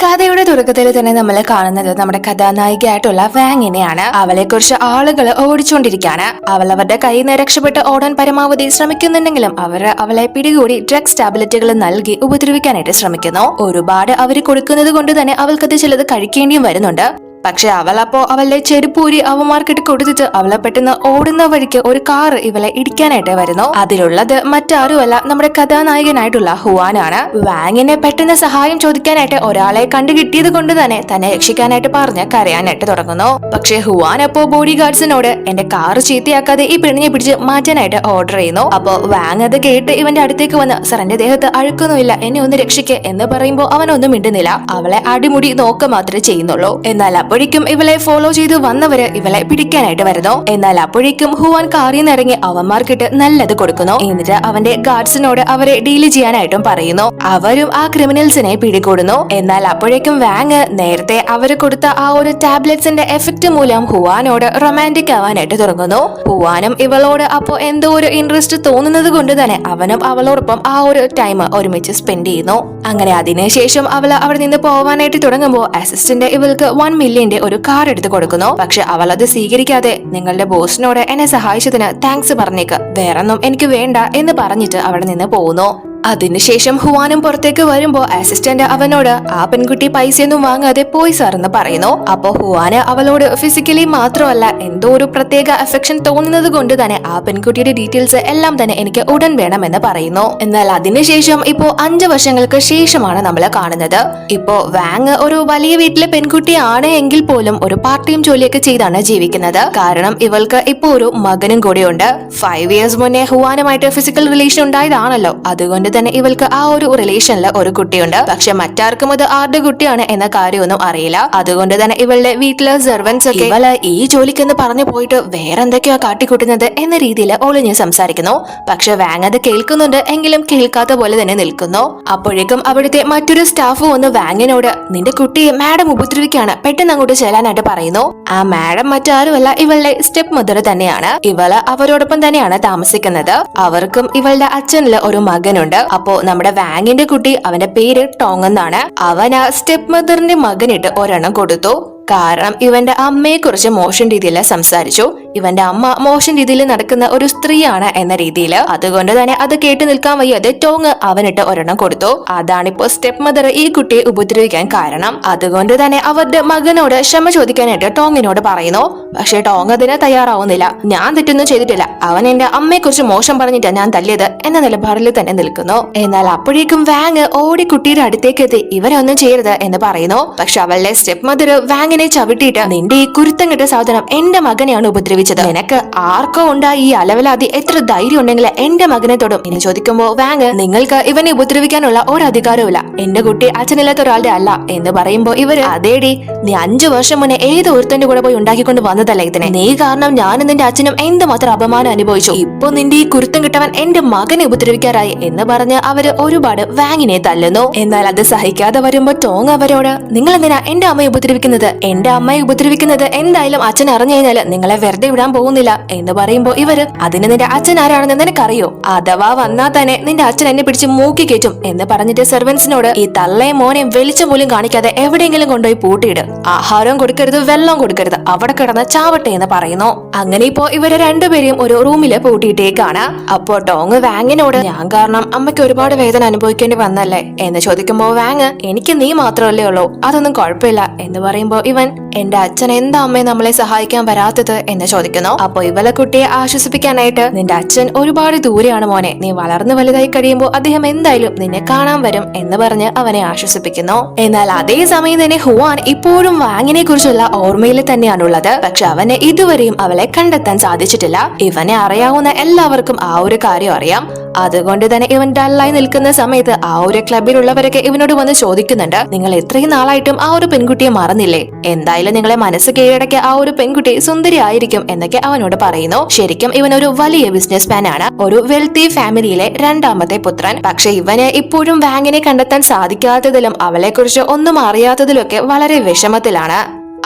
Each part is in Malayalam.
കഥയുടെ തുടക്കത്തിൽ തന്നെ നമ്മൾ കാണുന്നത് നമ്മുടെ കഥാനായികയായിട്ടുള്ള വാങ്ങിനെയാണ്. അവളെ കുറിച്ച് ആളുകൾ ഓടിച്ചുകൊണ്ടിരിക്കുകയാണ്. അവൾ അവരുടെ കയ്യിൽ നിന്ന് രക്ഷപ്പെട്ട് ഓടാൻ പരമാവധി ശ്രമിക്കുന്നുണ്ടെങ്കിലും അവളെ പിടികൂടി ഡ്രഗ്സ് ടാബ്ലറ്റുകൾ നൽകി ഉപദ്രവിക്കാനായിട്ട് ശ്രമിക്കുന്നു. ഒരുപാട് അവര് കൊടുക്കുന്നത് കൊണ്ട് തന്നെ അവൾക്കത് ചിലത് കഴിക്കേണ്ടിയും വരുന്നുണ്ട്. പക്ഷെ അവൾ അവളുടെ ചെരുപ്പൂരി അവന്മാർക്കിട്ട് കൊടുത്തിട്ട് അവളെ പെട്ടെന്ന് ഓടുന്ന വഴിക്ക് ഒരു കാർ ഇവളെ ഇടിക്കാനായിട്ട് വരുന്നു. അതിലുള്ളത് മറ്റാരുമല്ല നമ്മുടെ കഥാനായകനായിട്ടുള്ള ഹുവാനാണ്. വാങ്ങിനെ പെട്ടെന്ന് സഹായം ചോദിക്കാനായിട്ട് ഒരാളെ കണ്ടു കിട്ടിയത് കൊണ്ട് തന്നെ രക്ഷിക്കാനായിട്ട് പറഞ്ഞ് കരയാനായിട്ട് തുടങ്ങുന്നു. പക്ഷെ ഹുവാൻ ബോഡി ഗാർഡ്സിനോട് എന്റെ കാർ ചീത്തയാക്കാതെ ഈ പെണ്ണിനെ പിടിച്ച് മാറ്റാനായിട്ട് ഓർഡർ ചെയ്യുന്നു. അപ്പോ വാങ് അത് കേട്ട് ഇവന്റെ അടുത്തേക്ക് വന്ന് സർ എന്റെ ദേഹത്ത് അഴുക്കൊന്നുമില്ല, എന്നെ ഒന്ന് രക്ഷിക്ക് എന്ന് പറയുമ്പോ അവനൊന്നും മിണ്ടുന്നില്ല. അവളെ അടിമുടി നോക്ക മാത്രമേ ചെയ്യുന്നുള്ളൂ. എന്നാൽ അപ്പോഴേക്കും ഇവളെ ഫോളോ ചെയ്ത് വന്നവര് ഇവളെ പിടിക്കാനായിട്ട് വരുന്നു. എന്നാൽ അപ്പോഴേക്കും ഹുവാൻ കാറിൽ നിന്ന് ഇറങ്ങി അവന്മാർക്കിട്ട് നല്ലത് കൊടുക്കുന്നു. എന്നിട്ട് അവന്റെ ഗാർഡ്സിനോട് അവരെ ഡീൽ ചെയ്യാനായിട്ടും പറയുന്നു. അവരും ആ ക്രിമിനൽസിനെ പിടികൂടുന്നു. എന്നാൽ അപ്പോഴേക്കും വാങ് നേരത്തെ അവര് കൊടുത്ത ആ ഒരു ടാബ്ലറ്റ്സിന്റെ എഫക്ട് മൂലം ഹുവാനോട് റൊമാൻറ്റിക് ആവാനായിട്ട് തുടങ്ങുന്നു. ഹുവാനും ഇവളോട് അപ്പോ എന്തോ ഒരു ഇൻട്രസ്റ്റ് തോന്നുന്നത് കൊണ്ട് തന്നെ അവനും അവളോടൊപ്പം ആ ഒരു ടൈം ഒരുമിച്ച് സ്പെൻഡ് ചെയ്യുന്നു. അങ്ങനെ അതിനുശേഷം അവൾ അവിടെ നിന്ന് പോവാനായിട്ട് തുടങ്ങുമ്പോൾ അസിസ്റ്റന്റ് ഇവൾക്ക് 1 മില്യൺ ഒരു കാർ എടുത്ത് കൊടുക്കുന്നു. പക്ഷെ അവൾ അത് സ്വീകരിക്കാതെ നിങ്ങളുടെ ബോസിനോട് എന്നെ സഹായിച്ചതിന് താങ്ക്സ് പറഞ്ഞേക്ക്, വേറൊന്നും എനിക്ക് വേണ്ട എന്ന് പറഞ്ഞിട്ട് അവിടെ നിന്ന് പോകുന്നു. അതിനുശേഷം ഹുവാനും പുറത്തേക്ക് വരുമ്പോ അസിസ്റ്റന്റ് അവനോട് ആ പെൺകുട്ടി പൈസയൊന്നും വാങ്ങാതെ പോയി സാർ എന്ന് പറയുന്നു. അപ്പോ ഹുവാന് അവളോട് ഫിസിക്കലി മാത്രമല്ല എന്തോ ഒരു പ്രത്യേക അഫെക്ഷൻ തോന്നുന്നത് കൊണ്ട് തന്നെ ആ പെൺകുട്ടിയുടെ ഡീറ്റെയിൽസ് എല്ലാം തന്നെ എനിക്ക് ഉടൻ വേണമെന്ന് പറയുന്നു. എന്നാൽ അതിനുശേഷം ഇപ്പോ 5 വർഷങ്ങൾക്ക് ശേഷമാണ് നമ്മൾ കാണുന്നത്. ഇപ്പോ വാങ് ഒരു വലിയ വീട്ടിലെ പെൺകുട്ടിയാണ് എങ്കിൽ പോലും ഒരു പാർട്ട് ടൈം ജോലിയൊക്കെ ചെയ്താണ് ജീവിക്കുന്നത്. കാരണം ഇവൾക്ക് ഇപ്പോ ഒരു മകനും കൂടിയുണ്ട്. 5 ഇയേഴ്സ് മുന്നേ ഹുവാനുമായിട്ട് ഫിസിക്കൽ റിലേഷൻ ഉണ്ടായതാണല്ലോ. അതുകൊണ്ട് തന്നെ ഇവൾക്ക് ആ ഒരു റിലേഷനിൽ ഒരു കുട്ടിയുണ്ട്. പക്ഷെ മറ്റാർക്കും അത് ആരുടെ കുട്ടിയാണ് എന്ന കാര്യമൊന്നും അറിയില്ല. അതുകൊണ്ട് തന്നെ ഇവളുടെ വീട്ടിലെ സെർവൻസ് ഒക്കെ ഇവള് ഈ ജോലിക്കെന്ന് പറഞ്ഞു പോയിട്ട് വേറെ എന്തൊക്കെയോ കാട്ടിക്കൂട്ടുന്നത് എന്ന രീതിയിൽ ഒളിഞ്ഞ് സംസാരിക്കുന്നു. പക്ഷെ വാങ് അത് കേൾക്കുന്നുണ്ട് എങ്കിലും കേൾക്കാത്ത പോലെ തന്നെ നിൽക്കുന്നു. അപ്പോഴേക്കും അവിടുത്തെ മറ്റൊരു സ്റ്റാഫ് വന്ന് വാങ്ങിനോട് നിന്റെ കുട്ടിയെ മാഡം ഉപദ്രവിക്കാണ്, പെട്ടെന്ന് അങ്ങോട്ട് ചെല്ലാനായിട്ട് പറയുന്നു. ആ മാഡം മറ്റാരുമല്ല ഇവളുടെ സ്റ്റെപ്പ് മദർ തന്നെയാണ്. ഇവള് അവരോടൊപ്പം തന്നെയാണ് താമസിക്കുന്നത്. അവർക്കും ഇവളുടെ അച്ഛനില് ഒരു മകനുണ്ട്. അപ്പോ നമ്മുടെ വാങ്ങിന്റെ കുട്ടി അവന്റെ പേര് ടോങ് എന്നാണ്. അവൻ ആ സ്റ്റെപ്പ് മദറിന്റെ മകനിട്ട് ഒരെണ്ണം കൊടുത്തു. കാരണം ഇവന്റെ അമ്മയെ കുറിച്ച് മോശം രീതിയിൽ സംസാരിച്ചു. ഇവന്റെ അമ്മ മോശം രീതിയിൽ നടക്കുന്ന ഒരു സ്ത്രീയാണ് എന്ന രീതിയിൽ. അതുകൊണ്ട് തന്നെ അത് കേട്ട് നിൽക്കാൻ വയ്യാതെ ടോങ് അവനിട്ട് ഒരെണ്ണം കൊടുത്തു. അതാണിപ്പോ സ്റ്റെപ്പ് മദർ ഈ കുട്ടിയെ ഉപദ്രവിക്കാൻ കാരണം. അതുകൊണ്ട് തന്നെ അവരുടെ മകനോട് ക്ഷമ ചോദിക്കാനായിട്ട് ടോങ്ങിനോട് പറയുന്നു. പക്ഷെ ടോങ് അതിന് തയ്യാറാവുന്നില്ല. ഞാൻ തെറ്റൊന്നും ചെയ്തിട്ടില്ല, അവൻ എന്റെ അമ്മയെ കുറിച്ച് മോശം പറഞ്ഞിട്ടാ ഞാൻ തല്ലിയത് എന്ന നിലപാടിൽ തന്നെ നിൽക്കുന്നു. എന്നാൽ അപ്പോഴേക്കും വാങ് ഓടി കുട്ടിയുടെ അടുത്തേക്ക് എത്തി ഇവരൊന്നും ചെയ്യരുത് എന്ന് പറയുന്നു. പക്ഷെ അവളുടെ സ്റ്റെപ്പ് മദർ വാങ്ങിനെ ചവിട്ടിയിട്ട് നിന്റെ ഈ കുരുത്തം കെട്ട സാധനം എന്റെ മകനെയാണ് ഉപദ്രവിച്ചത്, നിനക്ക് ആർക്കോ ഉണ്ടായി ഈ അലവലാതി, എത്ര ധൈര്യം ഉണ്ടെങ്കിൽ എന്റെ മകനെ തൊടും എന്ന് ചോദിക്കുമ്പോ വാങ് നിങ്ങൾക്ക് ഇവനെ ഉപദ്രവിക്കാനുള്ള ഒരു അധികാരവുമില്ല, എന്റെ കുട്ടി അച്ഛനില്ലാത്ത ഒരാളുടെ അല്ല എന്ന് പറയുമ്പോ ഇവര് അതേടി നീ 5 വർഷം മുന്നേ ഏത് ഒരുത്തന്റെ കൂടെ പോയി ഉണ്ടാക്കിക്കൊണ്ട് വന്നതല്ല ഇതിനെ, നീ കാരണം ഞാനും നിന്റെ അച്ഛനും എന്തുമാത്രം അപമാനം അനുഭവിച്ചു, ഇപ്പൊ നിന്റെ ഈ കുരുത്തം കിട്ടവൻ എന്റെ മകനെ ഉപദ്രവിക്കാറായി എന്ന് പറഞ്ഞ് അവര് ഒരുപാട് വാങ്ങിനെ തല്ലുന്നു. എന്നാൽ അത് സഹിക്കാതെ വരുമ്പോ ടോങ് അവരോട് നിങ്ങൾ എന്തിനാ എന്റെ അമ്മയെ ഉപദ്രവിക്കുന്നത്, എന്റെ അമ്മയെ ഉപദ്രവിക്കുന്നത് എന്തായാലും അച്ഛൻ അറിഞ്ഞു കഴിഞ്ഞാല് നിങ്ങളെ വെറുതെ വിടാൻ പോകുന്നില്ല എന്ന് പറയുമ്പോ ഇവര് അതിന് നിന്റെ അച്ഛൻ ആരാണെന്ന് നിനക്കറിയോ, അഥവാ വന്നാൽ തന്നെ നിന്റെ അച്ഛൻ എന്നെ പിടിച്ച് മൂക്കി കയറ്റും എന്ന് പറഞ്ഞിട്ട് സെർവൻസിനോട് ഈ തള്ളയും മോനെയും വെളിച്ചം പോലും കാണിക്കാതെ എവിടെയെങ്കിലും കൊണ്ടുപോയി പൂട്ടിയിട്, ആഹാരവും കൊടുക്കരുത് വെള്ളം കൊടുക്കരുത്, അവിടെ കിടന്ന് ചാവട്ടെ എന്ന് പറയുന്നു. അങ്ങനെ ഇപ്പോ ഇവരെ രണ്ടുപേരെയും ഒരു റൂമില് പൂട്ടിയിട്ടേക്കാണ്. അപ്പോ ടോങ് വാങ്ങിനോട് ഞാൻ കാരണം അമ്മയ്ക്ക് ഒരുപാട് വേദന അനുഭവിക്കേണ്ടി വന്നല്ലേ എന്ന് ചോദിക്കുമ്പോ വാങ് എനിക്ക് നീ മാത്രമല്ലേ ഉള്ളൂ, അതൊന്നും കുഴപ്പമില്ല എന്ന് പറയുമ്പോ ഇവൻ എന്റെ അച്ഛൻ എന്താ അമ്മയെ നമ്മളെ സഹായിക്കാൻ വരാത്തത് എന്ന് ചോദിക്കുന്നു. അപ്പൊ ഇവളെ കുട്ടിയെ ആശ്വസിപ്പിക്കാനായിട്ട് നിന്റെ അച്ഛൻ ഒരുപാട് ദൂരെയാണ് മോനെ, നീ വളർന്നു വലുതായി കഴിയുമ്പോൾ അദ്ദേഹം എന്തായാലും നിന്നെ കാണാൻ വരും എന്ന് പറഞ്ഞ് അവനെ ആശ്വസിപ്പിക്കുന്നു. എന്നാൽ അതേ സമയം തന്നെ ഹുവാൻ ഇപ്പോഴും വാങ്ങിനെ കുറിച്ചുള്ള ഓർമ്മയിൽ തന്നെയാണുള്ളത്. പക്ഷെ അവന് ഇതുവരെയും അവളെ കണ്ടെത്താൻ സാധിച്ചിട്ടില്ല. ഇവനെ അറിയാവുന്ന എല്ലാവർക്കും ആ ഒരു കാര്യം അറിയാം. അതുകൊണ്ട് തന്നെ ഇവൻ ഡല്ലായി നിൽക്കുന്ന സമയത്ത് ആ ഒരു ക്ലബിലുള്ളവരൊക്കെ ഇവനോട് വന്ന് ചോദിക്കുന്നുണ്ട് നിങ്ങൾ ഇത്രയും നാളായിട്ടും ആ ഒരു പെൺകുട്ടിയെ മറന്നില്ലേ, എന്തായാലും നിങ്ങളെ മനസ്സ് കീഴടക്കിയ ആ ഒരു പെൺകുട്ടി സുന്ദരി ആയിരിക്കും എന്നൊക്കെ അവനോട് പറയുന്നു. ശരിക്കും ഇവൻ ഒരു വലിയ ബിസിനസ് മാൻ ആണ്, ഒരു വെൽത്തി ഫാമിലിയിലെ 2ാമത്തെ പുത്രൻ. പക്ഷെ ഇവന് ഇപ്പോഴും വാങ്ങിനെ കണ്ടെത്താൻ സാധിക്കാത്തതിലും അവളെ കുറിച്ച് ഒന്നും അറിയാത്തതിലൊക്കെ വളരെ വിഷമത്തിലാണ്.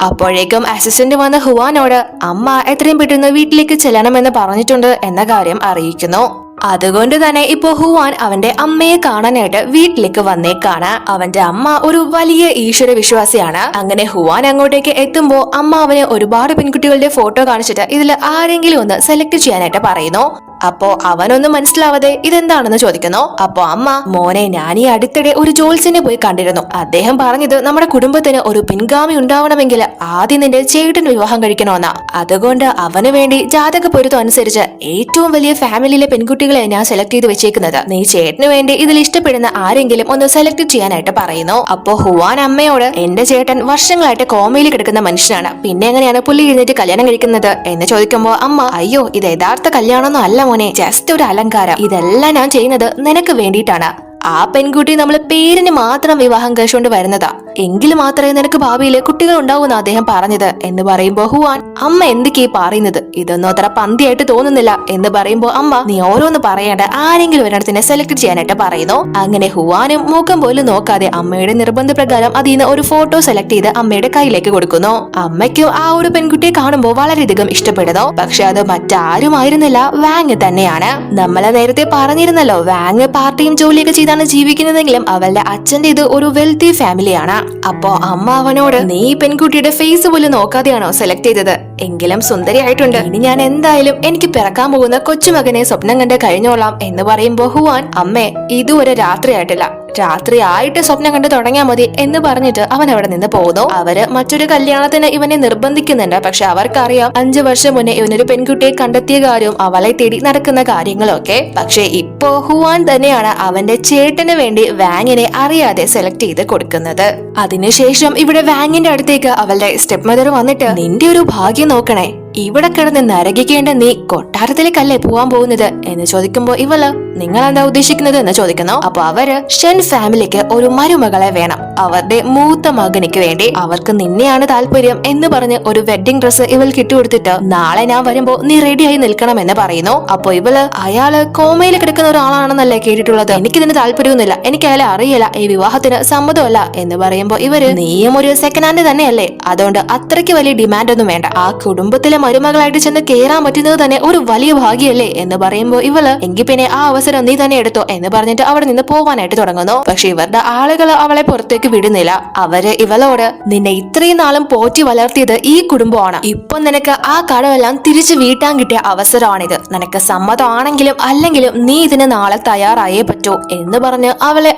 അപ്പോഴേക്കും അസിസ്റ്റന്റ് വന്ന് ഹുവാനോട് അമ്മ എത്രയും പെട്ടെന്ന് വീട്ടിലേക്ക് ചെല്ലണമെന്ന് പറഞ്ഞിട്ടുണ്ട് എന്ന കാര്യം അറിയിക്കുന്നു. അതുകൊണ്ട് തന്നെ ഇപ്പൊ ഹുവാൻ അവന്റെ അമ്മയെ കാണാനായിട്ട് വീട്ടിലേക്ക് വന്നേക്കാണ്. അവന്റെ അമ്മ ഒരു വലിയ ഈശ്വര വിശ്വാസിയാണ്. അങ്ങനെ ഹുവാൻ അങ്ങോട്ടേക്ക് എത്തുമ്പോ അമ്മ അവന് ഒരുപാട് പെൺകുട്ടികളുടെ ഫോട്ടോ കാണിച്ചിട്ട് ഇതിൽ ആരെങ്കിലും ഒന്ന് സെലക്ട് ചെയ്യാനായിട്ട് പറയുന്നു. അപ്പോ അവനൊന്നും മനസ്സിലാവാതെ ഇതെന്താണെന്ന് ചോദിക്കുന്നു. അപ്പോ അമ്മ, മോനെ, ഞാൻ ഈ അടുത്തിടെ ഒരു ജോത്സ്യനെ പോയി കണ്ടിരുന്നു. അദ്ദേഹം പറഞ്ഞത് നമ്മുടെ കുടുംബത്തിന് ഒരു പിൻഗാമി ഉണ്ടാവണമെങ്കിൽ ആദ്യം നിന്റെ ചേട്ടൻ വിവാഹം കഴിക്കണമെന്നാ. അതുകൊണ്ട് അവന് വേണ്ടി ജാതക പൊരുത്തം അനുസരിച്ച് ഏറ്റവും വലിയ ഫാമിലിയിലെ പെൺകുട്ടികളെ ഞാൻ സെലക്ട് ചെയ്ത് വെച്ചേക്കുന്നത്. നീ ചേട്ടന് വേണ്ടി ഇതിൽ ഇഷ്ടപ്പെടുന്ന ആരെങ്കിലും ഒന്ന് സെലക്ട് ചെയ്യാനായിട്ട് പറയുന്നു. അപ്പോ ഹുവാൻ അമ്മയോട്, എന്റെ ചേട്ടൻ വർഷങ്ങളായിട്ട് കോമയിൽ കിടക്കുന്ന മനുഷ്യനാണ്, പിന്നെ എങ്ങനെയാണ് പുള്ളി എഴുന്നേറ്റ് കല്യാണം കഴിക്കുന്നത് എന്ന് ചോദിക്കുമ്പോ അമ്മ, അയ്യോ, ഇത് യഥാർത്ഥ കല്യാണമൊന്നും അല്ല മോനെ, ജസ്റ്റ് ഒരു അലങ്കാരം. ഇതെല്ലാം ഞാൻ ചെയ്യുന്നത് നിനക്ക് വേണ്ടിയിട്ടാണ്. ആ പെൺകുട്ടി നമ്മൾ പേരിന് മാത്രം വിവാഹം കഴിച്ചുകൊണ്ട് വരുന്നതാ. എങ്കിൽ മാത്രമേ നിനക്ക് ഭാവിയിൽ കുട്ടികൾ ഉണ്ടാവൂന്ന് അദ്ദേഹം പറഞ്ഞത് എന്ന് പറയുമ്പോ ഹുവാൻ, അമ്മ എന്തൊക്കെയാ പറയുന്നത്, ഇതൊന്നും അത്ര പന്തിയായിട്ട് തോന്നുന്നില്ല എന്ന് പറയുമ്പോ അമ്മ, നീ ഓരോന്ന് പറയേണ്ട, ആരെങ്കിലും ഒരിടത്തിനെ സെലക്ട് ചെയ്യാനായിട്ട് പറയുന്നു. അങ്ങനെ ഹുവാനും മുഖം പോലും നോക്കാതെ അമ്മയുടെ നിർബന്ധപ്രകാരം അതിൽ നിന്ന് ഒരു ഫോട്ടോ സെലക്ട് ചെയ്ത് അമ്മയുടെ കയ്യിലേക്ക് കൊടുക്കുന്നു. അമ്മയ്ക്കും ആ ഒരു പെൺകുട്ടിയെ കാണുമ്പോൾ വളരെയധികം ഇഷ്ടപ്പെടുന്നു. പക്ഷെ അത് മറ്റാരുമായിരുന്നില്ല, വാങ് തന്നെയാണ്. നമ്മളെ നേരത്തെ പറഞ്ഞിരുന്നല്ലോ, വാങ് പാർട്ടിയും ജോലിയൊക്കെ ചെയ്ത ജീവിക്കുന്നതെങ്കിലും അവളുടെ അച്ഛന്റെ ഇത് ഒരു വെൽത്തി ഫാമിലിയാണ്. അപ്പോ അമ്മ അവനോട്, നീ പെൺകുട്ടിയുടെ ഫേസ് പോലും നോക്കാതെയാണോ സെലക്ട് ചെയ്തത്? എങ്കിലും സുന്ദരിയായിട്ടുണ്ട്. ഇനി ഞാൻ എന്തായാലും എനിക്ക് പിറക്കാൻ പോകുന്ന കൊച്ചുമകനെ സ്വപ്നം കണ്ട് കഴിഞ്ഞോളാം എന്ന് പറയുമ്പോ ഹുവാൻ, അമ്മേ, ഇതുവരെ രാത്രിയായിട്ടില്ല, രാത്രി ആയിട്ട് സ്വപ്നം കണ്ട് തുടങ്ങിയാൽ മതി എന്ന് പറഞ്ഞിട്ട് അവൻ അവിടെ നിന്ന് പോകുന്നു. അവര് മറ്റൊരു കല്യാണത്തിന് ഇവനെ നിർബന്ധിക്കുന്നുണ്ട്. പക്ഷെ അവർക്കറിയാം 5 വർഷം മുന്നേ ഇവനൊരു പെൺകുട്ടിയെ കണ്ടെത്തിയ കാര്യവും അവളെ തേടി നടക്കുന്ന കാര്യങ്ങളൊക്കെ. പക്ഷെ ഇപ്പോ ഹുവാൻ തന്നെയാണ് അവന്റെ ചേട്ടന് വേണ്ടി വാങ്ങിനെ അറിയാതെ സെലക്ട് ചെയ്ത് കൊടുക്കുന്നത്. അതിനുശേഷം ഇവിടെ വാങ്ങിന്റെ അടുത്തേക്ക് അവളുടെ സ്റ്റെപ്പ് മദർ വന്നിട്ട്, നിന്റെ ഒരു ഭാഗ്യം നോക്കണേ, ഇവിടെ കിടന്ന് നരകിക്കേണ്ട നീ കൊട്ടാരത്തിലേക്കല്ലേ പോവാൻ പോകുന്നത് എന്ന് ചോദിക്കുമ്പോ ഇവള്, നിങ്ങൾ എന്താ ഉദ്ദേശിക്കുന്നത് എന്ന് ചോദിക്കുന്നു. അപ്പൊ അവര്, ഷൻ ഫാമിലിക്ക് ഒരു മരുമകളെ വേണം, അവരുടെ മൂത്ത മകനിക്ക് വേണ്ടി. അവർക്ക് നിന്നെയാണ് താല്പര്യം എന്ന് പറഞ്ഞ് ഒരു വെഡിങ് ഡ്രസ്സ് ഇവൾക്ക് ഇട്ടുകൊടുത്തിട്ട്, നാളെ ഞാൻ വരുമ്പോ നീ റെഡിയായി നിൽക്കണം എന്ന് പറയുന്നു. അപ്പൊ ഇവള്, അയാള് കോമയിൽ കിടക്കുന്ന ഒരാളാണെന്നല്ലേ കേട്ടിട്ടുള്ളത്, എനിക്കിതിന് താല്പര്യമൊന്നുമില്ല, എനിക്ക് അയാളെ അറിയില്ല, ഈ വിവാഹത്തിന് സമ്മതമല്ല എന്ന് പറയുമ്പോ ഇവര്, നീയും ഒരു സെക്കൻഡ് ഹാൻഡ് തന്നെയല്ലേ, അതുകൊണ്ട് അത്രയ്ക്ക് വലിയ ഡിമാൻഡ് ഒന്നും വേണ്ട, ആ കുടുംബത്തിലെ മരുമകളായിട്ട് ചെന്ന് കേറാൻ പറ്റുന്നത് തന്നെ ഒരു വലിയ ഭാഗ്യല്ലേ എന്ന് പറയുമ്പോ ഇവള്, എങ്കിൽ പിന്നെ ആ അവസരം നീ തന്നെ എടുത്തോ എന്ന് പറഞ്ഞിട്ട് അവിടെ നിന്ന് പോവാനായിട്ട് തുടങ്ങുന്നു. പക്ഷെ ഇവരുടെ ആളുകൾ അവളെ പുറത്തേക്ക് വിടുന്നില്ല. അവര് ഇവളോട്, നിന്നെ ഇത്രയും നാളും പോറ്റി വളർത്തിയത് ഈ കുടുംബമാണ്, ഇപ്പൊ നിനക്ക് ആ കടമെല്ലാം തിരിച്ചു വീട്ടാൻ കിട്ടിയ അവസരമാണിത്, നിനക്ക് സമ്മതമാണെങ്കിലും അല്ലെങ്കിലും നീ ഇതിന് നാളെ തയ്യാറായേ പറ്റൂ എന്ന് പറഞ്ഞ്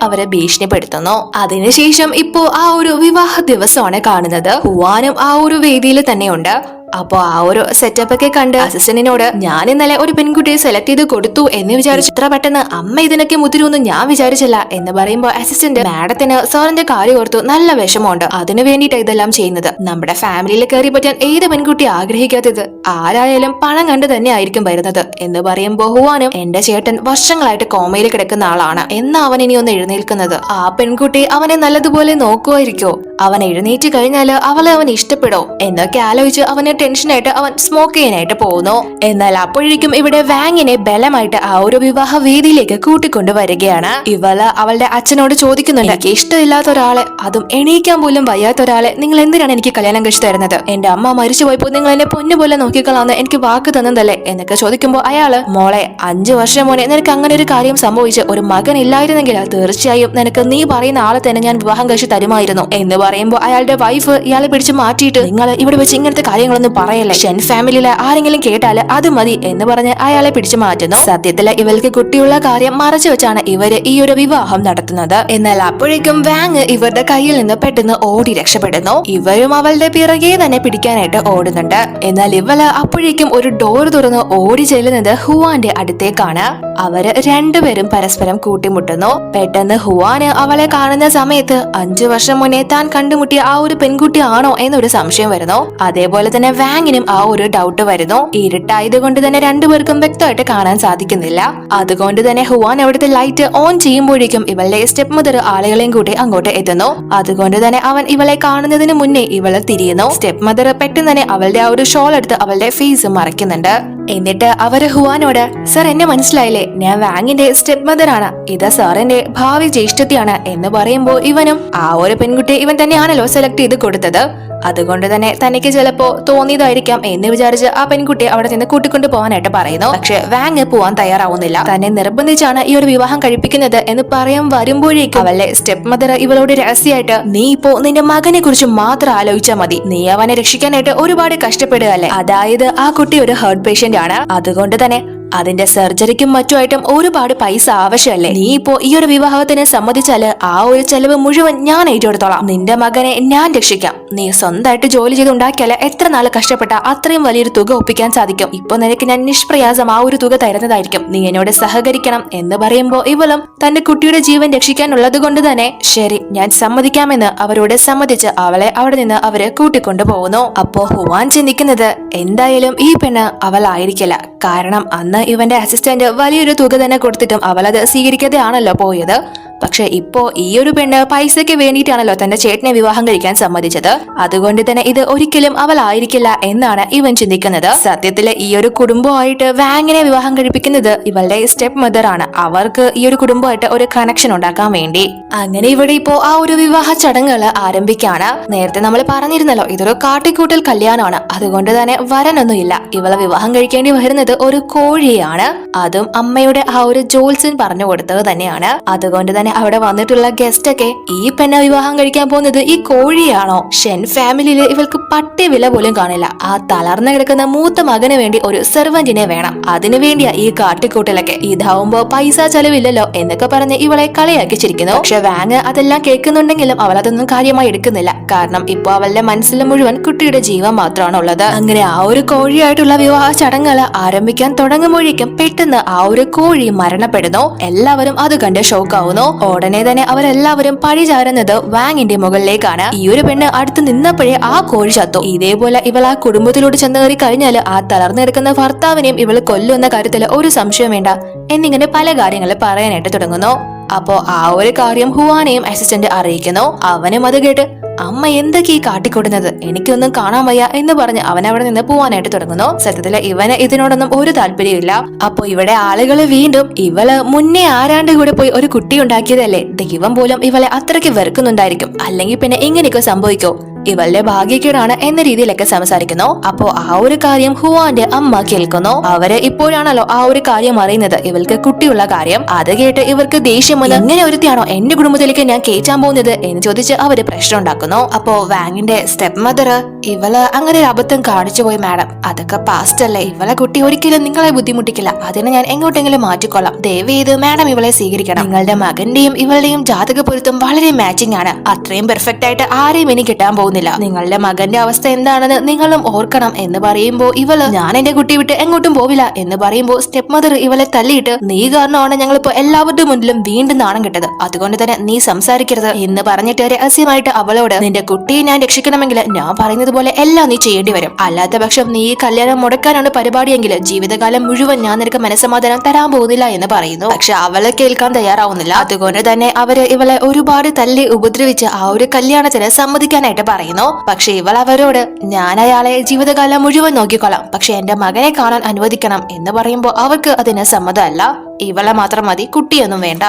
അവരെ ഭീഷണിപ്പെടുത്തുന്നു. അതിനുശേഷം ഇപ്പോ ആ ഒരു വിവാഹ ദിവസമാണ് കാണുന്നത്. ഹുവാനും ആ ഒരു വേദിയിൽ തന്നെയുണ്ട്. അപ്പൊ ആ ഒരു സെറ്റപ്പ് ഒക്കെ കണ്ട് അസിസ്റ്റന്റിനോട്, ഞാൻ ഇന്നലെ ഒരു പെൺകുട്ടിയെ സെലക്ട് ചെയ്ത് കൊടുത്തു എന്ന് വിചാരിച്ചു, ഇത്ര പെട്ടെന്ന് അമ്മ ഇതിനൊക്കെ മുതിരുമെന്ന് ഞാൻ വിചാരിച്ചില്ല എന്ന് പറയുമ്പോ അസിസ്റ്റന്റ്, മാഡത്തിന് സാറിന്റെ കാര്യം ഓർത്തു നല്ല വിഷമമുണ്ട്, അതിനു വേണ്ടിയിട്ട് ഇതെല്ലാം ചെയ്യുന്നത്. നമ്മുടെ ഫാമിലിയിൽ കയറി പറ്റാൻ ഏത് പെൺകുട്ടി ആഗ്രഹിക്കാത്തത്, ആരായാലും പണം കണ്ട് തന്നെ ആയിരിക്കും വരുന്നത് എന്ന് പറയുമ്പോ ഹുവാനും, എന്റെ ചേട്ടൻ വർഷങ്ങളായിട്ട് കോമയിൽ കിടക്കുന്ന ആളാണ്, എന്നാ അവൻ ഇനി ഒന്ന് എഴുന്നേൽക്കുന്നത്, ആ പെൺകുട്ടി അവനെ നല്ലതുപോലെ നോക്കുമായിരിക്കോ, അവൻ എഴുന്നേറ്റ് കഴിഞ്ഞാല് അവളെ അവൻ ഇഷ്ടപ്പെടോ എന്നൊക്കെ ആലോചിച്ച് അവന് ടെൻഷനായിട്ട് അവൻ സ്മോക്ക് ചെയ്യാനായിട്ട് പോകുന്നു. എന്നാൽ അപ്പോഴേക്കും ഇവിടെ വാങ്ങിനെ ബലമായിട്ട് ആ ഒരു വിവാഹ വേദിയിലേക്ക് കൂട്ടിക്കൊണ്ടു വരികയാണ്. ഇവള് അവളുടെ അച്ഛനോട് ചോദിക്കുന്നുണ്ട്, എനിക്ക് ഇഷ്ടമില്ലാത്ത ഒരാളെ, അതും എണീക്കാൻ പോലും വയ്യാത്ത ഒരാളെ നിങ്ങൾ എന്തിനാണ് എനിക്ക് കല്യാണം കഴിച്ചു തരുന്നത്, എന്റെ അമ്മ മരിച്ചു പോയപ്പോ നിങ്ങൾ എന്നെ പൊന്നുപോലെ നോക്കിക്കളാന്ന് എനിക്ക് വാക്ക് തന്നതല്ലേ എന്നൊക്കെ ചോദിക്കുമ്പോ അയാള്, മോളെ, 5 വർഷം മുന്നേ നിനക്ക് അങ്ങനെ ഒരു കാര്യം സംഭവിച്ച് ഒരു മകൻ ഇല്ലായിരുന്നെങ്കിൽ തീർച്ചയായും നിനക്ക് നീ പറയുന്ന ആളെ തന്നെ ഞാൻ വിവാഹം കഴിച്ചു തരുമായിരുന്നു എന്ന് പറയുമ്പോ അയാളുടെ വൈഫ് ഇയാളെ പിടിച്ച് മാറ്റിയിട്ട്, നിങ്ങൾ ഇവിടെ വെച്ച് ഇങ്ങനത്തെ കാര്യങ്ങളൊന്നും പറയല്ലേ, ഷൻ ഫാമിലിയിലെ ആരെങ്കിലും കേട്ടാല് അത് മതി എന്ന് പറഞ്ഞ് അയാളെ പിടിച്ചു മാറ്റുന്നു. സത്യത്തില് ഇവൾക്ക് കുട്ടിയുള്ള കാര്യം മറച്ചു വെച്ചാണ് ഇവര് ഈ ഒരു വിവാഹം നടത്തുന്നത്. എന്നാൽ അപ്പോഴേക്കും വാങ് ഇവരുടെ കയ്യിൽ നിന്ന് പെട്ടെന്ന് ഓടി രക്ഷപ്പെടുന്നു. ഇവരും അവളുടെ പിറകെ തന്നെ പിടിക്കാനായിട്ട് ഓടുന്നുണ്ട്. എന്നാൽ ഇവള് അപ്പോഴേക്കും ഒരു ഡോർ തുറന്ന് ഓടി ചെല്ലുന്നത് ഹുവാന്റെ അടുത്തേക്കാണ്. അവര് രണ്ടുപേരും പരസ്പരം കൂട്ടിമുട്ടുന്നു. പെട്ടെന്ന് ഹുവാന് അവളെ കാണുന്ന സമയത്ത് 5 വർഷം മുന്നേ താൻ കണ്ടുമുട്ടിയ ആ ഒരു പെൺകുട്ടി ആണോ എന്നൊരു സംശയം വരുന്നു. അതേപോലെ തന്നെ വാങ്ങിനും ആ ഒരു ഡൗട്ട് വരുന്നു. ഇരുട്ടായത് കൊണ്ട് തന്നെ രണ്ടുപേർക്കും വ്യക്തമായിട്ട് കാണാൻ സാധിക്കുന്നില്ല. അതുകൊണ്ട് തന്നെ ഹുവാൻ അവിടുത്തെ ലൈറ്റ് ഓൺ ചെയ്യുമ്പോഴേക്കും ഇവളുടെ സ്റ്റെപ്പ് മദർ ആളുകളെയും കൂടി അങ്ങോട്ട് എത്തുന്നു. അതുകൊണ്ട് തന്നെ അവൻ ഇവളെ കാണുന്നതിന് മുന്നേ ഇവളെ തിരിയുന്നു. സ്റ്റെപ്പ് മദർ പെട്ടെന്ന് തന്നെ അവളുടെ ആ ഒരു ഷോൾ എടുത്ത് അവളുടെ ഫേസ് മറയ്ക്കുന്നുണ്ട്. എന്നിട്ട് അവര് ഹുവാനോട്, സർ എന്നെ മനസ്സിലായില്ലേ, ഞാൻ വാങ്ങിന്റെ സ്റ്റെപ്പ് മദർ ആണ്, ഇത് സാറിന്റെ ഭാവി ജ്യേഷ്ഠത്തിയാണ് എന്ന് പറയുമ്പോ ഇവനും, ആ ഒരു പെൺകുട്ടിയെ ഇവൻ തന്നെയാണല്ലോ സെലക്ട് ചെയ്ത് കൊടുത്തത്, അതുകൊണ്ട് തന്നെ തനിക്ക് ചിലപ്പോ തോന്നിയതായിരിക്കാം എന്ന് വിചാരിച്ച് ആ പെൺകുട്ടിയെ അവിടെ നിന്ന് കൂട്ടിക്കൊണ്ടു പോകാനായിട്ട് പറയുന്നു. പക്ഷെ വാങ് പോവാൻ തയ്യാറാവുന്നില്ല. തന്നെ നിർബന്ധിച്ചാണ് ഈ ഒരു വിവാഹം കഴിപ്പിക്കുന്നത് എന്ന് പറയാൻ വരുമ്പോഴേക്കും അവളുടെ സ്റ്റെപ്പ് മദർ ഇവളോട് രഹസ്യമായിട്ട് നീ ഇപ്പോ നിന്റെ മകനെ കുറിച്ച് മാത്രം ആലോചിച്ചാൽ മതി, നീ അവനെ രക്ഷിക്കാനായിട്ട് ഒരുപാട് കഷ്ടപ്പെടുകയല്ലേ, അതായത് ആ കുട്ടി ഒരു ഹാർട്ട് പേഷ്യന്റ് ആണ്, അതുകൊണ്ട് തന്നെ അതിന്റെ സർജറിക്കും മറ്റുമായിട്ടും ഒരുപാട് പൈസ ആവശ്യമല്ലേ, നീ ഇപ്പോ ഈ ഒരു വിവാഹത്തിന് സമ്മതിച്ചാല് ആ ഒരു ചെലവ് മുഴുവൻ ഞാൻ ഏറ്റെടുത്തോളാം, നിന്റെ മകനെ ഞാൻ രക്ഷിക്കാം, നീ സ്വന്തമായിട്ട് ജോലി ചെയ്ത് ഉണ്ടാക്കിയാല് എത്ര നാള് കഷ്ടപ്പെട്ട അത്രയും വലിയൊരു തുക ഒപ്പിക്കാൻ സാധിക്കും, ഇപ്പൊ നിനക്ക് ഞാൻ നിഷ്പ്രയാസം ആ ഒരു തുക തരുന്നതായിരിക്കും, നീ എന്നോട് സഹകരിക്കണം എന്ന് പറയുമ്പോ ഇവളും തന്റെ കുട്ടിയുടെ ജീവൻ രക്ഷിക്കാനുള്ളത് കൊണ്ട് തന്നെ ശരി ഞാൻ സമ്മതിക്കാമെന്ന് അവരോട് സമ്മതിച്ച് അവളെ അവിടെ നിന്ന് അവര് കൂട്ടിക്കൊണ്ടു പോകുന്നു. അപ്പോ ഹുവാൻ ചിന്തിക്കുന്നത് എന്തായാലും ഈ പെണ്ണ് അവളായിരിക്കില്ല, കാരണം അന്ന് ഇവന്റെ അസിസ്റ്റന്റ് വലിയൊരു തുക തന്നെ കൊടുത്തിട്ടും അവൾ അത് സ്വീകരിക്കാതെയാണല്ലോ പോയത്. പക്ഷെ ഇപ്പോ ഈ ഒരു പെണ്ണ് പൈസയ്ക്ക് വേണ്ടിയിട്ടാണല്ലോ തന്റെ ചേട്ടനെ വിവാഹം കഴിക്കാൻ സമ്മതിച്ചത്, അതുകൊണ്ട് തന്നെ ഇത് ഒരിക്കലും അവളായിരിക്കില്ല എന്നാണ് ഇവൻ ചിന്തിക്കുന്നത്. സത്യത്തില് ഈ ഒരു കുടുംബമായിട്ട് വാങ്ങിനെ വിവാഹം കഴിപ്പിക്കുന്നത് ഇവളുടെ സ്റ്റെപ്പ് മദർ ആണ്, അവർക്ക് ഈ ഒരു കുടുംബമായിട്ട് ഒരു കണക്ഷൻ ഉണ്ടാക്കാൻ വേണ്ടി. അങ്ങനെ ഇവിടെ ഇപ്പോ ആ ഒരു വിവാഹ ചടങ്ങുകൾ ആരംഭിക്കാണ്. നേരത്തെ നമ്മൾ പറഞ്ഞിരുന്നല്ലോ ഇതൊരു കാട്ടിക്കൂട്ടൽ കല്യാണമാണ്, അതുകൊണ്ട് തന്നെ വരനൊന്നുമില്ല, ഇവളെ വിവാഹം കഴിക്കേണ്ടി വരുന്നത് ഒരു കോഴിയാണ്, അതും അമ്മയുടെ ആ ഒരു ജോത്സ്യൻ പറഞ്ഞു കൊടുത്തത് തന്നെയാണ്. അതുകൊണ്ട് തന്നെ അവിടെ വന്നിട്ടുള്ള ഗസ്റ്റ് ഒക്കെ ഈ പെണ്ണ വിവാഹം കഴിക്കാൻ പോകുന്നത് ഈ കോഴിയാണോ, ഷെൻ ഫാമിലിയില് ഇവൾക്ക് പട്ടി വില പോലും കാണില്ല, ആ തളർന്നു കിടക്കുന്ന മൂത്ത മകന് വേണ്ടി ഒരു സെർവന്റിനെ വേണം, അതിനു വേണ്ടിയാ ഈ കാട്ടിക്കൂട്ടലൊക്കെ, ഇതാവുമ്പോ പൈസ ചെലവില്ലല്ലോ എന്നൊക്കെ പറഞ്ഞ് ഇവളെ കളിയാക്കി ചിരിക്കുന്നു. പക്ഷെ വാങ് അതെല്ലാം കേൾക്കുന്നുണ്ടെങ്കിലും അവൾ അതൊന്നും കാര്യമായി എടുക്കുന്നില്ല, കാരണം ഇപ്പൊ അവളുടെ മനസ്സിൽ മുഴുവൻ കുട്ടിയുടെ ജീവൻ മാത്രമാണ് ഉള്ളത്. അങ്ങനെ ആ ഒരു കോഴിയായിട്ടുള്ള വിവാഹ ചടങ്ങുകൾ ആരംഭിക്കാൻ തുടങ്ങുമ്പോഴേക്കും പെട്ടെന്ന് ആ ഒരു കോഴി മരണപ്പെടുന്നു. എല്ലാവരും അത് കണ്ട് ഷോക്കാവുന്നു. ഉടനെ തന്നെ അവരെല്ലാവരും പഴി ചാരുന്നത് വാങ്ങിന്റെ മുകളിലേക്കാണ്. ഈ ഒരു പെണ്ണ് അടുത്ത് നിന്നപ്പോഴേ ആ കോഴി ചത്തു. ഇതേപോലെ ഇവൾ ആ കുടുംബത്തിലോട്ട് ചെന്ന് കയറി കഴിഞ്ഞാൽ ആ തളർന്നു കിടക്കുന്ന ഭർത്താവിനെയും ഇവൾ കൊല്ലുന്ന കാര്യത്തിൽ ഒരു സംശയം വേണ്ട എന്നിങ്ങനെ പല കാര്യങ്ങൾ പറയാനായിട്ട് തുടങ്ങുന്നു. അപ്പോ ആ ഒരു കാര്യം ഹുവാനെയും അസിസ്റ്റന്റ് അറിയിക്കുന്നു. അവനും അത് കേട്ട് അമ്മ എന്തൊക്കെ ഈ കാട്ടിക്കൊടുന്നത്, എനിക്കൊന്നും കാണാൻ വയ്യ എന്ന് പറഞ്ഞ് അവൻ അവിടെ നിന്ന് പോവാനായിട്ട് തുടങ്ങുന്നു. സത്യത്തില് ഇവന് ഇതിനോടൊന്നും ഒരു താല്പര്യമില്ല. അപ്പൊ ഇവിടെ ആളുകൾ വീണ്ടും ഇവള് മുന്നേ ആരാണ്ട് കൂടെ പോയി ഒരു കുട്ടി ഉണ്ടാക്കിയതല്ലേ, ദൈവം പോലും ഇവളെ അത്രയ്ക്ക് വെറുക്കുന്നുണ്ടായിരിക്കും, അല്ലെങ്കിൽ പിന്നെ ഇങ്ങനെയൊക്കെ സംഭവിക്കോ, ഇവളുടെ ഭാഗ്യക്കേടാണ് എന്ന രീതിയിലൊക്കെ സംസാരിക്കുന്നു. അപ്പോ ആ ഒരു കാര്യം ഹുവാന്റെ അമ്മ കേൾക്കുന്നു. അവര് ഇപ്പോഴാണല്ലോ ആ ഒരു കാര്യം അറിയുന്നത്, ഇവൾക്ക് കുട്ടിയുള്ള കാര്യം. അത് കേട്ട് ഇവർക്ക് ദേഷ്യം വന്ന് ഇങ്ങനെ ഒരുത്തിയാണോ എന്റെ കുടുംബത്തിലേക്ക് ഞാൻ കേറ്റാൻ പോകുന്നത് എന്ന് ചോദിച്ച് അവര് പ്രശ്നം ഉണ്ടാക്കുന്നു. അപ്പോ വാങ്ങിന്റെ സ്റ്റെപ്പ് മദർ ഇവള് അങ്ങനെ ഒരു അബദ്ധം കാണിച്ചു പോയി മാഡം, അതൊക്കെ പാസ്റ്റ് അല്ലേ, ഇവളെ കുട്ടി ഒരിക്കലും നിങ്ങളെ ബുദ്ധിമുട്ടിക്കില്ല, അതിനെ ഞാൻ എങ്ങോട്ടെങ്കിലും മാറ്റിക്കൊള്ളാം, ദയവ് ചെയ്ത് മാഡം ഇവളെ സ്വീകരിക്കണം, നിങ്ങളുടെ മകന്റെയും ഇവളുടെയും ജാതക പൊരുത്തം വളരെ മാച്ചിങ് ആണ്, അത്രയും പെർഫെക്റ്റ് ആയിട്ട് ആരെയും എനിക്ക് കിട്ടാൻ പോകുന്നില്ല, നിങ്ങളുടെ മകന്റെ അവസ്ഥ എന്താണെന്ന് നിങ്ങളും ഓർക്കണം എന്ന് പറയുമ്പോ ഇവള് ഞാൻ എന്റെ കുട്ടി വിട്ട് എങ്ങോട്ടും പോവില്ല എന്ന് പറയുമ്പോ സ്റ്റെപ്പ് മദർ ഇവളെ തല്ലിയിട്ട് നീ കാരണമാണ് ഞങ്ങളിപ്പോ എല്ലാവരുടെ മുന്നിലും വീണ്ടും നാണം കെട്ടത്, അതുകൊണ്ട് തന്നെ നീ സംസാരിക്കരുത് എന്ന് പറഞ്ഞിട്ട് രഹസ്യമായിട്ട് അവളോട് നിന്റെ കുട്ടിയെ ഞാൻ രക്ഷിക്കണമെങ്കിൽ ഞാൻ പറയുന്നത് പോലെ എല്ലാം നീ ചെയ്യേണ്ടി വരും, അല്ലാത്ത പക്ഷം നീ ഈ കല്യാണം മുടക്കാനാണ് പരിപാടിയെങ്കിൽ ജീവിതകാലം മുഴുവൻ ഞാൻ നിനക്ക് മനസ്സമാധാനം തരാൻ പോകുന്നില്ല എന്ന് പറയുന്നു. പക്ഷെ അവളെ കേൾക്കാൻ തയ്യാറാവുന്നില്ല. അതുകൊണ്ട് തന്നെ അവര് ഇവളെ ഒരുപാട് തല്ലി ഉപദ്രവിച്ച് ആ ഒരു കല്യാണത്തിന് സമ്മതിക്കാനായിട്ട് പറയുന്നു. പക്ഷെ ഇവൾ അവരോട് ഞാൻ അയാളെ ജീവിതകാലം മുഴുവൻ നോക്കിക്കൊള്ളാം, പക്ഷെ എന്റെ മകനെ കാണാൻ അനുവദിക്കണം എന്ന് പറയുമ്പോ അവർക്ക് അതിന് സമ്മതമല്ല, ഇവളെ മാത്രം മതി, കുട്ടിയൊന്നും വേണ്ട.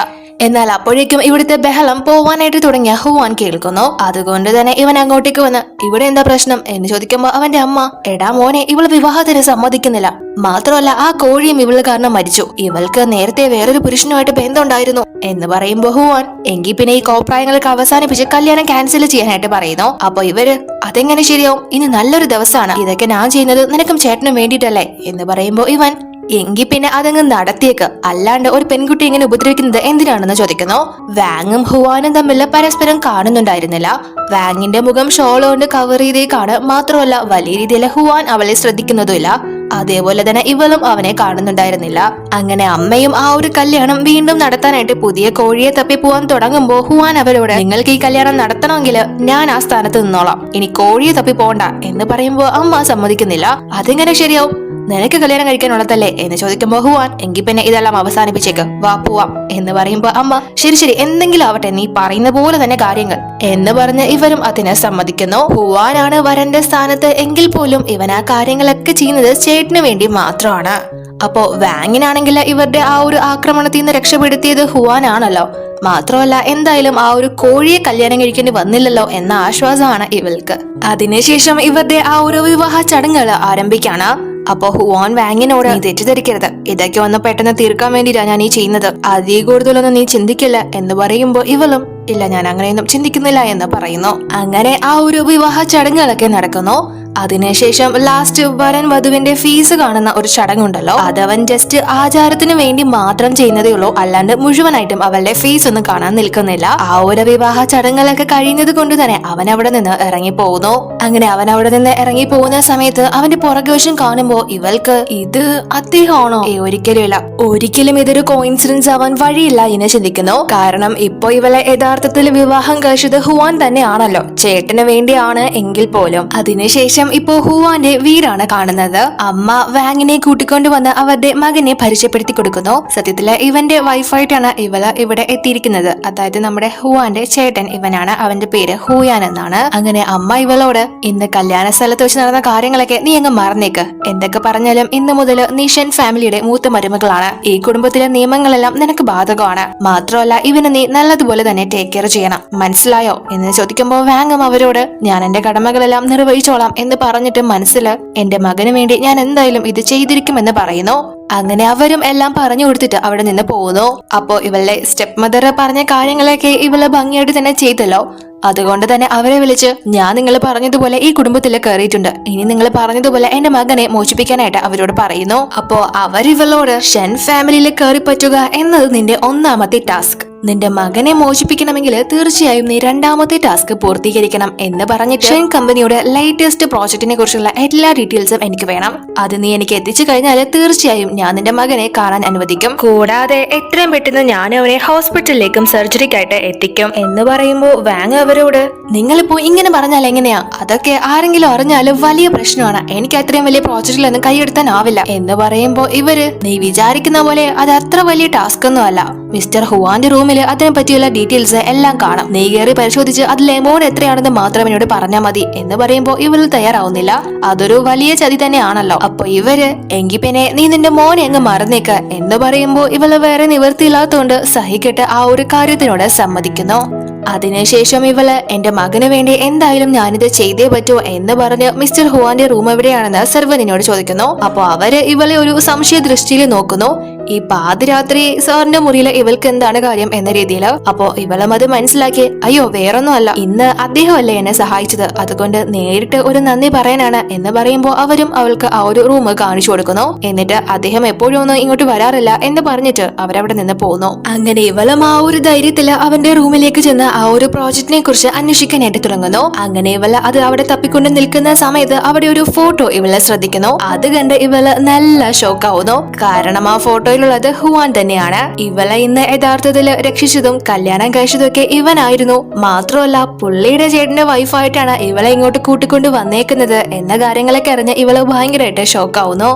എന്നാൽ അപ്പോഴേക്കും ഇവിടുത്തെ ബഹളം പോവാനായിട്ട് തുടങ്ങിയ ഹുവാൻ കേൾക്കുന്നു. അതുകൊണ്ട് തന്നെ ഇവൻ അങ്ങോട്ടേക്ക് വന്ന് ഇവിടെ എന്താ പ്രശ്നം എന്ന് ചോദിക്കുമ്പോ അവന്റെ അമ്മ എടാ മോനെ ഇവള് വിവാഹത്തിന് സമ്മതിക്കുന്നില്ല, മാത്രമല്ല ആ കോഴിയും ഇവള് കാരണം മരിച്ചു, ഇവൾക്ക് നേരത്തെ വേറൊരു പുരുഷനുമായിട്ട് ബന്ധമുണ്ടായിരുന്നു എന്ന് പറയുമ്പോ ഹുവാൻ എങ്കിൽ പിന്നെ ഈ കോപ്രായങ്ങൾക്ക് അവസാനിപ്പിച്ച് കല്യാണം ക്യാൻസൽ ചെയ്യാനായിട്ട് പറയുന്നു. അപ്പൊ ഇവര് അതെങ്ങനെ ശരിയാവും, ഇനി നല്ലൊരു ദിവസമാണ്, ഇതൊക്കെ ഞാൻ ചെയ്യുന്നത് നിനക്കും ചേട്ടനും വേണ്ടിയിട്ടല്ലേ എന്ന് പറയുമ്പോ ഇവൻ എങ്കിൽ പിന്നെ അതങ്ങ് നടത്തിയേക്ക്, അല്ലാണ്ട് ഒരു പെൺകുട്ടി ഇങ്ങനെ ഉപദ്രവിക്കുന്നത് എന്തിനാണെന്ന് ചോദിക്കുന്നു. വാങ്ങും ഹുവാനും തമ്മിൽ പരസ്പരം കാണുന്നുണ്ടായിരുന്നില്ല. വാങ്ങിന്റെ മുഖം ഷോൾ കൊണ്ട് കവർ ചെയ്തേക്കാണ്, മാത്രമല്ല വലിയ രീതിയിൽ ഹുവാൻ അവളെ ശ്രദ്ധിക്കുന്നതുമില്ല, അതേപോലെ തന്നെ ഇവളും അവനെ കാണുന്നുണ്ടായിരുന്നില്ല. അങ്ങനെ അമ്മയും ആ ഒരു കല്യാണം വീണ്ടും നടത്താനായിട്ട് പുതിയ കോഴിയെ തപ്പി പോവാൻ തുടങ്ങുമ്പോ ഹുവാൻ അവരോട് നിങ്ങൾക്ക് ഈ കല്യാണം നടത്തണമെങ്കിൽ ഞാൻ ആ സ്ഥാനത്ത് നിന്നോളാം, ഇനി കോഴിയെ തപ്പി പോണ്ട എന്ന് പറയുമ്പോ അമ്മ സമ്മതിക്കുന്നില്ല. അതെങ്ങനെ ശരിയാവും, നിനക്ക് കല്യാണം കഴിക്കാനുള്ളതല്ലേ എന്ന് ചോദിക്കുമ്പോ ഹുവാൻ എങ്കിൽ പിന്നെ ഇതെല്ലാം അവസാനിപ്പിച്ചേക്ക്, വാ പോവാം എന്ന് പറയുമ്പോ അമ്മ ശരി ശരി എന്തെങ്കിലും ആവട്ടെ, നീ പറയുന്ന പോലെ തന്നെ കാര്യങ്ങൾ എന്ന് പറഞ്ഞ് ഇവരും അതിനെ സമ്മതിക്കുന്നു. ഹുവാനാണ് വരന്റെ സ്ഥാനത്ത് എങ്കിൽ പോലും ഇവൻ ആ കാര്യങ്ങളൊക്കെ ചെയ്യുന്നത് ചേട്ടന് വേണ്ടി മാത്രമാണ്. അപ്പോ വാങ്ങിനാണെങ്കിൽ ഇവരുടെ ആ ഒരു ആക്രമണത്തിൽ നിന്ന് രക്ഷപ്പെടുത്തിയത് ഹുവാൻ ആണല്ലോ. മാത്രമല്ല എന്തായാലും ആ ഒരു കോഴിയെ കല്യാണം കഴിക്കേണ്ടി വന്നില്ലല്ലോ എന്ന ആശ്വാസമാണ് ഇവൾക്ക്. അതിനുശേഷം ഇവരുടെ ആ ഒരു വിവാഹ ചടങ്ങുകൾ ആരംഭിക്കാണ്. അപ്പൊ ഹുവാൻ വാങ്ങിനോട് നീ തെറ്റിദ്ധരിക്കരുത്, ഇതൊക്കെ ഒന്ന് പെട്ടെന്ന് തീർക്കാൻ വേണ്ടിയിട്ടാ ഞാൻ ഈ ചെയ്യുന്നത്, അധികം കൂടുതലൊന്നും നീ ചിന്തിക്കില്ല എന്ന് പറയുമ്പോ ഇവളും ഇല്ല ഞാൻ അങ്ങനെയൊന്നും ചിന്തിക്കുന്നില്ല എന്ന് പറയുന്നു. അങ്ങനെ ആ ഒരു വിവാഹ ചടങ്ങുകളൊക്കെ നടക്കുന്നു. അതിനുശേഷം ലാസ്റ്റ് വരൻ വധുവിന്റെ ഫീസ് കാണുന്ന ഒരു ചടങ്ങുണ്ടല്ലോ, അതവൻ ജസ്റ്റ് ആചാരത്തിന് വേണ്ടി മാത്രം ചെയ്യുന്നതേ ഉള്ളൂ, അല്ലാണ്ട് മുഴുവനായിട്ടും അവളുടെ ഫീസ് ഒന്നും കാണാൻ നിൽക്കുന്നില്ല. ആ ഒരു വിവാഹ ചടങ്ങുകളൊക്കെ കഴിയുന്നത് കൊണ്ട് തന്നെ അവൻ അവിടെ നിന്ന് ഇറങ്ങി പോകുന്നു. അങ്ങനെ അവൻ അവിടെ നിന്ന് ഇറങ്ങി പോകുന്ന സമയത്ത് അവന്റെ പുറകുവശം കാണുമ്പോ ഇവൾക്ക് ഇത് അദ്ദേഹമാണോ? ഒരിക്കലും ഇല്ല, ഒരിക്കലും ഇതൊരു കോയിൻസിഡൻസ് ആവാൻ വഴിയില്ല എന്ന് ചിന്തിക്കുന്നു. കാരണം ഇപ്പൊ ഇവളെ യഥാർത്ഥത്തിൽ വിവാഹം കഴിച്ചത് ഹുവാൻ തന്നെയാണല്ലോ, ചേട്ടന് വേണ്ടിയാണ് എങ്കിൽ പോലും. അതിനുശേഷം ഇപ്പോ ഹുവാന്റെ വീടാണ് കാണുന്നത്. അമ്മ വാങ്ങിനെ കൂട്ടിക്കൊണ്ടുവന്ന് അവരുടെ മകനെ പരിചയപ്പെടുത്തി കൊടുക്കുന്നു. സത്യത്തില് ഇവന്റെ വൈഫായിട്ടാണ് ഇവള് ഇവിടെ എത്തിയിരിക്കുന്നത്. അതായത് നമ്മുടെ ഹുവാന്റെ ചേട്ടൻ ഇവനാണ്, അവന്റെ പേര് ഹുയാൻ എന്നാണ്. അങ്ങനെ അമ്മ ഇവളോട് ഇന്ന് കല്യാണ സ്ഥലത്ത് വെച്ച് നടന്ന കാര്യങ്ങളൊക്കെ നീ അങ്ങ് മറന്നേക്ക്, എന്തൊക്കെ പറഞ്ഞാലും ഇന്ന് മുതൽ നീ ഷൻ ഫാമിലിയുടെ മൂത്ത മരുമകളാണ്, ഈ കുടുംബത്തിലെ നിയമങ്ങളെല്ലാം നിനക്ക് ബാധകമാണ്, മാത്രമല്ല ഇവന് നീ നല്ലതുപോലെ തന്നെ ടേക്ക് കെയർ ചെയ്യണം, മനസ്സിലായോ എന്ന് ചോദിക്കുമ്പോൾ വാങ്ങും അവരോട് ഞാൻ എന്റെ കടമകളെല്ലാം നിർവഹിച്ചോളാം എന്ന് പറഞ്ഞിട്ട് മനസ്സില് എന്റെ മകന് വേണ്ടി ഞാൻ എന്തായാലും ഇത് ചെയ്തിരിക്കുമെന്ന് പറയുന്നു. അങ്ങനെ അവരും എല്ലാം പറഞ്ഞു കൊടുത്തിട്ട് അവിടെ നിന്ന് പോകുന്നു. അപ്പോ ഇവളുടെ സ്റ്റെപ്പ് മദർ പറഞ്ഞ കാര്യങ്ങളൊക്കെ ഇവള് ഭംഗിയായിട്ട് തന്നെ ചെയ്തല്ലോ. അതുകൊണ്ട് തന്നെ അവരെ വിളിച്ച് ഞാൻ നിങ്ങൾ പറഞ്ഞതുപോലെ ഈ കുടുംബത്തിൽ കയറിയിട്ടുണ്ട്, ഇനി നിങ്ങൾ പറഞ്ഞതുപോലെ എന്റെ മകനെ മോചിപ്പിക്കാനായിട്ട് അവരോട് പറയുന്നു. അപ്പോ അവരിവളോട് ഷൻ ഫാമിലിയിൽ കയറി പറ്റുക എന്നത് നിന്റെ ഒന്നാമത്തെ ടാസ്ക്, നിന്റെ മകനെ മോചിപ്പിക്കണമെങ്കിൽ തീർച്ചയായും നീ രണ്ടാമത്തെ ടാസ്ക് പൂർത്തീകരിക്കണം എന്ന് പറഞ്ഞിട്ട് ഷൻ കമ്പനിയുടെ ലേറ്റസ്റ്റ് പ്രോജക്റ്റിനെ കുറിച്ചുള്ള എല്ലാ ഡീറ്റെയിൽസും എനിക്ക് വേണം, അത് നീ എനിക്ക് എത്തിച്ചു കഴിഞ്ഞാൽ തീർച്ചയായും ഞാൻ നിന്റെ മകനെ കാണാൻ അനുവദിക്കും, കൂടാതെ എത്രയും പെട്ടെന്ന് ഞാൻ അവനെ ഹോസ്പിറ്റലിലേക്കും സർജറിക്കായിട്ട് എത്തിക്കും എന്ന് പറയുമ്പോൾ വാങ് അവരോട് നിങ്ങളിപ്പോ ഇങ്ങനെ പറഞ്ഞാൽ എങ്ങനെയാ, അതൊക്കെ ആരെങ്കിലും അറിഞ്ഞാലും വലിയ പ്രശ്നമാണ്, എനിക്ക് അത്രയും വലിയ പ്രോജക്റ്റിലൊന്നും കൈയെടുത്താനാവില്ല എന്ന് പറയുമ്പോ ഇവര് നീ വിചാരിക്കുന്ന പോലെ അത് അത്ര വലിയ ടാസ്ക് ഒന്നും അല്ല, മിസ്റ്റർ ഹുവാന്റെ റൂമില് അതിനെ പറ്റിയുള്ള ഡീറ്റെയിൽസ് എല്ലാം കാണാം, നീ കയറി പരിശോധിച്ച് അതിൽ എമൗണ്ട് എത്രയാണെന്ന് മാത്രം എന്നോട് പറഞ്ഞാൽ മതി എന്ന് പറയുമ്പോ ഇവള് തയ്യാറാവുന്നില്ല, അതൊരു വലിയ ചതി തന്നെയാണല്ലോ. അപ്പൊ ഇവര് എങ്കിൽ പിന്നെ നീ നിന്റെ മോനെ അങ്ങ് മറന്നേക്ക് എന്ന് പറയുമ്പോ ഇവള് വേറെ നിവൃത്തിയില്ലാത്തോണ്ട് സഹിക്കട്ട് ആ ഒരു കാര്യത്തിനോട് സമ്മതിക്കുന്നു. അതിനുശേഷം ഇവള് എന്റെ മകന് വേണ്ടി എന്തായാലും ഞാനിത് ചെയ്തേ പറ്റൂ എന്ന് പറഞ്ഞ് മിസ്റ്റർ ഹുവാന്റെ റൂം എവിടെയാണെന്ന് സെർവനിനോട് ചോദിക്കുന്നു. അപ്പൊ അവര് ഇവളെ ഒരു സംശയ ദൃഷ്ടിയിൽ നോക്കുന്നു, ഈ പാതിരാത്രി സാറിന്റെ മുറിയില് ഇവൾക്ക് എന്താണ് കാര്യം എന്ന രീതിയില്. അപ്പോ ഇവളും അത് മനസ്സിലാക്കി അയ്യോ വേറൊന്നും അല്ല, ഇന്ന് അദ്ദേഹമല്ലേ എന്നെ സഹായിച്ചത്, അതുകൊണ്ട് നേരിട്ട് ഒരു നന്ദി പറയാനാണ് എന്ന് പറയുമ്പോ അവരും അവൾക്ക് ആ ഒരു റൂം കാണിച്ചു കൊടുക്കുന്നു. എന്നിട്ട് അദ്ദേഹം എപ്പോഴും ഒന്നും ഇങ്ങോട്ട് വരാറില്ല എന്ന് പറഞ്ഞിട്ട് അവരവിടെ നിന്ന് പോകുന്നു. അങ്ങനെ ഇവളും ആ ഒരു ധൈര്യത്തില് അവന്റെ റൂമിലേക്ക് ചെന്ന് ആ ഒരു പ്രോജക്റ്റിനെ കുറിച്ച് അന്വേഷിക്കാനായിട്ട് തുടങ്ങുന്നു. അങ്ങനെ ഇവള് അത് അവിടെ തപ്പിക്കൊണ്ട് നിൽക്കുന്ന സമയത്ത് അവിടെ ഒരു ഫോട്ടോ ഇവളെ ശ്രദ്ധിക്കുന്നു. അത് കണ്ട് ഇവള് നല്ല ഷോക്കാവുന്നു, കാരണം ആ ഫോട്ടോയിലുള്ളത് ഹുവാൻ തന്നെയാണ്. ഇവളെ ഇന്ന് യഥാർത്ഥത്തില് രക്ഷിച്ചതും കല്യാണം കഴിച്ചതും ഒക്കെ ഇവനായിരുന്നു, മാത്രമല്ല പുള്ളിയുടെ ചേട്ടന്റെ വൈഫായിട്ടാണ് ഇവളെ ഇങ്ങോട്ട് കൂട്ടിക്കൊണ്ട് വന്നേക്കുന്നത് എന്ന കാര്യങ്ങളൊക്കെ അറിഞ്ഞ് ഇവള് ഭയങ്കരമായിട്ട് ഷോക്കാവുന്നു.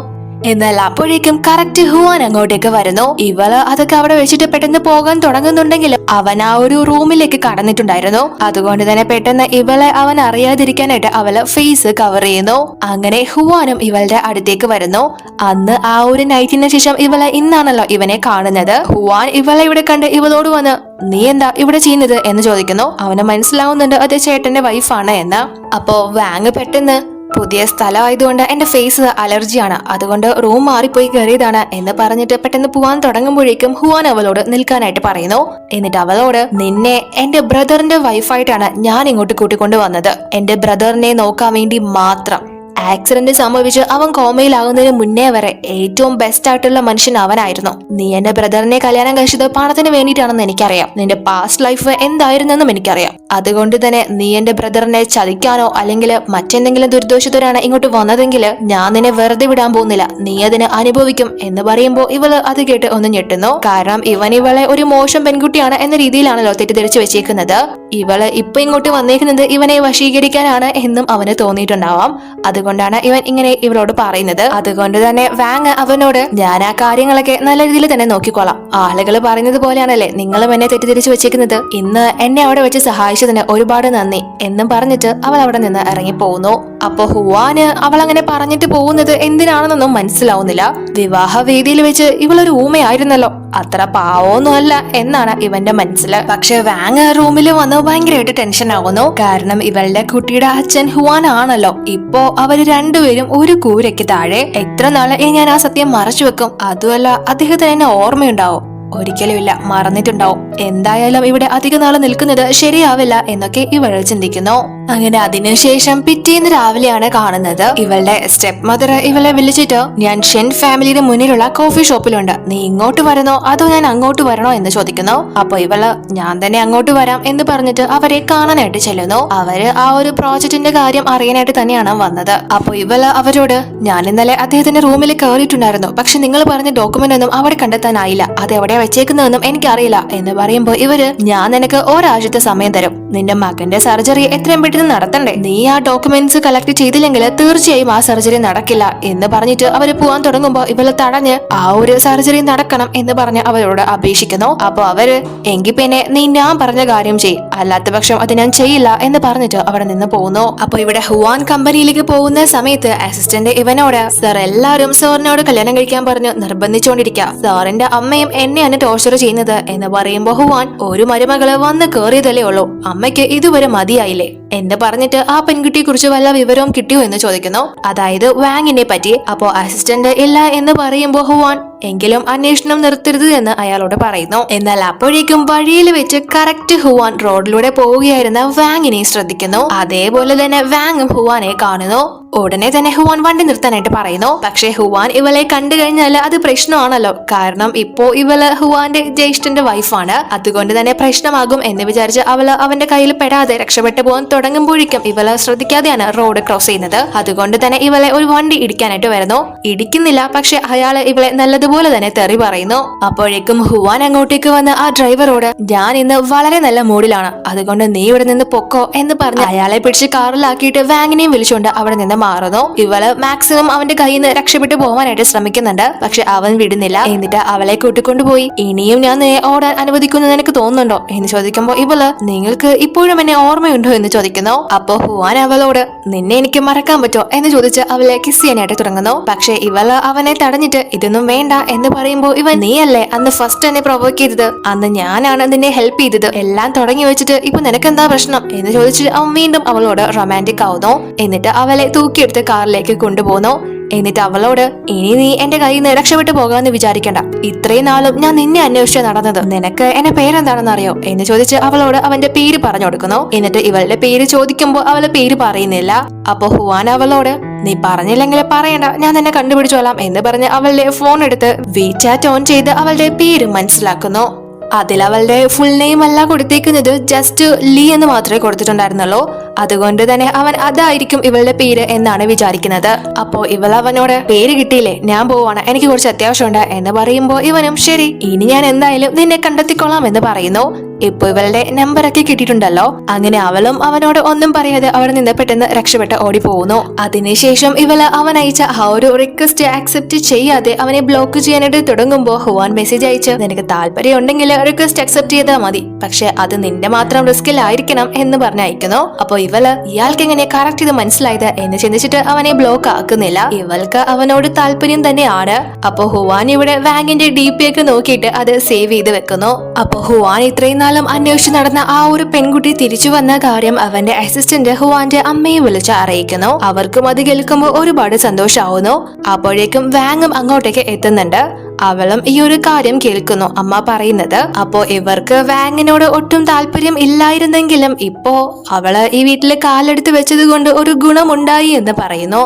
എന്നാൽ അപ്പോഴേക്കും കറക്റ്റ് ഹുവാൻ അങ്ങോട്ടേക്ക് വരുന്നു. ഇവള് അതൊക്കെ അവിടെ വെച്ചിട്ട് പെട്ടെന്ന് പോകാൻ തുടങ്ങുന്നുണ്ടെങ്കിലും അവൻ ആ ഒരു റൂമിലേക്ക് കടന്നിട്ടുണ്ടായിരുന്നു. അതുകൊണ്ട് തന്നെ പെട്ടെന്ന് ഇവളെ അവൻ അറിയാതിരിക്കാനായിട്ട് അവള് ഫേസ് കവർ ചെയ്യുന്നു. അങ്ങനെ ഹുവാനും ഇവളുടെ അടുത്തേക്ക് വരുന്നു. അന്ന് ആ ഒരു നൈറ്റിന് ശേഷം ഇവളെ ഇന്നാണല്ലോ ഇവനെ കാണുന്നത്. ഹുവാൻ ഇവളെ ഇവിടെ കണ്ട് ഇവളോട് വന്ന് നീ എന്താ ഇവിടെ ചെയ്യുന്നത് എന്ന് ചോദിക്കുന്നു. അവന് മനസ്സിലാവുന്നുണ്ട് അത് ചേട്ടന്റെ വൈഫാണ് എന്ന്. അപ്പോ വാങ് പെട്ടെന്ന് പുതിയ സ്ഥലമായതുകൊണ്ട് എന്റെ ഫേസ് അലർജിയാണ്, അതുകൊണ്ട് റൂം മാറിപ്പോയി കയറിയതാണ് എന്ന് പറഞ്ഞിട്ട് പെട്ടെന്ന് പോവാൻ തുടങ്ങുമ്പോഴേക്കും ഹുവാൻ അവളോട് നിൽക്കാനായിട്ട് പറയുന്നു. എന്നിട്ട് അവളോട് നിന്നെ എന്റെ ബ്രദറിന്റെ വൈഫായിട്ടാണ് ഞാൻ ഇങ്ങോട്ട് കൂട്ടിക്കൊണ്ട് വന്നത്, എന്റെ ബ്രദറിനെ നോക്കാൻ വേണ്ടി മാത്രം. ആക്സിഡന്റ് സംഭവിച്ച് അവൻ കോമയിലാകുന്നതിന് മുന്നേ വരെ ഏറ്റവും ബെസ്റ്റ് ആയിട്ടുള്ള മനുഷ്യൻ അവനായിരുന്നു. നീ എന്റെ ബ്രദറിനെ കല്യാണം കഴിച്ചത് പണത്തിന് വേണ്ടിയിട്ടാണെന്ന് എനിക്കറിയാം, നിന്റെ പാസ്റ്റ് ലൈഫ് എന്തായിരുന്നെന്നും എനിക്കറിയാം. അതുകൊണ്ട് തന്നെ നീ എന്റെ ബ്രദറിനെ ചതിക്കാനോ അല്ലെങ്കിൽ മറ്റെന്തെങ്കിലും ദുരിതോഷത്തോരാണ് ഇങ്ങോട്ട് വന്നതെങ്കിൽ ഞാൻ നിന്നെ വെറുതെ വിടാൻ പോകുന്നില്ല, നീ അതിന് അനുഭവിക്കും എന്ന് പറയുമ്പോ ഇവള് അത് കേട്ട് ഒന്ന് ഞെട്ടുന്നു. കാരണം ഇവളെ ഒരു മോശം പെൺകുട്ടിയാണ് എന്ന രീതിയിലാണല്ലോ തെറ്റിദ്ധരിച്ചു വെച്ചേക്കുന്നത്. ഇവള് ഇപ്പൊ ഇങ്ങോട്ട് വന്നേക്കുന്നത് ഇവനെ വശീകരിക്കാനാണ് എന്നും അവന് തോന്നിയിട്ടുണ്ടാവാം. അതുകൊണ്ട് അതുകൊണ്ടാണ് ഇവൻ ഇങ്ങനെ ഇവളോട് പറയുന്നത്. അതുകൊണ്ട് തന്നെ വാങ് അവനോട് ഞാൻ ആ കാര്യങ്ങളൊക്കെ നല്ല രീതിയിൽ തന്നെ നോക്കിക്കോളാം. ആളുകൾ പറയുന്നത് പോലെയാണല്ലേ നിങ്ങളും എന്നെ തെറ്റിദ്ധരിച്ചു വെച്ചേക്കുന്നത്. ഇന്ന് എന്നെ അവിടെ വെച്ച് സഹായിച്ചതിന് ഒരുപാട് നന്ദി എന്നും പറഞ്ഞിട്ട് അവൾ അവിടെ നിന്ന് ഇറങ്ങി പോകുന്നു. അപ്പൊ ഹുവാന് അവൾ അങ്ങനെ പറഞ്ഞിട്ട് പോകുന്നത് എന്തിനാണെന്നൊന്നും മനസ്സിലാവുന്നില്ല. വിവാഹ വേദിയിൽ വെച്ച് ഇവളൊരു ഊമയായിരുന്നല്ലോ, അത്ര പാവമൊന്നുമല്ല എന്നാണ് ഇവന്റെ മനസ്സില്. പക്ഷെ വാങ് റൂമിൽ വന്ന് ഭയങ്കരമായിട്ട് ടെൻഷൻ ആകുന്നു. കാരണം ഇവളുടെ കുട്ടിയുടെ അച്ഛൻ ഹുവാൻ ആണല്ലോ. ഇപ്പോ അവര് രണ്ടുപേരും ഒരു കൂരയ്ക്ക് താഴെ. എത്ര നാളെ ഞാൻ ആ സത്യം മറച്ചു വെക്കും? അതുമല്ല അദ്ദേഹത്തിന് എന്നെ ഓർമ്മയുണ്ടാവും? ഒരിക്കലും ഇല്ല, മറന്നിട്ടുണ്ടാവും. എന്തായാലും ഇവിടെ അധിക നാളെ നിൽക്കുന്നത് ശരിയാവില്ല എന്നൊക്കെ ഇവൾ ചിന്തിക്കുന്നു. അങ്ങനെ അതിനുശേഷം പിറ്റേന്ന് രാവിലെയാണ് കാണുന്നത്. ഇവളുടെ സ്റ്റെപ്പ് മദർ ഇവളെ വിളിച്ചിട്ട് ഞാൻ ഷെൻ ഫാമിലിയുടെ മുന്നിലുള്ള കോഫി ഷോപ്പിലുണ്ട്, നീ ഇങ്ങോട്ട് വരണോ അതോ ഞാൻ അങ്ങോട്ട് വരണോ എന്ന് ചോദിക്കുന്നു. അപ്പൊ ഇവള് ഞാൻ തന്നെ അങ്ങോട്ട് വരാം എന്ന് പറഞ്ഞിട്ട് അവരെ കാണാനായിട്ട് ചെല്ലുന്നു. അവര് ആ ഒരു പ്രോജക്റ്റിന്റെ കാര്യം അറിയാനായിട്ട് തന്നെയാണ് വന്നത്. അപ്പൊ ഇവള് അവരോട് ഞാൻ ഇന്നലെ അദ്ദേഹത്തിന്റെ റൂമിൽ കയറിയിട്ടുണ്ടായിരുന്നു, പക്ഷെ നിങ്ങൾ പറഞ്ഞ ഡോക്യുമെന്റ് ഒന്നും അവിടെ കണ്ടെത്താനായില്ല, അത് എവിടെ വെച്ചേക്കുന്നതെന്നും എനിക്കറിയില്ല എന്ന് പറയുമ്പോ ഇവര് ഞാൻ നിനക്ക് ഒരാഴ്ചത്തെ സമയം തരും, നിന്റെ മകന്റെ സർജറി എത്രയും പെട്ടെന്ന് നടത്തണ്ടേ, നീ ആ ഡോക്യുമെന്റ്സ് കളക്ട് ചെയ്തില്ലെങ്കിൽ തീർച്ചയായും ആ സർജറി നടക്കില്ല എന്ന് പറഞ്ഞിട്ട് അവര് പോവാൻ തുടങ്ങുമ്പോ ഇവള് തടഞ്ഞ് ആ ഒരു സർജറി നടക്കണം എന്ന് പറഞ്ഞ് അവരോട് അപേക്ഷിക്കുന്നു. അപ്പൊ അവര് എങ്കിൽ പിന്നെ നീ ഞാൻ പറഞ്ഞ കാര്യം ചെയ്, അല്ലാത്ത പക്ഷം അത് ഞാൻ ചെയ്യില്ല എന്ന് പറഞ്ഞിട്ട് അവിടെ നിന്ന് പോകുന്നു. അപ്പൊ ഇവിടെ ഹുവാൻ കമ്പനിയിലേക്ക് പോകുന്ന സമയത്ത് അസിസ്റ്റന്റ് ഇവനോട് സർ എല്ലാവരും സാറിനോട് കല്യാണം കഴിക്കാൻ പറഞ്ഞ് നിർബന്ധിച്ചുകൊണ്ടിരിക്കുക, സാറിന്റെ അമ്മയും എന്നെയാണ് ടോർച്ചർ ചെയ്യുന്നത് എന്ന് പറയുമ്പോ ഹുവാൻ ഒരു മരുമകള് വന്ന് കേറിയതല്ലേ ഉള്ളൂ, അമ്മയ്ക്ക് ഇതുവരെ മതിയായില്ലേ എന്ന് പറഞ്ഞിട്ട് ആ പെൺകുട്ടിയെ കുറിച്ച് വല്ല വിവരവും കിട്ടിയോ എന്ന് ചോദിക്കുന്നു, അതായത് വാങ്ങിനെ പറ്റി. അപ്പോ അസിസ്റ്റന്റ് ഇല്ല എന്ന് പറയുമ്പോ ഹുവാൻ എങ്കിലും അന്വേഷണം നിർത്തരുത് എന്ന് അയാളോട് പറയുന്നു. എന്നാൽ അപ്പോഴേക്കും വഴിയിൽ വെച്ച് കറക്റ്റ് ഹുവാൻ റോഡിലൂടെ പോവുകയായിരുന്ന വാങ്ങിനെ ശ്രദ്ധിക്കുന്നു. അതേപോലെ തന്നെ വാങ്ങും ഹുവാനെ കാണുന്നു. ഉടനെ തന്നെ ഹുവാൻ വണ്ടി നിർത്താനായിട്ട് പറയുന്നു. പക്ഷെ ഹുവാൻ ഇവളെ കണ്ടു കഴിഞ്ഞാൽ അത് പ്രശ്നമാണല്ലോ, കാരണം ഇപ്പോ ഇവള് ഹുവാന്റെ ജ്യേഷ്ഠന്റെ വൈഫാണ്. അതുകൊണ്ട് തന്നെ പ്രശ്നമാകും എന്ന് വിചാരിച്ച് അവള് അവന്റെ കയ്യിൽ പെടാതെ രക്ഷപ്പെട്ടു പോകാൻ തുടങ്ങുമ്പോഴേക്കും ഇവള് ശ്രദ്ധിക്കാതെയാണ് റോഡ് ക്രോസ് ചെയ്യുന്നത്. അതുകൊണ്ട് തന്നെ ഇവളെ ഒരു വണ്ടി ഇടിക്കാനായിട്ട് വരുന്നു. ഇടിക്കുന്നില്ല, പക്ഷെ അയാള് ഇവളെ നല്ലതുപോലെ തന്നെ തെറി പറയുന്നു. അപ്പോഴേക്കും ഹുവാൻ അങ്ങോട്ടേക്ക് വന്ന് ആ ഡ്രൈവറോട് ഞാൻ ഇന്ന് വളരെ നല്ല മൂഡിലാണ്, അതുകൊണ്ട് നീ ഇവിടെ നിന്ന് പൊക്കോ എന്ന് പറഞ്ഞ് അയാളെ പിടിച്ച് കാറിലാക്കിയിട്ട് വാങ്ങിനെയും വിളിച്ചുകൊണ്ട് അവിടെ നിന്ന് മാറുന്നു. ഇവള് മാക്സിമം അവന്റെ കയ്യിൽ നിന്ന് രക്ഷപ്പെട്ടു പോകാനായിട്ട് ശ്രമിക്കുന്നുണ്ട്, പക്ഷെ അവൻ വിടുന്നില്ല. എന്നിട്ട് അവളെ കൂട്ടിക്കൊണ്ടുപോയി ഇനിയും ഞാൻ ഓടാൻ അനുവദിക്കുന്നു നിനക്ക് തോന്നുന്നുണ്ടോ എന്ന് ചോദിക്കുമ്പോ ഇവള് നിങ്ങൾക്ക് ഇപ്പോഴും എന്നെ ഓർമ്മയുണ്ടോ എന്ന് ചോദിക്കുന്നു. അപ്പൊ ഹുവാൻ അവളോട് നിന്നെ എനിക്ക് മറക്കാൻ പറ്റോ എന്ന് ചോദിച്ച് അവളെ കിസ് ചെയ്യാനായിട്ട് തുടങ്ങുന്നു. പക്ഷെ ഇവള് അവനെ തടഞ്ഞിട്ട് ഇതൊന്നും വേണ്ട എന്ന് പറയുമ്പോ ഇവൻ നീയല്ലേ അന്ന് ഫസ്റ്റ് എന്നെ പ്രൊവോക്ക് ചെയ്തത്, അന്ന് ഞാനാണ് നിന്നെ ഹെൽപ്പ് ചെയ്തത്, എല്ലാം തുടങ്ങി വെച്ചിട്ട് ഇപ്പൊ നിനക്കെന്താ പ്രശ്നം എന്ന് ചോദിച്ച് അവൻ വീണ്ടും അവളോട് റൊമാൻറ്റിക് ആവുന്നു. എന്നിട്ട് അവളെ തൂക്കിയെടുത്ത് കാറിലേക്ക് കൊണ്ടുപോകുന്നു. എന്നിട്ട് അവളോട് ഇനി നീ എന്റെ കയ്യിൽ നിന്ന് രക്ഷപ്പെട്ടു പോകാന്ന് വിചാരിക്കണ്ട, ഇത്രയും നാളും ഞാൻ നിന്നെ അന്വേഷിച്ച് നടന്നത്, നിനക്ക് എന്റെ പേരെന്താണെന്ന് അറിയോ എന്ന് ചോദിച്ച് അവളോട് അവന്റെ പേര് പറഞ്ഞു കൊടുക്കുന്നു. എന്നിട്ട് ഇവളുടെ പേര് ചോദിക്കുമ്പോ അവളെ പേര് പറയുന്നില്ല. അപ്പൊ ഹുവാൻ അവളോട് നീ പറഞ്ഞില്ലെങ്കിൽ പറയണ്ട, ഞാൻ നിന്നെ കണ്ടുപിടിച്ചോളാം എന്ന് പറഞ്ഞ് അവളുടെ ഫോൺ എടുത്ത് വീചാറ്റ് ഓൺ ചെയ്ത് അവളുടെ പേര് മനസ്സിലാക്കുന്നു. അതിൽ അവളുടെ ഫുൾ നെയിം അല്ല കൊടുത്തേക്കുന്നത്, ജസ്റ്റ് ലീ എന്ന് മാത്രമേ കൊടുത്തിട്ടുണ്ടായിരുന്നുള്ളൂ. അതുകൊണ്ട് തന്നെ അവൻ അതായിരിക്കും ഇവളുടെ പേര് എന്നാണ് വിചാരിക്കുന്നത്. അപ്പോ ഇവൾ അവനോട് പേര് കിട്ടിയില്ലേ, ഞാൻ പോവാണ്, എനിക്ക് കുറച്ച് അത്യാവശ്യമുണ്ട് എന്ന് പറയുമ്പോ ഇവനും ശരി ഇനി ഞാൻ എന്തായാലും നിന്നെ കണ്ടെത്തിക്കൊള്ളാം എന്ന് പറയുന്നു. ഇപ്പൊ ഇവളുടെ നമ്പറൊക്കെ കിട്ടിയിട്ടുണ്ടല്ലോ. അങ്ങനെ അവളും അവനോട് ഒന്നും പറയാതെ അവിടെ നിന്ന് പെട്ടെന്ന് രക്ഷപ്പെട്ട് ഓടി പോകുന്നു. അതിനുശേഷം ഇവള് അവൻ അയച്ച ആ ഒരു റിക്വസ്റ്റ് ആക്സെപ്റ്റ് ചെയ്യാതെ അവനെ ബ്ലോക്ക് ചെയ്യാനായിട്ട് തുടങ്ങുമ്പോ ഹുവാൻ മെസ്സേജ് അയച്ച് നിനക്ക് താല്പര്യം ഉണ്ടെങ്കിൽ റിക്വസ്റ്റ് അക്സെപ്റ്റ് ചെയ്താൽ മതി, പക്ഷെ അത് നിന്റെ മാത്രം റിസ്കിലായിരിക്കണം എന്ന് പറഞ്ഞ് അയക്കുന്നു. അപ്പൊ ഇവള് ഇയാൾക്ക് എങ്ങനെ കറക്റ്റ് ഇത് മനസ്സിലായത് എന്ന് ചിന്തിച്ചിട്ട് അവനെ ബ്ലോക്ക് ആക്കുന്നില്ല. ഇവൾക്ക് അവനോട് താല്പര്യം തന്നെയാണ്. അപ്പൊ ഹുവാൻ ഇവിടെ വാങ്ങിന്റെ DP ഒക്കെ നോക്കിയിട്ട് അത് സേവ് ചെയ്ത് വെക്കുന്നു. അപ്പൊ ഹുവാൻ ഇത്രയും നാളും അന്വേഷിച്ച് നടന്ന ആ ഒരു പെൺകുട്ടി തിരിച്ചു വന്ന കാര്യം അവന്റെ അസിസ്റ്റന്റ് ഹുവാന്റെ അമ്മയെ വിളിച്ച് അറിയിക്കുന്നു. അവർക്കും അത് കേൾക്കുമ്പോൾ ഒരുപാട് സന്തോഷമാവുന്നു. അപ്പോഴേക്കും വാങ്ങും അങ്ങോട്ടേക്ക് എത്തുന്നുണ്ട്. അവളും ഈ ഒരു കാര്യം കേൾക്കുന്നു അമ്മ പറയുന്നത്. അപ്പോ ഇവർക്ക് വാങ്ങിനോട് ഒട്ടും താല്പര്യം ഇല്ലായിരുന്നെങ്കിലും ഇപ്പോ അവള് ഈ വീട്ടില് കാലെടുത്ത് വെച്ചത് കൊണ്ട് ഒരു ഗുണമുണ്ടായി എന്ന് പറയുന്നു.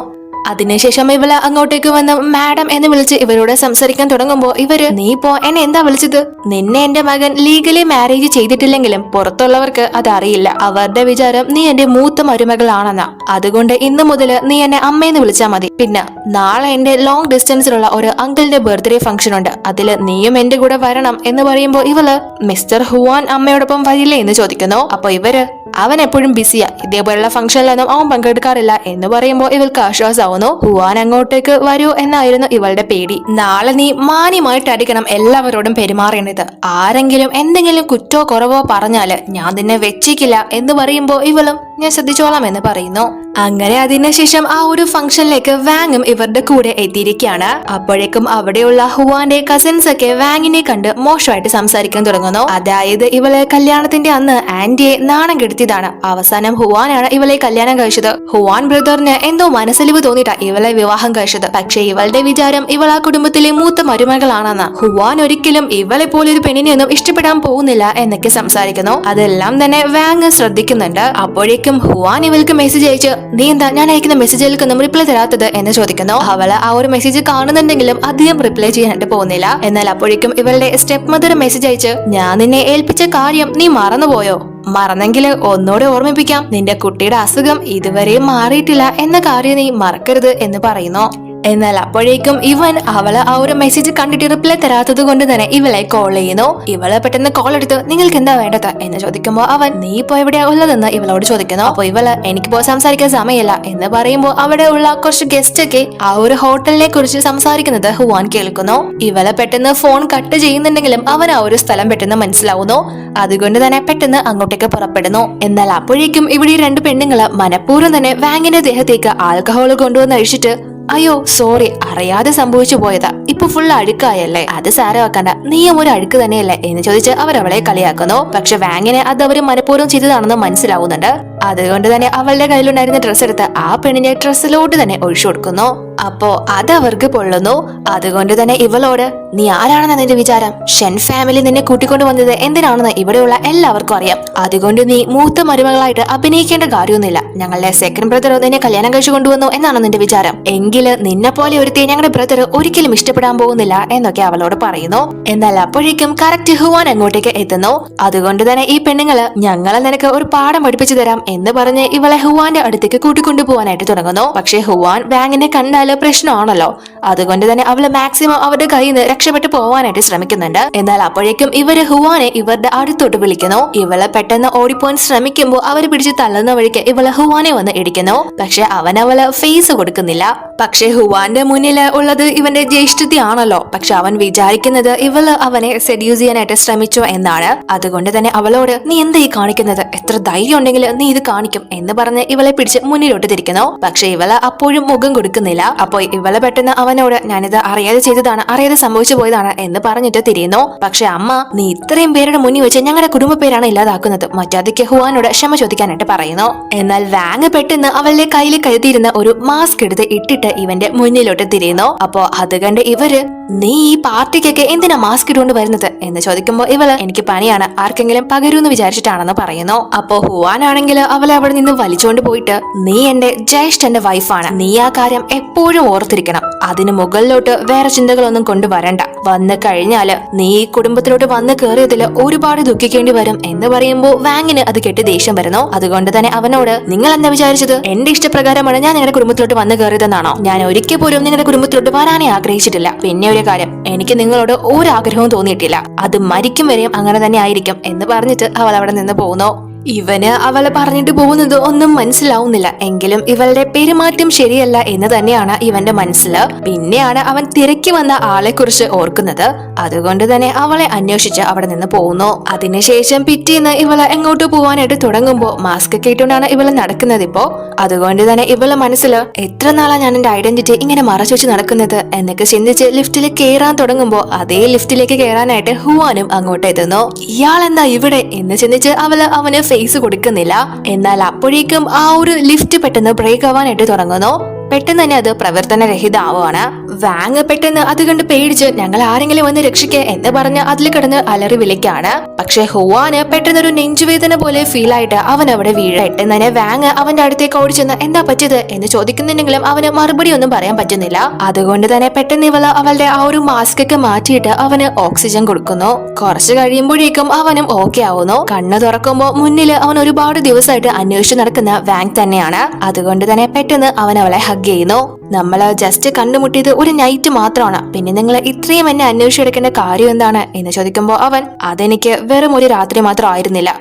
അതിനുശേഷം ഇവള് അങ്ങോട്ടേക്ക് വന്ന് മാഡം എന്ന് വിളിച്ച് ഇവരോട് സംസാരിക്കാൻ തുടങ്ങുമ്പോ ഇവര് നീ ഇപ്പോ എന്നെ എന്താ വിളിച്ചത്, നിന്നെ എന്റെ മകൻ ലീഗലി മാരേജ് ചെയ്തിട്ടില്ലെങ്കിലും പുറത്തുള്ളവർക്ക് അതറിയില്ല, അവരുടെ വിചാരം നീ എന്റെ മൂത്ത മരുമകളാണെന്നാ, അതുകൊണ്ട് ഇന്നു മുതൽ നീ എന്നെ അമ്മയെന്ന് വിളിച്ചാൽ മതി. പിന്നെ നാളെ എന്റെ ലോങ് ഡിസ്റ്റൻസിലുള്ള ഒരു അങ്കിളിന്റെ ബർത്ത്ഡേ ഫംഗ്ഷൻ ഉണ്ട്, അതില് നീയും എന്റെ കൂടെ വരണം എന്ന് പറയുമ്പോ ഇവള് മിസ്റ്റർ ഹുവാൻ അമ്മയോടൊപ്പം വരില്ലേ എന്ന് ചോദിക്കുന്നു. അപ്പൊ ഇവര് അവൻ എപ്പോഴും ബിസിയാ, ഇതേപോലുള്ള ഫംഗ്ഷനിലൊന്നും അവൻ പങ്കെടുക്കാറില്ല എന്ന് പറയുമ്പോൾ ഇവൾക്ക് ആശ്വാസമാവുന്നു. ഹുവാൻ അങ്ങോട്ടേക്ക് വരൂ എന്നായിരുന്നു ഇവളുടെ പേടി. നാളെ നീ മാന്യമായിട്ട് അടിക്കണം എല്ലാവരോടും പെരുമാറേണ്ടത്. ആരെങ്കിലും എന്തെങ്കിലും കുറ്റോ കുറവോ പറഞ്ഞാല് ഞാൻ നിന്നെ വെച്ചേക്കില്ല എന്ന് പറയുമ്പോ ഇവളും ഞാൻ ശ്രദ്ധിച്ചോളാം എന്ന് പറയുന്നു. അങ്ങനെ അതിനുശേഷം ആ ഒരു ഫംഗ്ഷനിലേക്ക് വാങ്ങും ഇവരുടെ കൂടെ എത്തിയിരിക്കുകയാണ്. അപ്പോഴേക്കും അവിടെയുള്ള ഹുവാന്റെ കസിൻസ് ഒക്കെ വാങ്ങിനെ കണ്ട് മോശമായിട്ട് സംസാരിക്കാൻ തുടങ്ങുന്നു. അതായത് ഇവളെ കല്യാണത്തിന്റെ അന്ന് ആന്റിയെ നാണം കെടുത്തിയതാണ്. അവസാനം ഹുവാനാണ് ഇവളെ കല്യാണം കഴിച്ചത്. ഹുവാൻ ബ്രദറിന് എന്തോ മനസ്സലിവ് തോന്നിട്ടാ ഇവളെ വിവാഹം കഴിച്ചത്. പക്ഷെ ഇവളുടെ വിചാരം ഇവൾ ആ കുടുംബത്തിലെ മൂത്ത മരുമകളാണെന്ന്. ഹുവാൻ ഒരിക്കലും ഇവളെ പോലെ ഒരു പെണ്ണിനെയൊന്നും ഇഷ്ടപ്പെടാൻ പോകുന്നില്ല എന്നൊക്കെ സംസാരിക്കുന്നു. അതെല്ലാം തന്നെ വാങ് ശ്രദ്ധിക്കുന്നുണ്ട്. അപ്പോഴേക്കും ഹുവാൻ ഇവൾക്ക് മെസ്സേജ് അയച്ച് നീ എന്താ ഞാൻ അയക്കുന്ന മെസ്സേജുകൾക്കൊന്നും റിപ്ലൈ തരാത്തത് എന്ന് ചോദിക്കുന്നു. അവള് ആ ഒരു മെസ്സേജ് കാണുന്നുണ്ടെങ്കിലും അധികം റിപ്ലൈ ചെയ്യാനായിട്ട് പോകുന്നില്ല. എന്നാൽ അപ്പോഴേക്കും ഇവളുടെ സ്റ്റെപ്പ് മദർ മെസ്സേജ് അയച്ച് ഞാൻ നിന്നെ ഏൽപ്പിച്ച കാര്യം നീ മറന്നുപോയോ? മറന്നെങ്കില് ഒന്നോടെ ഓർമ്മിപ്പിക്കാം, നിന്റെ കുട്ടിയുടെ അസുഖം ഇതുവരെയും മാറിയിട്ടില്ല എന്ന കാര്യം നീ മറക്കരുത് എന്ന് പറയുന്നു. എന്നാൽ അപ്പോഴേക്കും ഇവൻ അവള് ആ ഒരു മെസ്സേജ് കണ്ടിട്ട് റിപ്ലൈ തരാത്തത് കൊണ്ട് തന്നെ ഇവളെ കോൾ ചെയ്യുന്നു. ഇവള് പെട്ടെന്ന് കോൾ എടുത്ത് നിങ്ങൾക്ക് എന്താ വേണ്ടത് എന്ന് ചോദിക്കുമ്പോൾ അവൻ നീ ഇപ്പോ എവിടെയാ ഉള്ളതെന്ന് ഇവളോട് ചോദിക്കുന്നു. അപ്പൊ ഇവള് എനിക്കിപ്പോ സംസാരിക്കാൻ സമയമില്ല എന്ന് പറയുമ്പോൾ അവിടെ ഉള്ള കുറച്ച് ഗസ്റ്റ് ഒക്കെ ആ ഒരു ഹോട്ടലിനെ കുറിച്ച് സംസാരിക്കുന്നത് ഹുവാൻ കേൾക്കുന്നു. ഇവള് പെട്ടെന്ന് ഫോൺ കട്ട് ചെയ്യുന്നുണ്ടെങ്കിലും അവൻ ആ ഒരു സ്ഥലം പെട്ടെന്ന് മനസ്സിലാവുന്നു. അതുകൊണ്ട് തന്നെ പെട്ടെന്ന് അങ്ങോട്ടേക്ക് പുറപ്പെടുന്നു. എന്നാൽ അപ്പോഴേക്കും ഇവിടെ രണ്ട് പെണ്ണുങ്ങള് മനഃപൂർവ്വം തന്നെ വാങ്ങിന്റെ ദേഹത്തേക്ക് ആൽക്കഹോൾ കൊണ്ടുവന്ന് അഴിച്ചിട്ട് അയ്യോ സോറി അറിയാതെ സംഭവിച്ചു പോയതാ, ഇപ്പൊ ഫുൾ അഴുക്കായല്ലേ, അത് സാരമാക്കണ്ട, നീയും ഒരു അഴുക്ക് തന്നെയല്ലേ എന്ന് ചോദിച്ച് അവരവളെ കളിയാക്കുന്നു. പക്ഷെ വാങ്ങിനെ അത് അവര് മനഃപൂർവ്വം ചെയ്തതാണെന്ന് മനസ്സിലാവുന്നുണ്ട്. അതുകൊണ്ട് തന്നെ അവളുടെ കയ്യിലുണ്ടായിരുന്ന ഡ്രസ്സ് എടുത്ത് ആ പെണ്ണിന്റെ ഡ്രസ്സിലോട്ട് തന്നെ ഒഴിച്ചു കൊടുക്കുന്നു. അപ്പോ അതവർക്ക് പൊള്ളുന്നു. അതുകൊണ്ട് തന്നെ ഇവളോട് നീ ആരാണെന്ന് നിന്റെ വിചാരം? ഷെൻ ഫാമിലി നിന്നെ കൂട്ടിക്കൊണ്ടു വന്നത് എന്തിനാണെന്ന് ഇവിടെയുള്ള എല്ലാവർക്കും അറിയാം. അതുകൊണ്ട് നീ മൂത്ത മരുമകളായിട്ട് അഭിനയിക്കേണ്ട കാര്യമൊന്നുമില്ല. ഞങ്ങളുടെ സെക്കൻഡ് ബ്രദർ നിന്നെ കല്യാണം കഴിച്ചു കൊണ്ടുവന്നു എന്നാണ് നിന്റെ വിചാരം. എങ്കില് നിന്നെ പോലെ ഒരുത്തി ഞങ്ങളുടെ ബ്രദർ ഒരിക്കലും ഇഷ്ടപ്പെടാൻ പോകുന്നില്ല എന്നൊക്കെ അവളോട് പറയുന്നു. എന്നാൽ അപ്പോഴേക്കും കറക്റ്റ് ഹുവാൻ അങ്ങോട്ടേക്ക് എത്തുന്നു. അതുകൊണ്ട് തന്നെ ഈ പെണ്ണുങ്ങള് ഞങ്ങളെ നിനക്ക് ഒരു പാഠം പഠിപ്പിച്ചു തരാം എന്ന് പറഞ്ഞ് ഇവളെ ഹുവാന്റെ അടുത്തേക്ക് കൂട്ടിക്കൊണ്ടു പോകാനായിട്ട് തുടങ്ങുന്നു. പക്ഷെ ഹുവാൻ വാങ്ങിനെ കണ്ടാൽ പ്രശ്നമാണല്ലോ. അതുകൊണ്ട് തന്നെ അവള് മാക്സിമം അവരുടെ കയ്യിൽ നിന്ന് രക്ഷപ്പെട്ടു പോവാനായിട്ട് ശ്രമിക്കുന്നുണ്ട്. എന്നാൽ അപ്പോഴേക്കും ഇവര് ഹുവാനെ ഇവരുടെ അടുത്തോട്ട് വിളിക്കുന്നു. ഇവളെ പെട്ടെന്ന് ഓടിപ്പോൻ ശ്രമിക്കുമ്പോൾ അവര് പിടിച്ച് തള്ളുന്ന വഴിക്ക് ഇവള് ഹുവാനെ വന്ന് ഇടിക്കുന്നു. പക്ഷെ അവള് ഫേസ് കൊടുക്കുന്നില്ല. പക്ഷെ ഹുവാന്റെ മുന്നിൽ ഉള്ളത് ഇവന്റെ ജ്യേഷ്ഠത്തിയാണല്ലോ. പക്ഷെ അവൻ വിചാരിക്കുന്നത് ഇവള് അവനെ സെഡ്യൂസ് ചെയ്യാനായിട്ട് ശ്രമിച്ചു എന്നാണ്. അതുകൊണ്ട് തന്നെ അവളോട് നീ എന്താ ഈ കാണിക്കുന്നത്? എത്ര ധൈര്യം ഉണ്ടെങ്കിൽ നീ ഇത് കാണിക്കും എന്ന് പറഞ്ഞ് ഇവളെ പിടിച്ച് മുന്നിലോട്ട് തിരിക്കുന്നു. പക്ഷെ ഇവള് അപ്പോഴും മുഖം കൊടുക്കുന്നില്ല. അപ്പോൾ ഇവള് പെട്ടെന്ന് അവനോട് ഞാനിത് അറിയാതെ ചെയ്തതാണ്, അറിയാതെ സംഭവിച്ചു പോയതാണ് എന്ന് പറഞ്ഞിട്ട് തിരിയുന്നു. പക്ഷെ അമ്മ നീ ഇത്രയും പേരുടെ മുന്നിൽ വെച്ച് ഞങ്ങളുടെ കുടുംബ പേരാണ് ഇല്ലാതാക്കുന്നത്. മറ്റാതിക്ക് ഹുവാനോട് ക്ഷമ ചോദിക്കാനായിട്ട് പറയുന്നു. എന്നാൽ വാങ് പെട്ടെന്ന് അവളുടെ കയ്യിൽ കരുതിയിരുന്ന ഒരു മാസ്ക് എടുത്ത് ഇട്ടിട്ട് ഇവന്റെ മുന്നിലോട്ട് തിരിയുന്നു. അപ്പോ അത് കണ്ട് ഇവര് നീ ഈ പാർട്ടിക്കൊക്കെ എന്തിനാ മാസ്ക് ഇട്ടുകൊണ്ട് വരുന്നത് എന്ന് ചോദിക്കുമ്പോ ഇവള് എനിക്ക് പനിയാണ്, ആർക്കെങ്കിലും പകരൂന്ന് വിചാരിച്ചിട്ടാണെന്ന് പറയുന്നു. അപ്പോ ഹുവാനാണെങ്കിൽ അവളെ അവിടെ നിന്ന് വലിച്ചുകൊണ്ട് പോയിട്ട് നീ എന്റെ ജ്യേഷ്ഠന്റെ വൈഫാണ്, നീ ആ കാര്യം എപ്പോഴും ഓർത്തിരിക്കണം, അതിന് മുകളിലോട്ട് വേറെ ചിന്തകളൊന്നും കൊണ്ടുവരണ്ട, വന്നു കഴിഞ്ഞാല് നീ ഈ കുടുംബത്തിലോട്ട് വന്ന് കയറിയതില് ഒരുപാട് ദുഃഖിക്കേണ്ടി വരും എന്ന് പറയുമ്പോ വാങ്ങിന് അത് കെട്ടി ദേഷ്യം വരുന്നു. അതുകൊണ്ട് തന്നെ അവനോട് നിങ്ങൾ എന്താ വിചാരിച്ചത്? എന്റെ ഇഷ്ടപ്രകാരമാണ് ഞാൻ നിങ്ങളുടെ കുടുംബത്തിലോട്ട് വന്ന് കയറിയതെന്നാണോ? ഞാൻ ഒരിക്കൽ പോലും നിങ്ങളുടെ കുടുംബത്തിലോട്ട് വരാനേ ആഗ്രഹിച്ചിട്ടില്ല. പിന്നെ ഒരു കാര്യം, എനിക്ക് നിങ്ങളോട് ഒരു ആഗ്രഹവും തോന്നിയിട്ടില്ല, അത് മരിക്കും വരെയും അങ്ങനെ തന്നെ ആയിരിക്കും എന്ന് പറഞ്ഞിട്ട് അവൾ അവിടെ നിന്ന് പോകുന്നു. ഇവന് അവളെ പറഞ്ഞിട്ട് പോകുന്നത് ഒന്നും മനസ്സിലാവുന്നില്ല. എങ്കിലും ഇവളുടെ പെരുമാറ്റം ശരിയല്ല എന്ന് തന്നെയാണ് ഇവന്റെ മനസ്സില്. പിന്നെയാണ് അവൻ തിരക്കി വന്ന ആളെ കുറിച്ച് ഓർക്കുന്നത്. അതുകൊണ്ട് തന്നെ അവളെ അന്വേഷിച്ച് അവിടെ നിന്ന് പോകുന്നു. അതിനുശേഷം പിറ്റേന്ന് ഇവളെ എങ്ങോട്ട് പോവാനായിട്ട് തുടങ്ങുമ്പോ മാസ്ക് ഒക്കെ ഇട്ടുകൊണ്ടാണ് ഇവള് നടക്കുന്നത് ഇപ്പോ. അതുകൊണ്ട് തന്നെ ഇവളെ മനസ്സില് എത്ര നാളാ ഞാൻ എന്റെ ഐഡന്റിറ്റി ഇങ്ങനെ മറച്ചു വെച്ച് നടക്കുന്നത് എന്നൊക്കെ ചിന്തിച്ച് ലിഫ്റ്റിൽ കയറാൻ തുടങ്ങുമ്പോ അതേ ലിഫ്റ്റിലേക്ക് കയറാനായിട്ട് ഹുവാനും അങ്ങോട്ട് എത്തുന്നു. ഇയാളെന്താ ഇവിടെ എന്ന് ചിന്തിച്ച് അവന് ഫേസ് കൊടുക്കുന്നില്ല. എന്നാൽ അപ്പോഴേക്കും ആ ഒരു ലിഫ്റ്റ് പെട്ടെന്ന് ബ്രേക്ക് ആവാനായിട്ട് തുടങ്ങുന്നു. പെട്ടെന്ന് തന്നെ അത് പ്രവർത്തനരഹിതമാവുകയാണ്. വാങ് പെട്ടെന്ന് അത് കണ്ട് പേടിച്ച് ഞങ്ങൾ ആരെങ്കിലും വന്ന് രക്ഷിക്കുക എന്ന് പറഞ്ഞ് അതിൽ കിടന്ന് അലറി വിളിക്കാണ്. പക്ഷെ ഹുവാന് പെട്ടെന്ന് ഒരു നെഞ്ചുവേദന പോലെ ഫീൽ ആയിട്ട് അവൻ അവിടെ വീഴ. പെട്ടെന്ന് തന്നെ വാങ് അവന്റെ അടുത്തേക്ക് ഓടിച്ചെന്ന് എന്താ പറ്റിയത് എന്ന് ചോദിക്കുന്നുണ്ടെങ്കിലും അവന് മറുപടി ഒന്നും പറയാൻ പറ്റുന്നില്ല. അതുകൊണ്ട് തന്നെ പെട്ടെന്ന് ഇവള് അവളുടെ ആ ഒരു മാസ്ക് ഒക്കെ മാറ്റിയിട്ട് അവന് ഓക്സിജൻ കൊടുക്കുന്നു. കുറച്ച് കഴിയുമ്പോഴേക്കും അവനും ഓക്കെ ആവുന്നു. കണ്ണ് തുറക്കുമ്പോ മുന്നിൽ അവൻ ഒരുപാട് ദിവസമായിട്ട് അന്വേഷിച്ചു നടക്കുന്ന വാങ് തന്നെയാണ്. അതുകൊണ്ട് തന്നെ പെട്ടെന്ന് അവൻ അവളെ ഹഗ് ചെയ്യുന്നു. നമ്മള് ജസ്റ്റ് കണ്ടുമുട്ടിയത് ഒരു നൈറ്റ് മാത്രമാണ്, പിന്നെ നിങ്ങൾ ഇത്രയും എന്നെ അന്വേഷിച്ചെടുക്കേണ്ട കാര്യം എന്താണ് എന്ന് ചോദിക്കുമ്പോ അവൻ അതെനിക്ക് വെറും ഒരു രാത്രി മാത്രം ആയിരുന്നില്ല,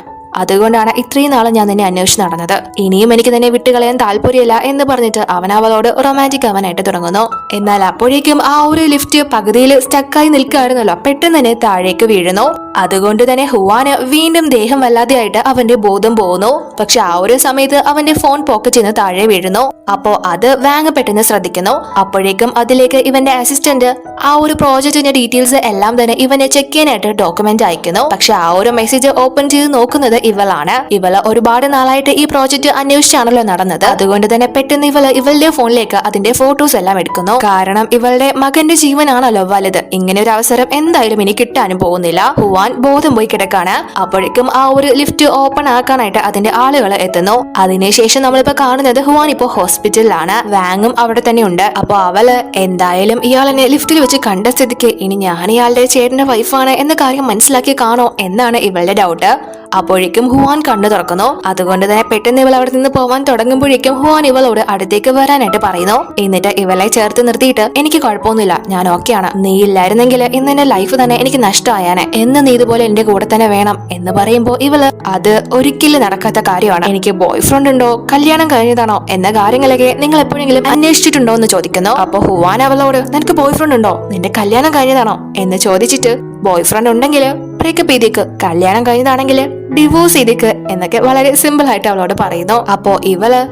അതുകൊണ്ടാണ് ഇത്രയും നാളെ ഞാൻ നിന്നെ അന്വേഷിച്ച് നടന്നത്. ഇനിയും എനിക്ക് നിന്നെ വിട്ടുകളയാൻ താല്പര്യമില്ല എന്ന് പറഞ്ഞിട്ട് അവൻ അവളോട് റൊമാൻറ്റിക് ആവാനായിട്ട് തുടങ്ങുന്നു. എന്നാൽ അപ്പോഴേക്കും ആ ഒരു ലിഫ്റ്റ് പകുതിയിൽ സ്റ്റക്കായി നിൽക്കുകയായിരുന്നല്ലോ, പെട്ടെന്ന് തന്നെ താഴേക്ക് വീഴുന്നു. അതുകൊണ്ട് തന്നെ ഹുവാന് വീണ്ടും ദേഹം വല്ലാതെയായിട്ട് അവന്റെ ബോധം പോകുന്നു. പക്ഷെ ആ ഒരു സമയത്ത് അവന്റെ ഫോൺ പോക്കറ്റിൽ നിന്ന് താഴെ വീഴുന്നു. അപ്പോ അത് വാങ് പെട്ടെന്ന് ശ്രദ്ധിക്കുന്നു. അപ്പോഴേക്കും അതിലേക്ക് ഇവന്റെ അസിസ്റ്റന്റ് ആ ഒരു പ്രോജക്റ്റിന്റെ ഡീറ്റെയിൽസ് എല്ലാം തന്നെ ഇവനെ ചെക്ക് ചെയ്യാനായിട്ട് ഡോക്യുമെന്റ് അയക്കുന്നു. പക്ഷെ ആ ഒരു മെസ്സേജ് ഓപ്പൺ ചെയ്ത് നോക്കുന്നത് ഇവളാണ്. ഇവള് ഒരുപാട് നാളായിട്ട് ഈ പ്രോജക്റ്റ് അന്വേഷിച്ചാണല്ലോ നടന്നത്. അതുകൊണ്ട് തന്നെ പെട്ടെന്ന് ഇവളുടെ ഫോണിലേക്ക് അതിന്റെ ഫോട്ടോസ് എല്ലാം എടുക്കുന്നു. കാരണം ഇവളുടെ മകന്റെ ജീവനാണല്ലോ വലുത്. ഇങ്ങനെ ഒരു അവസരം എന്തായാലും ഇനി കിട്ടാനും പോകുന്നില്ല. ഹുവാൻ ബോധം പോയി കിടക്കാണ്. അപ്പോഴേക്കും ആ ഒരു ലിഫ്റ്റ് ഓപ്പൺ ആക്കാനായിട്ട് അതിന്റെ ആളുകൾ എത്തുന്നു. അതിനുശേഷം നമ്മളിപ്പോ കാണുന്നത് ഹുവാൻ ഇപ്പോ ഹോസ്പിറ്റലിലാണ്. വാങ്ങും അവിടെ തന്നെ ഉണ്ട്. അപ്പൊ അവള് എന്തായാലും ഇയാളെന്നെ ലിഫ്റ്റിൽ വെച്ച് കണ്ട സ്ഥിതിക്ക് ഇനി ഞാൻ ഇയാളുടെ ചേട്ടന്റെ വൈഫാണ് എന്ന കാര്യം മനസ്സിലാക്കി കാണോ എന്നാണ് ഇവളുടെ ഡൗട്ട്. അപ്പോഴേക്കും ഹുവാൻ കണ്ണു തുറക്കുന്നു. അതുകൊണ്ട് തന്നെ പെട്ടെന്ന് ഇവൾ അവിടെ നിന്ന് പോവാൻ തുടങ്ങുമ്പോഴേക്കും ഹുവാൻ ഇവളോട് അടുത്തേക്ക് വരാനായിട്ട് പറയുന്നു. എന്നിട്ട് ഇവളെ ചേർത്ത് നിർത്തിയിട്ട് എനിക്ക് കുഴപ്പമൊന്നുമില്ല, ഞാൻ ഓക്കെയാണ്, നീ ഇല്ലായിരുന്നെങ്കിൽ ഇന്ന് എന്റെ ലൈഫ് തന്നെ എനിക്ക് നഷ്ടമായാനെ, എന്ന് നീ ഇതുപോലെ എന്റെ കൂടെ തന്നെ വേണം എന്ന് പറയുമ്പോ ഇവള് അത് ഒരിക്കലും നടക്കാത്ത കാര്യമാണ്. എനിക്ക് ബോയ് ഫ്രണ്ട് ഉണ്ടോ, കല്യാണം കഴിഞ്ഞതാണോ എന്ന കാര്യങ്ങളൊക്കെ നിങ്ങൾ എപ്പോഴെങ്കിലും അന്വേഷിച്ചിട്ടുണ്ടോ എന്ന് ചോദിക്കുന്നു. അപ്പൊ ഹുവാൻ അവളോട് നിനക്ക് ബോയ് ഫ്രണ്ട് ഉണ്ടോ, നിന്റെ കല്യാണം കഴിഞ്ഞതാണോ എന്ന് ചോദിച്ചിട്ട് ബോയ് ഫ്രണ്ട് ഉണ്ടെങ്കിൽ ബ്രേക്കപ്പ് ചെയ്തേക്ക്, കല്യാണം കഴിഞ്ഞതാണെങ്കിൽ ഡിവോഴ്സ് ചെയ്തേക്ക് എന്നൊക്കെ വളരെ സിമ്പിൾ ആയിട്ട് അവളോട് പറയുന്നു. അപ്പോ ഇവള്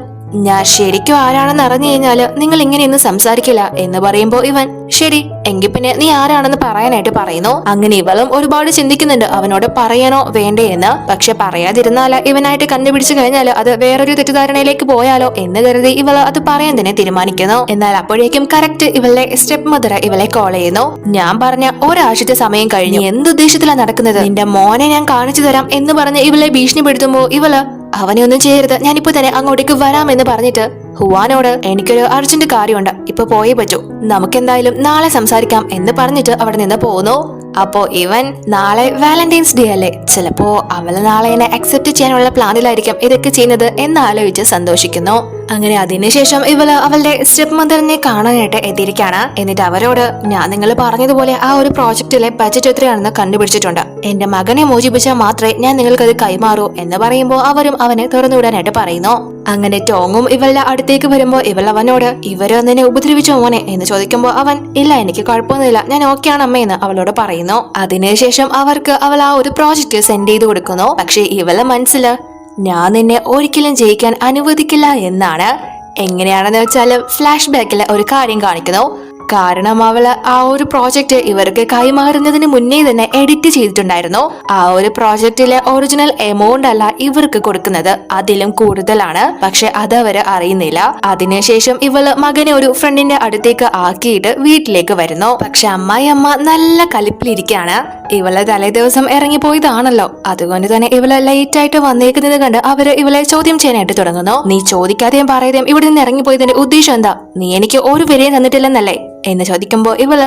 ഞാൻ ശരിക്കും ആരാണെന്ന് അറിഞ്ഞു കഴിഞ്ഞാല് നിങ്ങൾ ഇങ്ങനെയൊന്നും സംസാരിക്കില്ല എന്ന് പറയുമ്പോ ഇവൻ ശരി എങ്കിൽ പിന്നെ നീ ആരാണെന്ന് പറയാനായിട്ട് പറയുന്നു. അങ്ങനെ ഇവളും ഒരുപാട് ചിന്തിക്കുന്നുണ്ട് അവനോട് പറയണോ വേണ്ടേ എന്ന്. പക്ഷെ പറയാതിരുന്നാല് ഇവനായിട്ട് കണ്ടുപിടിച്ചു കഴിഞ്ഞാല് അത് വേറൊരു തെറ്റിദ്ധാരണയിലേക്ക് പോയാലോ എന്ന് കരുതി ഇവള് അത് പറയാൻ തന്നെ തീരുമാനിക്കുന്നു. എന്നാൽ അപ്പോഴേക്കും കറക്റ്റ് ഇവളുടെ സ്റ്റെപ്പ് മദർ ഇവളെ കോൾ ചെയ്യുന്നു. ഞാൻ പറഞ്ഞ ഒരാഴ്ചത്തെ സമയം കഴിഞ്ഞു, എന്തുദ്ദേശത്തിലാണ് നടക്കുന്നത്, നിന്റെ മോനെ ഞാൻ കാണിച്ചു തരാം എന്ന് പറഞ്ഞ് ഇവളെ ഭീഷണിപ്പെടുത്തുമ്പോ ഇവള് അവനെ ഒന്നും ചെയ്യരുത്, ഞാനിപ്പോ തന്നെ അങ്ങോട്ടേക്ക് വരാമെന്ന് പറഞ്ഞിട്ട് ഹുവാനോട് എനിക്കൊരു അർജന്റ് കാര്യമുണ്ട്, ഇപ്പൊ പോയേ പറ്റൂ, നമുക്കെന്തായാലും നാളെ സംസാരിക്കാം എന്ന് പറഞ്ഞിട്ട് അവിടെ നിന്ന് പോകുന്നു. അപ്പോ ഇവൻ നാളെ വാലന്റൈൻസ് ഡേ അല്ലേ, ചിലപ്പോ അവള് നാളെ എന്നെ അക്സെപ്റ്റ് ചെയ്യാനുള്ള പ്ലാനിലായിരിക്കും ഇതൊക്കെ ചെയ്യുന്നത് എന്നാലോചിച്ച് സന്തോഷിക്കുന്നു. അങ്ങനെ അതിനുശേഷം ഇവള് അവളുടെ സ്റ്റെപ്പ് മദറിനെ കാണാനായിട്ട് എത്തിയിരിക്കാണ്. എന്നിട്ട് അവരോട് ഞാൻ നിങ്ങൾ പറഞ്ഞതുപോലെ ആ ഒരു പ്രോജക്റ്റിലെ ബജറ്റ് എത്രയാണെന്ന് കണ്ടുപിടിച്ചിട്ടുണ്ട്, എന്റെ മകനെ മോചിപ്പിച്ചാൽ മാത്രമേ ഞാൻ നിങ്ങൾക്കത് കൈമാറൂ എന്ന് പറയുമ്പോൾ അവരും അവനെ തുറന്നുവിടാനായിട്ട് പറയുന്നു. അങ്ങനെ ടോങ്ങും ഇവളുടെ അടുത്തേക്ക് വരുമ്പോ ഇവൾ അവനോട് ഇവര് നിന്നെ ഉപദ്രവിച്ചോ മോനെ എന്ന് ചോദിക്കുമ്പോ അവൻ ഇല്ല എനിക്ക് കുഴപ്പമൊന്നുമില്ല, ഞാൻ ഓക്കെയാണ് അമ്മയെന്ന് അവളോട് പറയുന്നു. അതിനുശേഷം അവർക്ക് അവൾ ആ ഒരു പ്രോജക്റ്റ് സെൻഡ് ചെയ്ത് കൊടുക്കുന്നു. പക്ഷെ ഇവളെ മനസ്സില് ഞാൻ നിന്നെ ഒരിക്കലും ജയിക്കാൻ അനുവദിക്കില്ല എന്നാണ്. എങ്ങനെയാണെന്ന് വെച്ചാല് ഫ്ലാഷ് ബാക്കില് ഒരു കാര്യം കാണിക്കുന്നു. കാരണം അവള് ആ ഒരു പ്രോജക്റ്റ് ഇവർക്ക് കൈമാറുന്നതിന് മുന്നേ തന്നെ എഡിറ്റ് ചെയ്തിട്ടുണ്ടായിരുന്നു. ആ ഒരു പ്രോജക്റ്റിലെ ഒറിജിനൽ എമൗണ്ട് അല്ല ഇവർക്ക് കൊടുക്കുന്നത്, അതിലും കൂടുതലാണ്. പക്ഷെ അത് അവര് അറിയുന്നില്ല. അതിനുശേഷം ഇവള് മകനെ ഒരു ഫ്രണ്ടിന്റെ അടുത്തേക്ക് ആക്കിയിട്ട് വീട്ടിലേക്ക് വരുന്നു. പക്ഷെ അമ്മ നല്ല കലിപ്പിലിരിക്കാണ്. ഇവളെ തലേ ദിവസം ഇറങ്ങിപ്പോയതാണല്ലോ, അതുകൊണ്ട് തന്നെ ഇവള് ലേറ്റ് ആയിട്ട് വന്നേക്കുന്നത് കണ്ട് അവര് ഇവളെ ചോദ്യം ചെയ്യാനായിട്ട് തുടങ്ങുന്നു. നീ ചോദിക്കാതെയും പറയാതെയും ഇവിടെ നിന്ന് ഇറങ്ങിപ്പോയതിന്റെ ഉദ്ദേശം എന്താ, നീ എനിക്ക് ഒരു വിലയും തന്നിട്ടില്ലെന്നല്ലേ എന്ന് ചോദിക്കുമ്പോ ഇവള്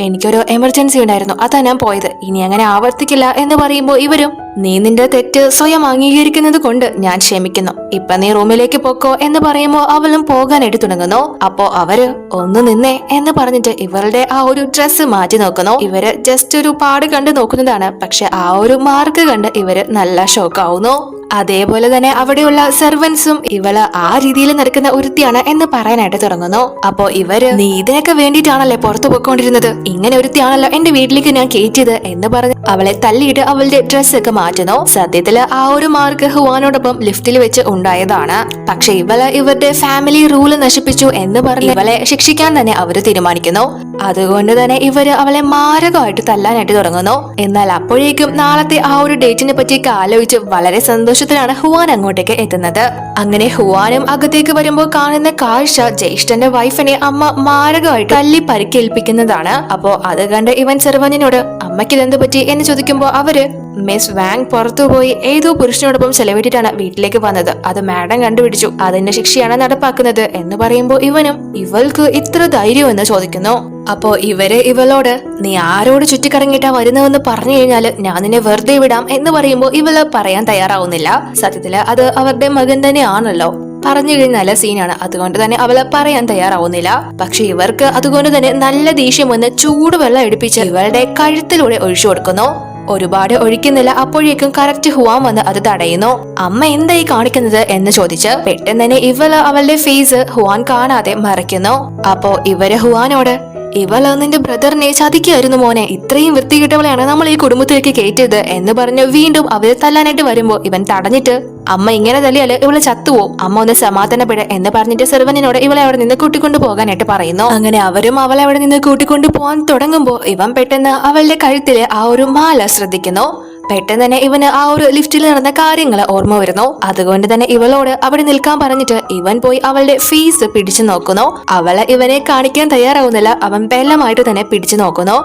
എനിക്കൊരു എമർജൻസി ഉണ്ടായിരുന്നു, അതാ ഞാൻ പോയത്, ഇനി അങ്ങനെ ആവർത്തിക്കില്ല എന്ന് പറയുമ്പോ ഇവരും നീ നിന്റെ തെറ്റ് സ്വയം അംഗീകരിക്കുന്നത് കൊണ്ട് ഞാൻ ക്ഷമിക്കുന്നു, ഇപ്പൊ നീ റൂമിലേക്ക് പോക്കോ എന്ന് പറയുമ്പോ അവളും പോകാനായിട്ട് തുടങ്ങുന്നു. അപ്പോ അവര് ഒന്ന് നിന്നേ എന്ന് പറഞ്ഞിട്ട് ഇവളുടെ ആ ഒരു ഡ്രസ്സ് മാറ്റി നോക്കുന്നു. ഇവര് ജസ്റ്റ് ഒരു പാട് കണ്ട് നോക്കുന്നതാണ്. പക്ഷെ ആ ഒരു മാർക്ക് കണ്ട് ഇവര് നല്ല ഷോക്കാവുന്നു. അതേപോലെ തന്നെ അവിടെയുള്ള സെർവൻസും ഇവള് ആ രീതിയിൽ നടക്കുന്ന ഒരുത്തിയാണ് എന്ന് പറയാനായിട്ട് തുടങ്ങുന്നു. അപ്പോ ഇവര് നീ ഇതിനൊക്കെ വേണ്ടിയിട്ടാണല്ലേ പുറത്തു പോയിക്കൊണ്ടിരുന്നത്, ഇങ്ങനെ ഒരുത്തിയാണല്ലോ എന്റെ വീട്ടിലേക്ക് ഞാൻ കയറ്റിയത് എന്ന് പറഞ്ഞ് അവളെ തല്ലിയിട്ട് അവളുടെ ഡ്രസ്സൊക്കെ മാറ്റുന്നു. സത്യത്തില് ആ ഒരു മാർക്ക് ഹുവാനോടൊപ്പം ലിഫ്റ്റിൽ വെച്ച് ഉണ്ടായതാണ്. പക്ഷെ ഇവള് ഇവരുടെ ഫാമിലി റൂള് നശിപ്പിച്ചു എന്ന് പറഞ്ഞ് ഇവളെ ശിക്ഷിക്കാൻ തന്നെ അവര് തീരുമാനിക്കുന്നു. അതുകൊണ്ട് തന്നെ ഇവര് അവളെ മാരകമായിട്ട് തല്ലാനായിട്ട് തുടങ്ങുന്നു. എന്നാൽ അപ്പോഴേക്കും നാളത്തെ ആ ഒരു ഡേറ്റിനെ പറ്റിയൊക്കെ ആലോചിച്ച് വളരെ സന്തോഷത്തിലാണ് ഹുവാൻ അങ്ങോട്ടേക്ക് എത്തുന്നത്. അങ്ങനെ ഹുവാനും അകത്തേക്ക് വരുമ്പോൾ കാണുന്ന കാഴ്ച ജ്യേഷ്ഠന്റെ വൈഫിനെ അമ്മ മാരകമായിട്ട് തല്ലി പരിക്കേൽപ്പിക്കുന്നതാണ്. അപ്പോ അത് കണ്ട് ഇവൻ സെർവന്റിനോട് അമ്മയ്ക്ക് ഇതെന്ത് പറ്റി എന്ന് ചോദിക്കുമ്പോ അവര് മിസ് വാങ് പുറത്തുപോയി ഏതോ പുരുഷനോടൊപ്പം ചെലവിട്ടിട്ടാണ് വീട്ടിലേക്ക് വന്നത്, അത് മാഡം കണ്ടുപിടിച്ചു, അതിന്റെ ശിക്ഷയാണ് നടപ്പാക്കുന്നത് എന്ന് പറയുമ്പോ ഇവനും ഇവൾക്ക് ഇത്ര ധൈര്യം എന്ന് ചോദിക്കുന്നു. അപ്പോ ഇവര് ഇവളോട് നീ ആരോട് ചുറ്റിക്കറങ്ങിട്ടാ വരുന്നതെന്ന് പറഞ്ഞു കഴിഞ്ഞാല് ഞാൻ നിന്നെ വെറുതെ വിടാം എന്ന് പറയുമ്പോ ഇവള് പറയാൻ തയ്യാറാവുന്നില്ല. സത്യത്തില് അത് അവരുടെ മകൻ തന്നെയാണല്ലോ, പറഞ്ഞു കഴിഞ്ഞ സീനാണ്, അതുകൊണ്ട് തന്നെ അവള് പറയാൻ തയ്യാറാവുന്നില്ല. പക്ഷെ ഇവർക്ക് അതുകൊണ്ട് തന്നെ നല്ല ദേഷ്യം വന്ന് ചൂടുവെള്ളം എടുപ്പിച്ച് ഇവളുടെ കഴുത്തിലൂടെ ഒഴിച്ചു കൊടുക്കുന്നു. ഒരുപാട് ഒഴിക്കുന്നില്ല. അപ്പോഴേക്കും കറക്റ്റ് ഹുവാൻ വന്ന് അത് തടയുന്നു. അമ്മ എന്തായി കാണിക്കുന്നത് എന്ന് ചോദിച്ച് പെട്ടെന്ന് തന്നെ ഇവള് അവളുടെ ഫേസ് ഹുവാൻ കാണാതെ മറയ്ക്കുന്നു. അപ്പോ ഇവര് ഹുവാനോട് ഇവള് നിന്റെ ബ്രദറിനെ ചതിക്കായിരുന്നു മോനെ, ഇത്രയും വൃത്തികെട്ടവളെയാണ് നമ്മൾ ഈ കുടുംബത്തിലേക്ക് കയറ്റിയത് എന്ന് പറഞ്ഞ് വീണ്ടും അവരെ തല്ലാനായിട്ട് വരുമ്പോ ഇവൻ തടഞ്ഞിട്ട് അമ്മ ഇങ്ങനെ തല്ലിയാല് ഇവള് ചത്തുവോ, അമ്മ ഒന്ന് സമാധാനപ്പെട എന്ന് പറഞ്ഞിട്ട് സെർവനിനോട് ഇവളെ അവിടെ നിന്ന് കൂട്ടിക്കൊണ്ടു പോകാനായിട്ട് പറയുന്നു. അങ്ങനെ അവരും അവളെ അവിടെ നിന്ന് കൂട്ടിക്കൊണ്ടു പോകാൻ തുടങ്ങുമ്പോ ഇവൻ പെട്ടെന്ന് അവളുടെ കഴുത്തില് ആ ഒരു മാല ശ്രദ്ധിക്കുന്നു. പെട്ടെന്ന് തന്നെ ഇവന് ആ ഒരു ലിഫ്റ്റിൽ നടന്ന കാര്യങ്ങൾ ഓർമ്മ വരുന്നു. അതുകൊണ്ട് തന്നെ ഇവളോട് അവിടെ നിൽക്കാൻ പറഞ്ഞിട്ട് ഇവൻ പോയി അവളുടെ ഫേസ് പിടിച്ചു നോക്കുന്നു. അവളെ ഇവനെ കാണിക്കാൻ തയ്യാറാവുന്നില്ല. അവൻ ബലമായിട്ട് തന്നെ പിടിച്ചു നോക്കുന്നു.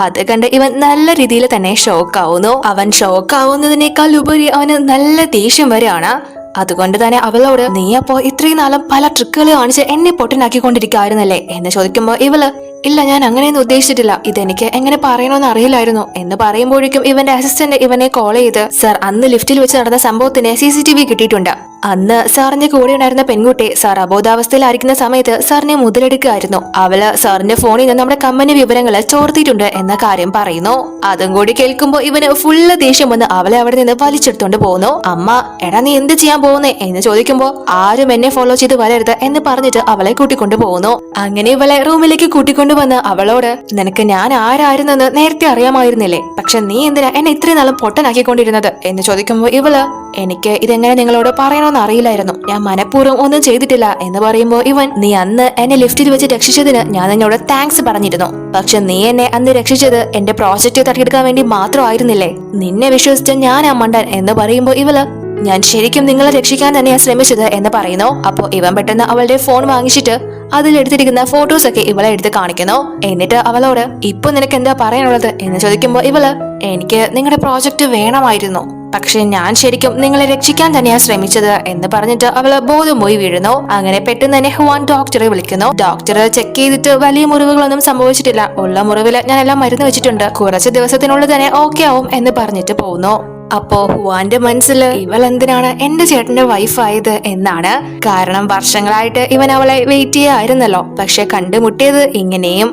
അത് കണ്ട് ഇവൻ നല്ല രീതിയിൽ തന്നെ ഷോക്കാവുന്നു. അവൻ ഷോക്കാവുന്നതിനേക്കാൾ ഉപരി അവന് നല്ല ദേഷ്യം വരെയാണ്. അതുകൊണ്ട് തന്നെ അവളോട് നീ അപ്പോ ഇത്രയും നാളും പല ട്രിക്കുകൾ കാണിച്ച് എന്നെ പൊട്ടനാക്കിക്കൊണ്ടിരിക്കായിരുന്നല്ലേ എന്ന് ചോദിക്കുമ്പോ ഇവള് ഇല്ല, ഞാൻ അങ്ങനെയൊന്നും ഉദ്ദേശിച്ചിട്ടില്ല, ഇതെനിക്ക് എങ്ങനെ പറയണമെന്ന് അറിയില്ലായിരുന്നു എന്ന് പറയുമ്പോഴേക്കും ഇവന്റെ അസിസ്റ്റന്റ് ഇവനെ കോൾ ചെയ്ത് സർ, അന്ന് ലിഫ്റ്റിൽ വെച്ച് നടന്ന സംഭവത്തിന് CCTV കിട്ടിയിട്ടുണ്ട്. അന്ന് സാറിന്റെ കൂടെ ഉണ്ടായിരുന്ന പെൺകുട്ടി സാർ അബോധാവസ്ഥയിലായിരിക്കുന്ന സമയത്ത് സാറിനെ മുതലെടുക്കുകയായിരുന്നു. അവള് സാറിന്റെ ഫോണിൽ നിന്ന് നമ്മുടെ കമ്പനി വിവരങ്ങൾ ചോർത്തിയിട്ടുണ്ട് എന്ന കാര്യം പറയുന്നു. അതും കൂടി കേൾക്കുമ്പോ ഇവന് ഫുള്ള് ദേഷ്യം വന്ന് അവളെ അവിടെ നിന്ന് വലിച്ചെടുത്തോണ്ട് പോകുന്നു. അമ്മ എടാ നീ എന്ത് ചെയ്യാൻ പോകുന്നേ എന്ന് ചോദിക്കുമ്പോ ആരും എന്നെ ഫോളോ ചെയ്ത് വരരുത് എന്ന് പറഞ്ഞിട്ട് അവളെ കൂട്ടിക്കൊണ്ടു പോകുന്നു. അങ്ങനെ ഇവളെ റൂമിലേക്ക് കൂട്ടിക്കൊണ്ടു വന്ന് അവളോട് നിനക്ക് ഞാൻ ആരായിരുന്നെന്ന് നേരത്തെ അറിയാമായിരുന്നില്ലേ, പക്ഷെ നീ എന്തിനാ എന്നെ ഇത്രയും നാളും പൊട്ടനാക്കിക്കൊണ്ടിരുന്നത് എന്ന് ചോദിക്കുമ്പോ ഇവള് എനിക്ക് ഇതെങ്ങനെ നിങ്ങളോട് പറയണമെന്ന് അറിയില്ലായിരുന്നു, ഞാൻ മനഃപൂർവ്വം ഒന്നും ചെയ്തിട്ടില്ല എന്ന് പറയുമ്പോ ഇവൻ നീ അന്ന് എന്നെ ലിഫ്റ്റിൽ വെച്ച് രക്ഷിച്ചതിന് ഞാൻ നിന്നോട് താങ്ക്സ് പറഞ്ഞിരുന്നു, പക്ഷെ നീ എന്നെ അന്ന് രക്ഷിച്ചത് എന്റെ പ്രോജക്റ്റ് തട്ടിയെടുക്കാൻ വേണ്ടി മാത്രമായിരുന്നില്ലേ, നിന്നെ വിശ്വസിച്ച ഞാൻ ആ മണ്ടൻ എന്ന് പറയുമ്പോ ഇവള് ഞാൻ ശരിക്കും നിങ്ങളെ രക്ഷിക്കാൻ തന്നെയാ ശ്രമിച്ചത് എന്ന് പറയുന്നു. അപ്പോ ഇവൻ പെട്ടെന്ന് അവളുടെ ഫോൺ വാങ്ങിച്ചിട്ട് അതിലെടുത്തിരിക്കുന്ന ഫോട്ടോസ് ഒക്കെ ഇവളെ എടുത്ത് കാണിക്കുന്നു. എന്നിട്ട് അവളോട് ഇപ്പൊ നിനക്ക് എന്താ പറയാനുള്ളത് എന്ന് ചോദിക്കുമ്പോ ഇവള് എനിക്ക് നിങ്ങളുടെ പ്രോജക്റ്റ് വേണമായിരുന്നു, പക്ഷെ ഞാൻ ശരിക്കും നിങ്ങളെ രക്ഷിക്കാൻ തന്നെയാ ശ്രമിച്ചത് എന്ന് പറഞ്ഞിട്ട് അവള് ബോധം പോയി വീഴുന്നു. അങ്ങനെ പെട്ടെന്ന് തന്നെ ഹുവാൻ ഡോക്ടറെ വിളിക്കുന്നു. ഡോക്ടർ ചെക്ക് ചെയ്തിട്ട് വലിയ മുറിവുകളൊന്നും സംഭവിച്ചിട്ടില്ല, ഉള്ള മുറിവില് ഞാൻ എല്ലാം മരുന്ന് വെച്ചിട്ടുണ്ട്, കുറച്ച് ദിവസത്തിനുള്ളിൽ തന്നെ ഓക്കെ ആവും എന്ന് പറഞ്ഞിട്ട് പോകുന്നു. അപ്പോ ഹുവാന്റെ മനസ്സിൽ ഇവൾ എന്തിനാണ് എന്റെ ചേട്ടന്റെ വൈഫായത് എന്നാണ്. കാരണം വർഷങ്ങളായിട്ട് ഇവൻ അവളെ വെയിറ്റ് ചെയ്യായിരുന്നല്ലോ, പക്ഷെ കണ്ടുമുട്ടിയത് ഇങ്ങനെയും.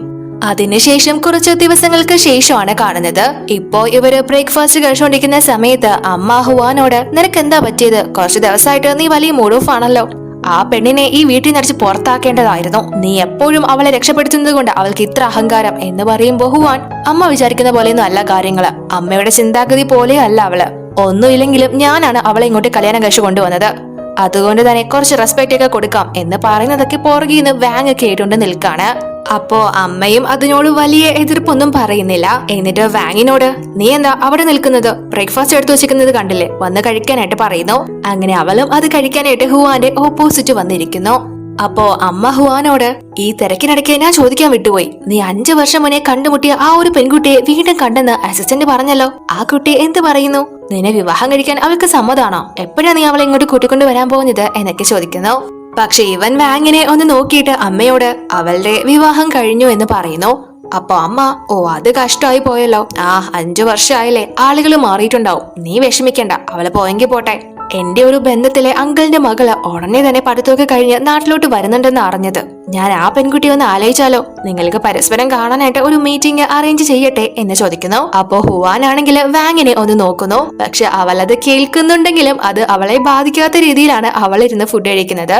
അതിനുശേഷം കുറച്ച് ദിവസങ്ങൾക്ക് ശേഷമാണ് കാണുന്നത്. ഇപ്പോ ഇവര് ബ്രേക്ക്ഫാസ്റ്റ് കഴിച്ചുകൊണ്ടിരിക്കുന്ന സമയത്ത് അമ്മ ഹുവാനോട് നിനക്ക് എന്താ പറ്റിയത്, കുറച്ച് ദിവസമായിട്ട് നീ വലിയ മൂഡ് ഓഫ് ആണല്ലോ, ആ പെണ്ണിനെ ഈ വീട്ടിൽ നിറച്ച് പുറത്താക്കേണ്ടതായിരുന്നു, നീ എപ്പോഴും അവളെ രക്ഷപ്പെടുത്തുന്നത് കൊണ്ട് അവൾക്ക് ഇത്ര അഹങ്കാരം എന്ന് പറയുമ്പോ ഹുവാൻ അമ്മ വിചാരിക്കുന്ന പോലെയൊന്നും അല്ല കാര്യങ്ങള്, അമ്മയുടെ ചിന്താഗതി പോലെയല്ല അവള്, ഒന്നുമില്ലെങ്കിലും ഞാനാണ് അവളെ ഇങ്ങോട്ട് കല്യാണം കഴിച്ചു കൊണ്ടുവന്നത്, അതുകൊണ്ട് തന്നെ കുറച്ച് റെസ്പെക്ട് ഒക്കെ കൊടുക്കാം എന്ന് പറയുന്നതൊക്കെ പുറകിൽ നിന്ന് വാങ് കേട്ടുകൊണ്ട് നിൽക്കാണ്. അപ്പോ അമ്മയും അതിനോട് വലിയ എതിർപ്പൊന്നും പറയുന്നില്ല. എന്നിട്ട് വാങ്ങിനോട് നീ എന്താ അവിടെ നിൽക്കുന്നത്, ബ്രേക്ക്ഫാസ്റ്റ് എടുത്തു വെച്ചിരിക്കുന്നത് കണ്ടില്ലേ, വന്ന് കഴിക്കാനായിട്ട് പറയുന്നു. അങ്ങനെ അവളും അത് കഴിക്കാനായിട്ട് ഹുവാന്റെ ഓപ്പോസിറ്റ് വന്നിരിക്കുന്നു. അപ്പോ അമ്മ ഹുവാനോട് ഈ തിരക്കിനിടയ്ക്ക് ഞാൻ ചോദിക്കാൻ വിട്ടുപോയി, നീ 5 വർഷം മുന്നേ കണ്ടുമുട്ടിയ ആ ഒരു പെൺകുട്ടിയെ വീണ്ടും കണ്ടെന്ന് അസിസ്റ്റന്റ് പറഞ്ഞല്ലോ, ആ കുട്ടി എന്ത് പറയുന്നു, നിന്നെ വിവാഹം കഴിക്കാൻ അവൾക്ക് സമ്മതാണോ, എപ്പോഴാ നീ അവളെ ഇങ്ങോട്ട് കൂട്ടിക്കൊണ്ട് വരാൻ പോകുന്നത് എന്നൊക്കെ ചോദിക്കുന്നു. പക്ഷെ ഇവൻ വാങ്ങിനെ ഒന്ന് നോക്കിയിട്ട് അമ്മയോട് അവളുടെ വിവാഹം കഴിഞ്ഞു എന്ന് പറയുന്നു. അപ്പൊ അമ്മ ഓ അത് കഷ്ടമായി പോയല്ലോ, 5 വർഷമായില്ലേ, ആളുകൾ മാറിയിട്ടുണ്ടാവും, നീ വിഷമിക്കണ്ട, അവള് പോയെങ്കിൽ പോട്ടെ, എന്റെ ഒരു ബന്ധത്തിലെ അങ്കിളിന്റെ മകള് ഉടനെ തന്നെ പഠിത്തമൊക്കെ കഴിഞ്ഞ് നാട്ടിലോട്ട് വരുന്നുണ്ടെന്ന് അറിഞ്ഞത്, ഞാൻ ആ പെൺകുട്ടി ഒന്ന് ആലോചിച്ചാലോ, നിങ്ങൾക്ക് പരസ്പരം കാണാനായിട്ട് ഒരു മീറ്റിംഗ് അറേഞ്ച് ചെയ്യട്ടെ എന്ന് ചോദിക്കുന്നു. അപ്പോ ഹുവാനാണെങ്കിൽ വാങ്ങിനെ ഒന്ന് നോക്കുന്നു, പക്ഷെ അവൾ അത് കേൾക്കുന്നുണ്ടെങ്കിലും അത് അവളെ ബാധിക്കാത്ത രീതിയിലാണ് അവൾ ഇരുന്ന് ഫുഡ് കഴിക്കുന്നത്.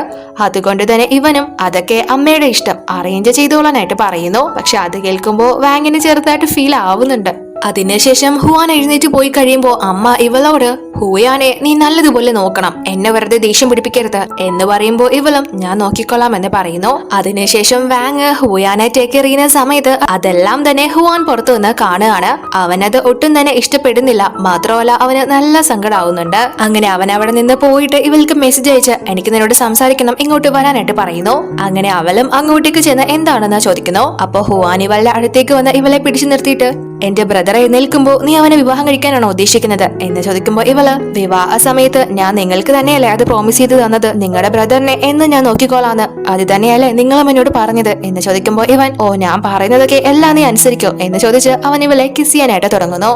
അതുകൊണ്ട് തന്നെ ഇവനും അതൊക്കെ അമ്മയുടെ ഇഷ്ടം, അറേഞ്ച് ചെയ്തോളാനായിട്ട് പറയുന്നു. പക്ഷെ അത് കേൾക്കുമ്പോ വാങ്ങിന് ചെറുതായിട്ട് ഫീൽ ആവുന്നുണ്ട്. അതിനുശേഷം ഹുവാൻ എഴുന്നേറ്റ് പോയി കഴിയുമ്പോ അമ്മ ഇവളോട് ഹുയാനെ നീ നല്ലതുപോലെ നോക്കണം, എന്നെ വെറുതെ ദേഷ്യം പിടിപ്പിക്കരുത് എന്ന് പറയുമ്പോ ഇവളും ഞാൻ നോക്കിക്കൊള്ളാം എന്ന് പറയുന്നു. അതിനുശേഷം വാങ് ഹുയാനെ ടേക്ക് കെയർ ചെയ്യുന്ന സമയത്ത് അതെല്ലാം തന്നെ ഹുവാൻ പുറത്തു നിന്ന് കാണുകയാണ്. അവനത് ഒട്ടും തന്നെ ഇഷ്ടപ്പെടുന്നില്ല, മാത്രമല്ല അവന് നല്ല സങ്കടമാവുന്നുണ്ട്. അങ്ങനെ അവൻ അവിടെ നിന്ന് പോയിട്ട് ഇവൾക്ക് മെസ്സേജ് അയച്ച് എനിക്ക് നിന്നോട് സംസാരിക്കണം, ഇങ്ങോട്ട് വരാനായിട്ട് പറയുന്നു. അങ്ങനെ അവളും അങ്ങോട്ടേക്ക് ചെന്ന് എന്താണെന്ന് ചോദിക്കുന്നു. അപ്പൊ ഹുവാൻ ഇവളുടെ അടുത്തേക്ക് വന്ന് ഇവളെ പിടിച്ചു നിർത്തിയിട്ട് എന്റെ ബ്രദറെ നിൽക്കുമ്പോ നീ അവനെ വിവാഹം കഴിക്കാനാണോ ഉദ്ദേശിക്കുന്നത് എന്ന് ചോദിക്കുമ്പോ ഇവള് വിവാഹ സമയത്ത് ഞാൻ നിങ്ങൾക്ക് തന്നെയല്ലേ അത് പ്രോമിസ് ചെയ്ത് തന്നത്, നിങ്ങളുടെ ബ്രദറിനെ എന്ന് ഞാൻ നോക്കിക്കോളാന്ന്, അത് തന്നെയല്ലേ നിങ്ങളും എന്നോട് പറഞ്ഞത് എന്ന് ചോദിക്കുമ്പോ ഇവൻ ഓ ഞാൻ പറയുന്നതൊക്കെ എല്ലാം നീ അനുസരിക്കോ എന്ന് ചോദിച്ച് അവൻ ഇവളെ കിസ് ചെയ്യാനായിട്ട് തുടങ്ങുന്നു.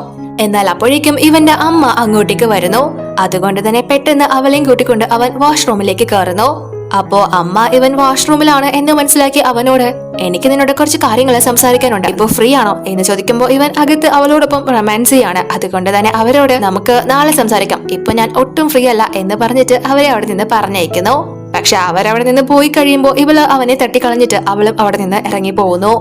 എന്നാൽ അപ്പോഴേക്കും ഇവന്റെ അമ്മ അങ്ങോട്ടേക്ക് വരുന്നു. അതുകൊണ്ട് തന്നെ പെട്ടെന്ന് അവളെയും കൂട്ടിക്കൊണ്ട് അവൻ വാഷ്റൂമിലേക്ക് കയറുന്നു. അപ്പോ അമ്മ ഇവൻ വാഷ്റൂമിലാണ് എന്ന് മനസ്സിലാക്കി അവനോട് എനിക്ക് നിന്നോട് കുറച്ച് കാര്യങ്ങൾ സംസാരിക്കാനുണ്ട്, ഇപ്പൊ ഫ്രീ ആണോ എന്ന് ചോദിക്കുമ്പോൾ ഇവൻ അകത്ത് അവളോടൊപ്പം റൊമാൻസ് ചെയ്യാണ്. അതുകൊണ്ട് തന്നെ അവരോട് നമുക്ക് നാളെ സംസാരിക്കാം, ഇപ്പൊ ഞാൻ ഒട്ടും ഫ്രീ അല്ല എന്ന് പറഞ്ഞിട്ട് അവരെ അവിടെ നിന്ന് പറഞ്ഞയക്കുന്നു. പക്ഷെ അവരവിടെ നിന്ന് പോയി കഴിയുമ്പോൾ ഇവള് അവനെ തട്ടിക്കളഞ്ഞിട്ട് അവളും അവിടെ നിന്ന് ഇറങ്ങി പോകുന്നു.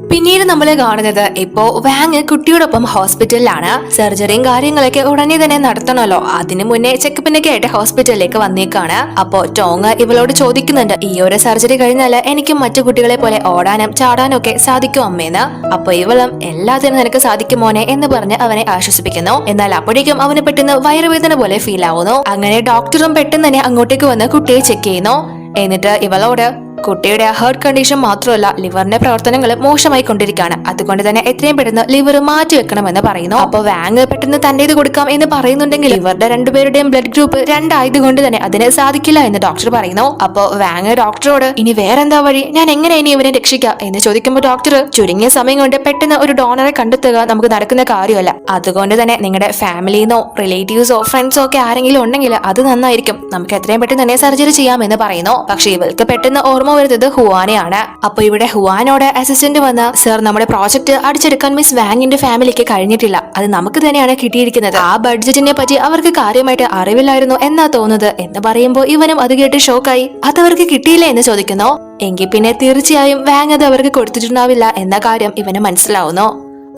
പിന്നീട് നമ്മൾ കാണുന്നത് ഇപ്പോ വാങ് കുട്ടിയോടൊപ്പം ഹോസ്പിറ്റലിലാണ്. സർജറിയും കാര്യങ്ങളൊക്കെ ഉടനെ തന്നെ നടത്തണമല്ലോ, അതിനു മുന്നേ ചെക്കപ്പിനൊക്കെ ആയിട്ട് ഹോസ്പിറ്റലിലേക്ക് വന്നേക്കാണ്. അപ്പോ ടോങ് ഇവളോട് ചോദിക്കുന്നുണ്ട്, ഈ ഒരു സർജറി കഴിഞ്ഞാല് എനിക്ക് മറ്റു കുട്ടികളെ പോലെ ഓടാനും ചാടാനും ഒക്കെ സാധിക്കും അമ്മേന്ന്. അപ്പൊ ഇവളും എല്ലാത്തിനും നിനക്ക് സാധിക്കും മോനെ എന്ന് പറഞ്ഞ് അവനെ ആശ്വസിപ്പിക്കുന്നു. എന്നാൽ അപ്പോഴേക്കും അവന് പെട്ടെന്ന് വയറുവേദന പോലെ ഫീൽ ആവുന്നു. അങ്ങനെ ഡോക്ടറും പെട്ടെന്ന് തന്നെ അങ്ങോട്ടേക്ക് വന്ന് കുട്ടിയെ ചെക്ക് ചെയ്യുന്നു. എന്നിട്ട് ഇവളോട് കുട്ടിയുടെ ഹേർട്ട് കണ്ടീഷൻ മാത്രമല്ല ലിവറിന്റെ പ്രവർത്തനങ്ങൾ മോശമായി കൊണ്ടിരിക്കുകയാണ്, അതുകൊണ്ട് തന്നെ എത്രയും പെട്ടെന്ന് ലിവർ മാറ്റി വെക്കണമെന്ന് പറയുന്നു. അപ്പൊ വാങ് പെട്ടെന്ന് തന്റേത് കൊടുക്കാം എന്ന് പറയുന്നുണ്ടെങ്കിൽ ഇവരുടെ രണ്ടുപേരുടെയും ബ്ലഡ് ഗ്രൂപ്പ് രണ്ടായതുകൊണ്ട് തന്നെ അതിന് സാധിക്കില്ല എന്ന് ഡോക്ടർ പറയുന്നു. അപ്പൊ വാങ് ഡോക്ടറോട് ഇനി വേറെന്താ വഴി, ഞാൻ എങ്ങനെ ഇനി ഇവനെ രക്ഷിക്കാം എന്ന് ചോദിക്കുമ്പോൾ ഡോക്ടർ ചുരുങ്ങിയ സമയം കൊണ്ട് പെട്ടെന്ന് ഒരു ഡോണറെ കണ്ടെത്തുക നമുക്ക് നടക്കുന്ന കാര്യമല്ല, അതുകൊണ്ട് തന്നെ നിങ്ങളുടെ ഫാമിലിന്നോ റിലേറ്റീവ്സോ ഫ്രണ്ട്സോ ഒക്കെ ആരെങ്കിലും ഉണ്ടെങ്കിൽ അത് നന്നായിരിക്കും, നമുക്ക് എത്രയും പെട്ടെന്ന് തന്നെ സർജറി ചെയ്യാമെന്ന് പറയുന്നു. പക്ഷെ ഇവൾക്ക് പെട്ടെന്ന് ഓർമ്മ വരുന്നത് ഹുവാനെയാണ്. അപ്പൊ ഇവിടെ ഹുവാനോട് അസിസ്റ്റന്റ് വന്ന സർ നമ്മുടെ പ്രോജക്ട് അടിച്ചെടുക്കാൻ മിസ് വാങ്ങിന്റെ ഫാമിലിക്ക് കഴിഞ്ഞിട്ടില്ല, അത് നമുക്ക് തന്നെയാണ് കിട്ടിയിരിക്കുന്നത്, ആ ബഡ്ജറ്റിനെ പറ്റി അവർക്ക് കാര്യമായിട്ട് അറിവില്ലായിരുന്നു എന്നാ തോന്നുന്നത് എന്ന് പറയുമ്പോൾ ഇവനും അത് കേട്ട് ഷോക്കായി. അതവർക്ക് കിട്ടിയില്ലേ എന്ന് ചോദിക്കുന്നു. എങ്കിൽ പിന്നെ തീർച്ചയായും വാങ് അത് അവർക്ക് കൊടുത്തിട്ടുണ്ടാവില്ല എന്ന കാര്യം ഇവന് മനസ്സിലാവുന്നു.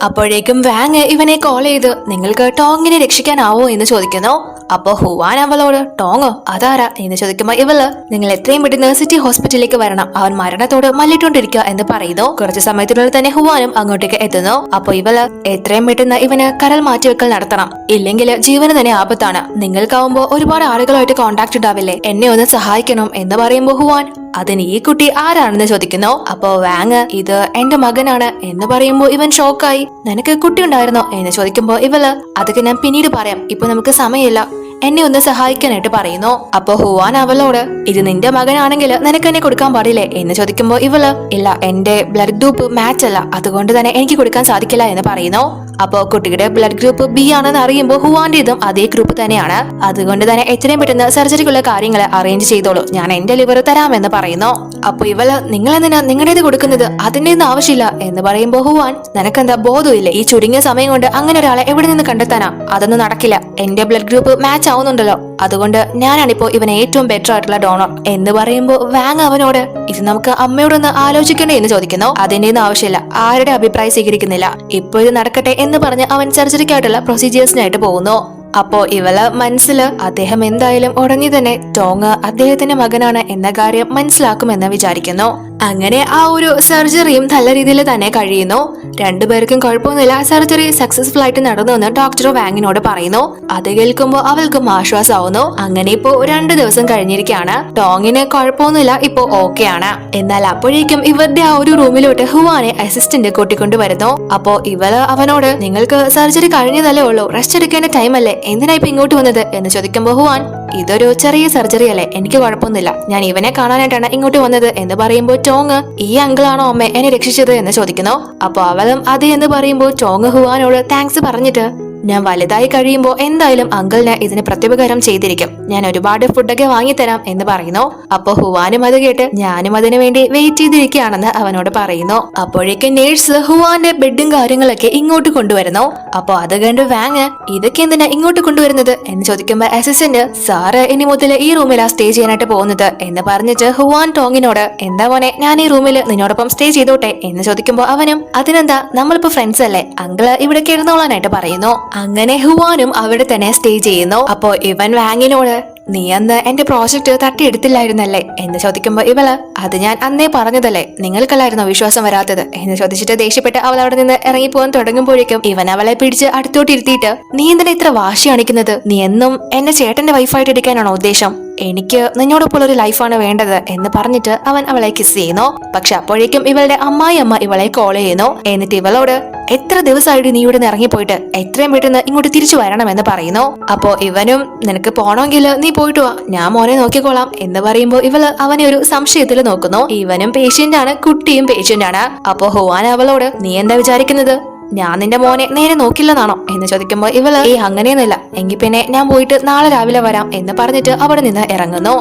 അപ്പോഴേക്കും വാങ് ഇവനെ കോൾ ചെയ്ത് നിങ്ങൾക്ക് ടോങ്ങിനെ രക്ഷിക്കാനാവോ എന്ന് ചോദിക്കുന്നു. അപ്പൊ ഹുവാൻ അവളോട് ടോങ്ങോ അതാരാ എന്ന് ചോദിക്കുമ്പോ ഇവള് നിങ്ങൾ എത്രയും പെട്ടെന്ന് സിറ്റി ഹോസ്പിറ്റലിലേക്ക് വരണം, അവൻ മരണത്തോട് മല്ലിട്ടോണ്ടിരിക്കുക എന്ന് പറയുന്നു. കുറച്ചു സമയത്തിനുള്ളിൽ തന്നെ ഹുവാനും അങ്ങോട്ടേക്ക് എത്തുന്നു. അപ്പൊ ഇവള് എത്രയും പെട്ടെന്ന് ഇവന് കരൾ മാറ്റിവെക്കൽ നടത്തണം, ഇല്ലെങ്കിൽ ജീവന് തന്നെ ആപത്താണ്, നിങ്ങൾക്കാവുമ്പോ ഒരുപാട് ആളുകളുമായിട്ട് കോണ്ടാക്ട് ഉണ്ടാവില്ലേ, എന്നെ ഒന്ന് സഹായിക്കണം എന്ന് പറയുമ്പോ ഹുവാൻ അതിന് ഈ കുട്ടി ആരാണെന്ന് ചോദിക്കുന്നു. അപ്പോ വാങ് ഇത് എന്റെ മകനാണ് എന്ന് പറയുമ്പോ ഇവൻ ഷോക്കായി. നിനക്ക് കുട്ടി ഉണ്ടായിരുന്നോ എന്ന് ചോദിക്കുമ്പോ ഇവള് അതൊക്കെ ഞാൻ പിന്നീട് പറയാം, ഇപ്പൊ നമുക്ക് സമയമില്ല, എന്നെ ഒന്ന് സഹായിക്കാനായിട്ട് പറയുന്നു. അപ്പൊ ഹുവാൻ അവളോട് ഇത് നിന്റെ മകനാണെങ്കിൽ നിനക്ക് എന്നെ കൊടുക്കാൻ പാടില്ലേ എന്ന് ചോദിക്കുമ്പോ ഇവള് ഇല്ല എന്റെ ബ്ലഡ് ഗ്രൂപ്പ് മാച്ച് അല്ല, അതുകൊണ്ട് തന്നെ എനിക്ക് കൊടുക്കാൻ സാധിക്കില്ല എന്ന് പറയുന്നു. അപ്പോ കുട്ടിയുടെ ബ്ലഡ് ഗ്രൂപ്പ് ബി ആണെന്ന് അറിയുമ്പോൾ ഹുവാന്റെ ഇതും അതേ ഗ്രൂപ്പ് തന്നെയാണ്, അതുകൊണ്ട് തന്നെ എത്രയും പെട്ടെന്ന് സർജറിക്കുള്ള കാര്യങ്ങൾ അറേഞ്ച് ചെയ്തോളൂ, ഞാൻ എന്റെ ലിവർ തരാമെന്ന് പറയുന്നു. അപ്പൊ ഇവള് നിങ്ങൾ എന്തിനാ നിങ്ങളുടേത് കൊടുക്കുന്നത്, അതിന്റെ ഒന്നും ആവശ്യമില്ല എന്ന് പറയുമ്പോ ഹുവാൻ നിനക്കെന്താ ബോധമില്ലേ, ഈ ചുരുങ്ങിയ സമയം കൊണ്ട് അങ്ങനെ ഒരാളെ എവിടെ നിന്ന് കണ്ടെത്താനാ, അതൊന്നും നടക്കില്ല, എന്റെ ബ്ലഡ് ഗ്രൂപ്പ് മാച്ച് ആവുന്നുണ്ടല്ലോ, അതുകൊണ്ട് ഞാനാണിപ്പോ ഇവന് ഏറ്റവും ബെറ്റർ ആയിട്ടുള്ള ഡോണർ എന്ന് പറയുമ്പോ വാങ് അവനോട് ഇത് നമുക്ക് അമ്മയോടൊന്ന് ആലോചിക്കണ്ടേ എന്ന് ചോദിക്കുന്നു. അതിന്റെ ഒന്നും ആവശ്യമില്ല, ആരുടെ അഭിപ്രായം സ്വീകരിക്കുന്നില്ല, ഇപ്പൊ ഇത് നടക്കട്ടെ എന്ന് പറഞ്ഞ് അവൻ സർജറിക്കായിട്ടുള്ള പ്രൊസീജിയേഴ്സിനായിട്ട് പോകുന്നു. അപ്പോ ഇവള് മനസ്സില് അദ്ദേഹം എന്തായാലും ഉടനെ തന്നെ ടോങ് അദ്ദേഹത്തിന്റെ മകനാണ് എന്ന കാര്യം മനസ്സിലാക്കുമെന്ന് വിചാരിക്കുന്നു. അങ്ങനെ ആ ഒരു സർജറിയും നല്ല രീതിയിൽ തന്നെ കഴിയുന്നു. രണ്ടുപേർക്കും കുഴപ്പമൊന്നുമില്ല, സർജറി സക്സസ്ഫുൾ ആയിട്ട് നടന്നു എന്ന് ഡോക്ടർ വാങ്ങിനോട് പറയുന്നു. അത് കേൾക്കുമ്പോൾ അവൾക്കും ആശ്വാസമാവുന്നു. അങ്ങനെ ഇപ്പോ 2 ദിവസം കഴിഞ്ഞിരിക്കുകയാണ്. ടോങ്ങിന് കുഴപ്പമൊന്നുമില്ല, ഇപ്പോ ഓക്കെ ആണ്. എന്നാൽ അപ്പോഴേക്കും ഇവരുടെ ആ ഒരു റൂമിലോട്ട് ഹുവാനെ അസിസ്റ്റന്റ് കൂട്ടിക്കൊണ്ടു വരുന്നു. അപ്പോ ഇവള് അവനോട് നിങ്ങൾക്ക് സർജറി കഴിഞ്ഞതല്ലേ ഉള്ളൂ, റെസ്റ്റ് എടുക്കേണ്ട ടൈം അല്ലേ, എന്തിനാ ഇപ്പൊ ഇങ്ങോട്ട് വന്നത് എന്ന് ചോദിക്കുമ്പോ ഹുവാൻ ഇതൊരു ചെറിയ സർജറി അല്ലേ, എനിക്ക് കുഴപ്പമൊന്നുമില്ല, ഞാൻ ഇവനെ കാണാനായിട്ടാണ് ഇങ്ങോട്ട് വന്നത് എന്ന് പറയുമ്പോൾ ടോങ് ഈ അങ്കിളാണോ അമ്മ എന്നെ രക്ഷിച്ചത് എന്ന് ചോദിക്കുന്നു. അപ്പൊ അവളും അതെ എന്ന് പറയുമ്പോൾ ടോങ് ഹുവാനോട് താങ്ക്സ് പറഞ്ഞിട്ട് ഞാൻ വലുതായി കഴിയുമ്പോൾ എന്തായാലും അങ്കിളിന് ഇതിന് പ്രത്യുപകാരം ചെയ്തിരിക്കും, ഞാൻ ഒരുപാട് ഫുഡൊക്കെ വാങ്ങിത്തരാം എന്ന് പറയുന്നു. അപ്പൊ ഹുവാനും അത് കേട്ട് ഞാനും അതിനു വേണ്ടി വെയിറ്റ് ചെയ്തിരിക്കുകയാണെന്ന് അവനോട് പറയുന്നു. അപ്പോഴേക്കും നേഴ്സ് ഹുവാന്റെ ബെഡും കാര്യങ്ങളൊക്കെ ഇങ്ങോട്ട് കൊണ്ടുവരുന്നു. അപ്പൊ അത് കണ്ട് വാങ് ഇതൊക്കെ എന്തിനാ ഇങ്ങോട്ട് കൊണ്ടുവരുന്നത് എന്ന് ചോദിക്കുമ്പോ അസിസ്റ്റന്റ് സാറ് ഇനി മുതൽ ഈ റൂമിലാ സ്റ്റേ ചെയ്യാനായിട്ട് പോകുന്നത് എന്ന് പറഞ്ഞിട്ട് ഹുവാൻ ടോങ്ങിനോട് എന്താ മോനെ ഞാൻ ഈ റൂമിൽ നിന്നോടൊപ്പം സ്റ്റേ ചെയ്തോട്ടെ എന്ന് ചോദിക്കുമ്പോ അവനും അതിനെന്താ നമ്മളിപ്പോ ഫ്രണ്ട്സ് അല്ലേ, അങ്കിള് ഇവിടെ കിടന്നോളാനായിട്ട് പറയുന്നു. അങ്ങനെ ഹുവാനും അവിടെ തന്നെ സ്റ്റേ ചെയ്യുന്നു. അപ്പോ ഇവൻ വാങ്ങിനോട് നീ അന്ന് എന്റെ പ്രോജക്ട് തട്ടിയെടുത്തില്ലായിരുന്നല്ലേ എന്ന് ചോദിക്കുമ്പോ ഇവള് അത് ഞാൻ അന്നേ പറഞ്ഞതല്ലേ, നിങ്ങൾക്കല്ലായിരുന്നോ വിശ്വാസം വരാത്തത് എന്ന് ചോദിച്ചിട്ട് ദേഷ്യപ്പെട്ട് അവൾ അവിടെ നിന്ന് ഇറങ്ങിപ്പോകാൻ തുടങ്ങുമ്പോഴേക്കും ഇവൻ അവളെ പിടിച്ച് അടുത്തോട്ടിരുത്തിയിട്ട് നീ എന്തിനാ ഇത്ര വാശി കാണിക്കുന്നത്, നീ എന്നും എന്റെ ചേട്ടന്റെ വൈഫായിട്ട് ഇരിക്കാനാണോ ഉദ്ദേശം, എനിക്ക് നിന്നോടൊപ്പം ഒരു ലൈഫാണ് വേണ്ടത് എന്ന് പറഞ്ഞിട്ട് അവൻ അവളെ കിസ് ചെയ്യുന്നു. പക്ഷെ അപ്പോഴേക്കും ഇവളുടെ അമ്മായിയമ്മ ഇവളെ കോൾ ചെയ്യുന്നു. എന്നിട്ട് ഇവളോട് എത്ര ദിവസമായിട്ട് നീ ഇവിടെ നിന്ന് ഇറങ്ങിപ്പോയിട്ട് എത്രയും പെട്ടെന്ന് ഇങ്ങോട്ട് തിരിച്ചു വരണമെന്ന് പറയുന്നു. അപ്പോ ഇവനും നിനക്ക് പോണമെങ്കിൽ നീ പോയിട്ട് വാ, ഞാൻ മോനെ നോക്കിക്കോളാം എന്ന് പറയുമ്പോ ഇവള് അവനെ ഒരു സംശയത്തിൽ നോക്കുന്നു. ഇവനും പേഷ്യന്റ് ആണ്, കുട്ടിയും പേഷ്യന്റ് ആണ്. അപ്പോ ഹുവാൻ അവളോട് നീ എന്താ വിചാരിക്കുന്നത്, ഞാൻ നിന്റെ മോനെ നേരെ നോക്കില്ലെന്നാണോ എന്ന് ചോദിക്കുമ്പോ ഇവള് അങ്ങനെയൊന്നുമില്ല, എങ്കിൽ പിന്നെ ഞാൻ പോയിട്ട് നാളെ രാവിലെ വരാം എന്ന് പറഞ്ഞിട്ട് അവിടെ നിന്ന് ഇറങ്ങുന്നു.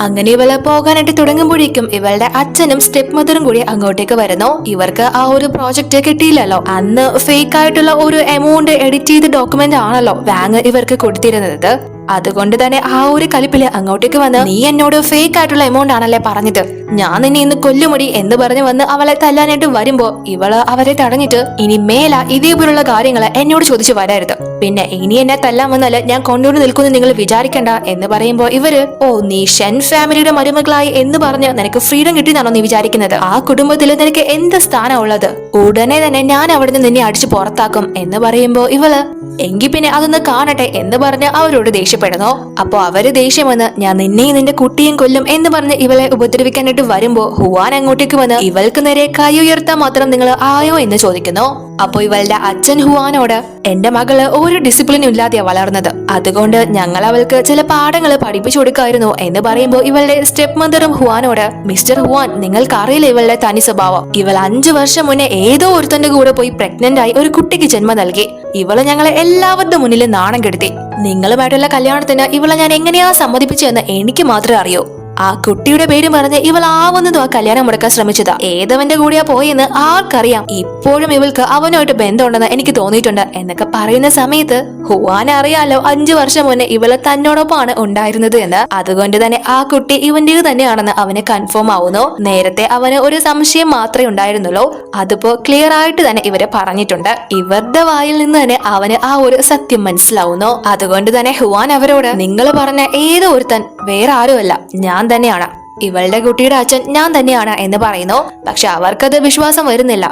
അങ്ങനെ ഇവള് പോകാനായിട്ട് തുടങ്ങുമ്പോഴേക്കും ഇവളുടെ അച്ഛനും സ്റ്റെപ്പ് മദറും കൂടി അങ്ങോട്ടേക്ക് വരുന്നു. ഇവർക്ക് ആ ഒരു പ്രോജക്റ്റ് കിട്ടിയില്ലല്ലോ. അന്ന് ഫേക്ക് ആയിട്ടുള്ള ഒരു എമൗണ്ട് എഡിറ്റ് ചെയ്ത ഡോക്യുമെന്റ് ആണല്ലോ വാങ് ഇവർക്ക് കൊടുത്തിരുന്നത്. അതുകൊണ്ട് തന്നെ ആ ഒരു കലിപ്പില് അങ്ങോട്ടേക്ക് വന്ന് നീ എന്നോട് ഫേക്ക് ആയിട്ടുള്ള എമൗണ്ട് ആണല്ലേ പറഞ്ഞത്, ഞാൻ നിന്നെ ഇന്ന് കൊല്ലുമുടി എന്ന് പറഞ്ഞു വന്ന് അവളെ തല്ലാനായിട്ട് വരുമ്പോ ഇവള് അവരെ തടഞ്ഞിട്ട് ഇനി മേല ഇതേപോലുള്ള കാര്യങ്ങള് എന്നോട് ചോദിച്ചു വരരുത്, പിന്നെ ഇനി എന്നെ തല്ലാൻ വന്നാല് ഞാൻ കൊണ്ടുകൊണ്ട് നിൽക്കുന്നു നിങ്ങൾ വിചാരിക്കണ്ട എന്ന് പറയുമ്പോ ഇവര് ഓ നീ ഷെൻ ഫാമിലിയുടെ മരുമകളായി എന്ന് പറഞ്ഞ് നിനക്ക് ഫ്രീഡം കിട്ടിയെന്നാണോ നീ വിചാരിക്കുന്നത്, ആ കുടുംബത്തിൽ നിനക്ക് എന്ത് സ്ഥാനം ഉള്ളത്, ഉടനെ തന്നെ ഞാൻ അവിടുന്ന് നിന്നെ അടിച്ചു പുറത്താക്കും എന്ന് പറയുമ്പോ ഇവള് എങ്കി പിന്നെ അതൊന്ന് കാണട്ടെ എന്ന് പറഞ്ഞ് അവരോട് ദേഷ്യപ്പെടുന്നു. അപ്പൊ അവര് ദേഷ്യം വന്ന് ഞാൻ നിന്നെയും നിന്റെ കുട്ടിയും കൊല്ലും എന്ന് പറഞ്ഞ് ഇവളെ ഉപദ്രവിക്കാനായിട്ട് വരുമ്പോ ഹുവാൻ അങ്ങോട്ടേക്ക് വന്ന് ഇവൾക്ക് നേരെ കൈ ഉയർത്താൻ മാത്രം നിങ്ങൾ ആയോ എന്ന് ചോദിക്കുന്നു. അപ്പൊ ഇവളുടെ അച്ഛൻ ഹുവാനോട് എന്റെ മകള് ഒരു ഡിസിപ്ലിനും ഇല്ലാതെയാ വളർന്നത്, അതുകൊണ്ട് ഞങ്ങൾ അവൾക്ക് ചില പാഠങ്ങൾ പഠിപ്പിച്ചു കൊടുക്കായിരുന്നു എന്ന് പറയുമ്പോ ഇവളുടെ സ്റ്റെപ്പ് മദറും ഹുവാനോട് മിസ്റ്റർ ഹുവാൻ നിങ്ങൾക്ക് അറിയില്ല ഇവളുടെ തനി സ്വഭാവം, ഇവൾ 5 വർഷം മുന്നേ ഏതോ ഒരുത്തന്റെ കൂടെ പോയി പ്രഗ്നന്റ് ആയി ഒരു കുട്ടിക്ക് ജന്മം നൽകി, ഇവള് ഞങ്ങളെ എല്ലാവരുടെ മുന്നിൽ നാണം കെടുത്തി, നിങ്ങളുമായിട്ടുള്ള കല്യാണത്തിന് ഇവളെ ഞാൻ എങ്ങനെയാ സമ്മതിപ്പിച്ചെന്ന് എനിക്ക് മാത്രമേ അറിയൂ, ആ കുട്ടിയുടെ പേര് പറഞ്ഞ് ഇവൾ ആവുന്നതും ആ കല്യാണം മുടക്കാൻ ശ്രമിച്ചതാ, ഏതവന്റെ കൂടെയാ പോയെന്ന് ആർക്കറിയാം, ഇപ്പോഴും ഇവൾക്ക് അവനുമായിട്ട് ബന്ധമുണ്ടെന്ന് എനിക്ക് തോന്നിയിട്ടുണ്ട് എന്നൊക്കെ പറയുന്ന സമയത്ത് ഹുവാൻ അറിയാലോ 5 വർഷം മുന്നേ ഇവള് തന്നോടൊപ്പമാണ് ഉണ്ടായിരുന്നത് എന്ന്, അതുകൊണ്ട് തന്നെ ആ കുട്ടി ഇവന്റേത് തന്നെയാണെന്ന് അവന് കൺഫേം ആവുന്നു. നേരത്തെ അവന് ഒരു സംശയം മാത്രമേ ഉണ്ടായിരുന്നുള്ളൂ, അതിപ്പോ ക്ലിയർ ആയിട്ട് തന്നെ ഇവര് പറഞ്ഞിട്ടുണ്ട്. ഇവരുടെ വായിൽ നിന്ന് തന്നെ അവന് ആ ഒരു സത്യം മനസ്സിലാവുന്നു. അതുകൊണ്ട് തന്നെ ഹുവാൻ അവരോട് നിങ്ങൾ പറഞ്ഞ ഏതോ ഒരുത്തൻ വേറെ ആരുമല്ല ഞാൻ തന്നെയാണ്, ഇവളുടെ കുട്ടിയുടെ അച്ഛൻ ഞാൻ തന്നെയാണ് എന്ന് പറയുന്നു. പക്ഷെ അവർക്കത് വിശ്വാസം വരുന്നില്ല.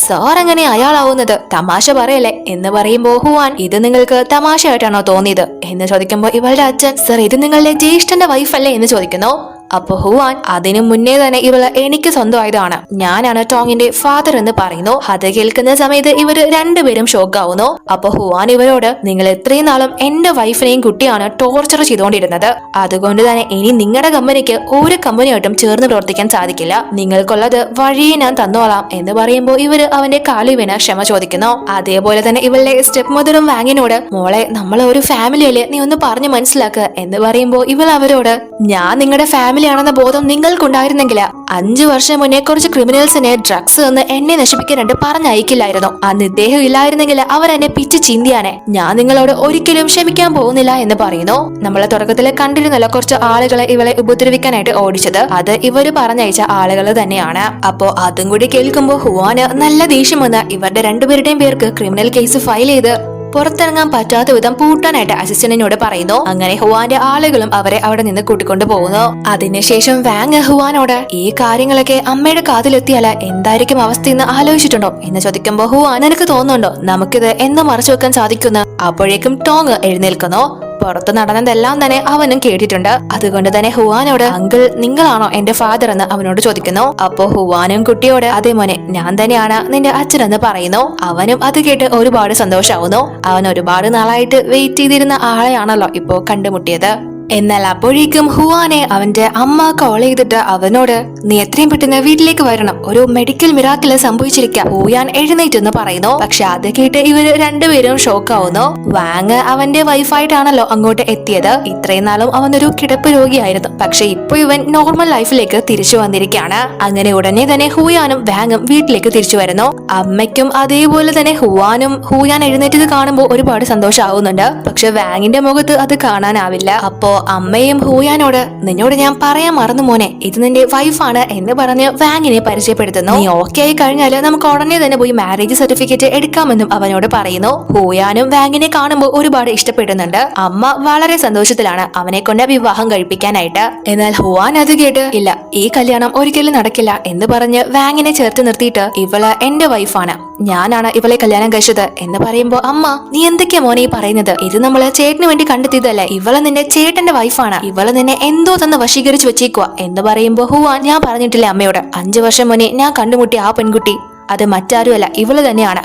സാർ എങ്ങനെ അയാളാവുന്നത്, തമാശ പറയല്ലേ എന്ന് പറയുമ്പോ ഹുവാൻ ഇത് നിങ്ങൾക്ക് തമാശയായിട്ടാണോ തോന്നിയത് എന്ന് ചോദിക്കുമ്പോ ഇവളുടെ അച്ഛൻ സർ ഇത് നിങ്ങളുടെ ജ്യേഷ്ഠന്റെ വൈഫല്ലേ എന്ന് ചോദിക്കുന്നു. അപ്പൊ ഹുവാൻ അതിനു മുന്നേ തന്നെ ഇവള് എനിക്ക് സ്വന്തമായതാണ്, ഞാനാണ് ടോങ്ങിന്റെ ഫാദർ എന്ന് പറയുന്നു. അത് കേൾക്കുന്ന സമയത്ത് ഇവര് രണ്ടുപേരും ഷോക്കാവുന്നു. അപ്പൊ ഹുവാൻ ഇവരോട് നിങ്ങൾ എത്രയും നാളും എന്റെ വൈഫിനെയും കുട്ടിയാണ് ടോർച്ചർ ചെയ്തുകൊണ്ടിരുന്നത്, അതുകൊണ്ട് തന്നെ ഇനി നിങ്ങളുടെ കമ്പനിക്ക് ഒരു കമ്പനിയായിട്ടും ചേർന്ന് പ്രവർത്തിക്കാൻ സാധിക്കില്ല, നിങ്ങൾക്കുള്ളത് വഴിയെ ഞാൻ തന്നോളാം എന്ന് പറയുമ്പോ ഇവര് അവന്റെ കാലിൽ വീണ് ക്ഷമ ചോദിക്കുന്നു. അതേപോലെ തന്നെ ഇവളുടെ സ്റ്റെപ്പ് മദറും വാങ്ങിനോട് മോളെ നമ്മളെ ഒരു ഫാമിലിയല്ലേ, നീ ഒന്ന് പറഞ്ഞു മനസ്സിലാക്കുക എന്ന് പറയുമ്പോ ഇവൾ അവരോട് ഞാൻ നിങ്ങളുടെ ഫാമിലി ആണെന്ന ബോധം നിങ്ങൾക്കുണ്ടായിരുന്നെങ്കിൽ 5 വർഷം മുന്നേ കുറച്ച് ക്രിമിനൽസിനെ ഡ്രഗ്സ് തന്ന് എന്നെ നശിപ്പിക്കാനായിട്ട് പറഞ്ഞയക്കില്ലായിരുന്നു, അന്ന് ഇദ്ദേഹം ഇല്ലായിരുന്നെങ്കിൽ അവരെന്നെ പിച്ച് ചിന്തിയാനെ, ഞാൻ നിങ്ങളോട് ഒരിക്കലും ക്ഷമിക്കാൻ പോകുന്നില്ല എന്ന് പറയുന്നു. നമ്മളെ തുടക്കത്തില് കണ്ടിരുന്നല്ലോ കുറച്ച് ആളുകളെ ഇവളെ ഉപദ്രവിക്കാനായിട്ട് ഓടിച്ചത്, അത് ഇവര് പറഞ്ഞയച്ച ആളുകൾ തന്നെയാണ്. അപ്പോ അതും കൂടി കേൾക്കുമ്പോ ഹുവാന് നല്ല ദേഷ്യം വന്ന് ഇവരുടെ രണ്ടുപേരുടെയും പേർക്ക് ക്രിമിനൽ കേസ് ഫയൽ ചെയ്ത് പുറത്തിറങ്ങാൻ പറ്റാത്ത വിധം പൂട്ടാനായിട്ട് അസിസ്റ്റന്റിനോട് പറയുന്നു. അങ്ങനെ ഹുവാന്റെ ആളുകളും അവരെ അവിടെ നിന്ന് കൂട്ടിക്കൊണ്ടു പോകുന്നു. അതിനുശേഷം വാങ് ഹുവാനോട് ഈ കാര്യങ്ങളൊക്കെ അമ്മയുടെ കാതിലെത്തിയാല് എന്തായിരിക്കും അവസ്ഥയെന്ന് ആലോചിച്ചിട്ടുണ്ടോ എന്ന് ചോദിക്കുമ്പോ ഹുവാൻ നിനക്ക് തോന്നുന്നുണ്ടോ നമുക്കിത് എന്ന് മറച്ചു വെക്കാൻ സാധിക്കുന്ന. അപ്പോഴേക്കും ടോങ് എഴുന്നേൽക്കുന്നു. പുറത്ത് നടന്നതെല്ലാം തന്നെ അവനും കേട്ടിട്ടുണ്ട്. അതുകൊണ്ട് തന്നെ ഹുവാനോട് അങ്കിൾ നിങ്ങളാണോ എന്റെ ഫാദർ എന്ന് അവനോട് ചോദിക്കുന്നു. അപ്പോ ഹുവാനും കുട്ടിയോട് അതേ മോനെ ഞാൻ തന്നെയാണ് നിന്റെ അച്ഛനെന്ന് പറയുന്നു. അവനും അത് കേട്ട് ഒരുപാട് സന്തോഷാവുന്നു. അവൻ ഒരുപാട് നാളായിട്ട് വെയിറ്റ് ചെയ്തിരുന്ന ആളെയാണല്ലോ ഇപ്പോ കണ്ടുമുട്ടിയത്. എന്നാൽ അപ്പോഴേക്കും ഹുവാനെ അവന്റെ അമ്മ കോൾ ചെയ്തിട്ട് അവനോട് നീ എത്രയും പെട്ടെന്ന് വീട്ടിലേക്ക് വരണം, ഒരു മെഡിക്കൽ മിറാക്കിള് സംഭവിച്ചിരിക്കാം, ഹുയാൻ എഴുന്നേറ്റെന്ന് പറയുന്നു. പക്ഷെ അത് കേട്ട് ഇവര് രണ്ടുപേരും ഷോക്കാവുന്നു. വാങ് അവന്റെ വൈഫായിട്ടാണല്ലോ അങ്ങോട്ട് എത്തിയത്. ഇത്രയും നാളും അവനൊരു കിടപ്പ് രോഗിയായിരുന്നു, പക്ഷെ ഇപ്പൊ ഇവൻ നോർമൽ ലൈഫിലേക്ക് തിരിച്ചു വന്നിരിക്കുകയാണ്. അങ്ങനെ ഉടനെ തന്നെ ഹുയാനും വാങ്ങും വീട്ടിലേക്ക് തിരിച്ചു വരുന്നു. അമ്മയ്ക്കും അതേപോലെ തന്നെ ഹുയാൻ എഴുന്നേറ്റത് കാണുമ്പോൾ ഒരുപാട് സന്തോഷമാവുന്നുണ്ട്. പക്ഷെ വാങ്ങിന്റെ മുഖത്ത് അത് കാണാനാവില്ല. അപ്പോ അമ്മയും ഹുയാനോട് നിന്നോട് ഞാൻ പറയാൻ മറന്നു മോനെ, ഇത് നിന്റെ വൈഫാണ് എന്ന് പറഞ്ഞ് വാങ്ങിനെ പരിചയപ്പെടുത്തുന്നു. നീ ഓക്കെ ആയി കഴിഞ്ഞാല് നമുക്ക് ഉടനെ തന്നെ പോയി മാരേജ് സർട്ടിഫിക്കറ്റ് എടുക്കാമെന്നും അവനോട് പറയുന്നു. ഹുയാനും വാങ്ങിനെ കാണുമ്പോൾ ഒരുപാട് ഇഷ്ടപ്പെടുന്നുണ്ട്. അമ്മ വളരെ സന്തോഷത്തിലാണ് അവനെ കൊണ്ട് വിവാഹം കഴിപ്പിക്കാനായിട്ട്. എന്നാൽ ഹുവാൻ അത് കേട്ട് ഇല്ല ഈ കല്യാണം ഒരിക്കലും നടക്കില്ല എന്ന് പറഞ്ഞ് വാങ്ങിനെ ചേർത്ത് നിർത്തിയിട്ട് ഇവള് എന്റെ വൈഫാണ്, ഞാനാണ് ഇവളെ കല്യാണം കഴിച്ചത് എന്ന് പറയുമ്പോ അമ്മ നീ എന്തൊക്കെയാ മോനെ ഈ പറയുന്നത്, ഇത് നമ്മള് ചേട്ടന് വേണ്ടി കണ്ടെത്തിയതല്ലേ, ഇവള് നിന്റെ ചേട്ടന്റെ വൈഫാണ്, ഇവള് നിന്നെ എന്തോ തന്ന് വശീകരിച്ചു വെച്ചേക്കുക എന്ന് പറയുമ്പോ ഹുവാൻ ഞാൻ പറഞ്ഞിട്ടില്ലേ അമ്മയോട് 5 വർഷം മുന്നേ ഞാൻ കണ്ടുമുട്ടിയ ആ പെൺകുട്ടി അത് മറ്റാരുമല്ല ഇവള് തന്നെയാണ്,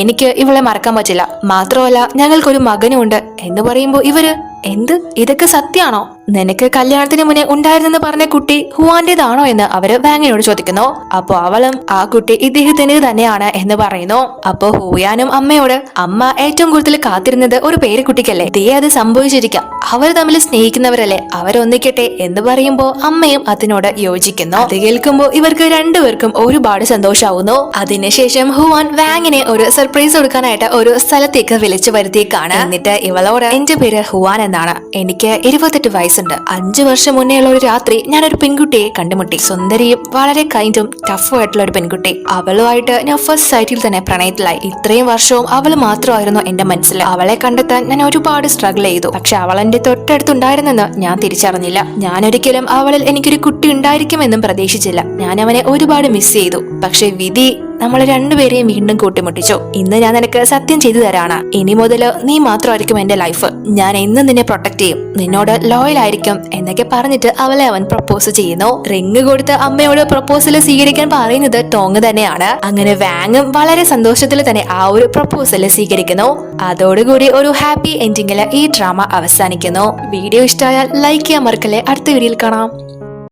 എനിക്ക് ഇവളെ മറക്കാൻ പറ്റില്ല, മാത്രമല്ല ഞങ്ങൾക്കൊരു മകനുമുണ്ട് എന്ന് പറയുമ്പോ ഇവര് എന്ത് ഇതൊക്കെ സത്യാണോ നിനക്ക് കല്യാണത്തിന് മുന്നേ ഉണ്ടായിരുന്നെന്ന് പറഞ്ഞ കുട്ടി ഹുവാന്റേതാണോ എന്ന് അവര് വാങ്ങിനോട് ചോദിക്കുന്നു. അപ്പൊ അവളും ആ കുട്ടി ഇദ്ദേഹത്തിന് തന്നെയാണ് എന്ന് പറയുന്നു. അപ്പൊ ഹുയാനും അമ്മയോട് അമ്മ ഏറ്റവും കൂടുതൽ കാത്തിരുന്നത് ഒരു പേരക്കുട്ടിക്കല്ലേ, ദേ അത് സംഭവിച്ചിരിക്കാം, അവർ തമ്മിൽ സ്നേഹിക്കുന്നവരല്ലേ, അവരൊന്നിക്കട്ടെ എന്ന് പറയുമ്പോ അമ്മയും അതിനോട് യോജിക്കുന്നു. അത് കേൾക്കുമ്പോ ഇവർക്ക് രണ്ടുപേർക്കും ഒരുപാട് സന്തോഷാവുന്നു. അതിനുശേഷം ഹുവാൻ വാങ്ങിനെ ഒരു സർപ്രൈസ് കൊടുക്കാനായിട്ട് ഒരു സ്ഥലത്തേക്ക് വിളിച്ചു വരുത്തിയേക്കാണ്. എന്നിട്ട് ഇവളോട് എന്റെ പേര് ഹുവാൻ എന്നാണ്, എനിക്ക് 28 വയസ്സുണ്ട്. 5 വർഷം മുന്നേ ഉള്ള ഒരു രാത്രി ഞാനൊരു പെൺകുട്ടിയെ കണ്ടുമുട്ടി. സുന്ദരിയും വളരെ കൈൻഡും ടഫും ആയിട്ടുള്ള ഒരു പെൺകുട്ടി. അവളുമായിട്ട് ഞാൻ ഫസ്റ്റ് സൈറ്റിൽ തന്നെ പ്രണയത്തിലായി. ഇത്രയും വർഷവും അവൾ മാത്രമായിരുന്നു എന്റെ മനസ്സിൽ. അവളെ കണ്ടെത്താൻ ഞാൻ ഒരുപാട് സ്ട്രഗിൾ ചെയ്തു. പക്ഷെ അവൾ എന്റെ തൊട്ടടുത്തുണ്ടായിരുന്നെന്ന് ഞാൻ തിരിച്ചറിഞ്ഞില്ല. ഞാനൊരിക്കലും അവളിൽ എനിക്കൊരു കുട്ടി ഉണ്ടായിരിക്കുമെന്നും പ്രതീക്ഷിച്ചില്ല. ഞാൻ അവനെ ഒരുപാട് മിസ് ചെയ്തു. പക്ഷെ വിധി നമ്മളെ രണ്ടുപേരെയും വീണ്ടും കൂട്ടിമുട്ടിച്ചു. ഇന്ന് ഞാൻ നിനക്ക് സത്യം ചെയ്തു തരാണ്, ഇനി മുതൽ നീ മാത്രമായിരിക്കും എന്റെ ലൈഫ്. ഞാൻ എന്നും നിന്നെ പ്രൊട്ടക്ട് ചെയ്യും, നിന്നോട് ലോയൽ ആയിരിക്കും എന്നൊക്കെ പറഞ്ഞിട്ട് അവളെ അവൻ പ്രപ്പോസ് ചെയ്യുന്നു. റിങ് കൊടുത്ത് അമ്മയോട് പ്രപ്പോസൽ സ്വീകരിക്കാൻ പറയുന്നത് ടോങ് തന്നെയാണ്. അങ്ങനെ വാങ്ങും വളരെ സന്തോഷത്തിൽ തന്നെ ആ ഒരു പ്രപ്പോസൽ സ്വീകരിക്കുന്നു. അതോടുകൂടി ഒരു ഹാപ്പി എൻഡിങ്ങില് ഈ ഡ്രാമ അവസാനിക്കുന്നു. വീഡിയോ ഇഷ്ടമായാൽ ലൈക്ക് ചെയ്യാൻ മറക്കല്ലേ. അടുത്ത വീഡിയോയിൽ കാണാം.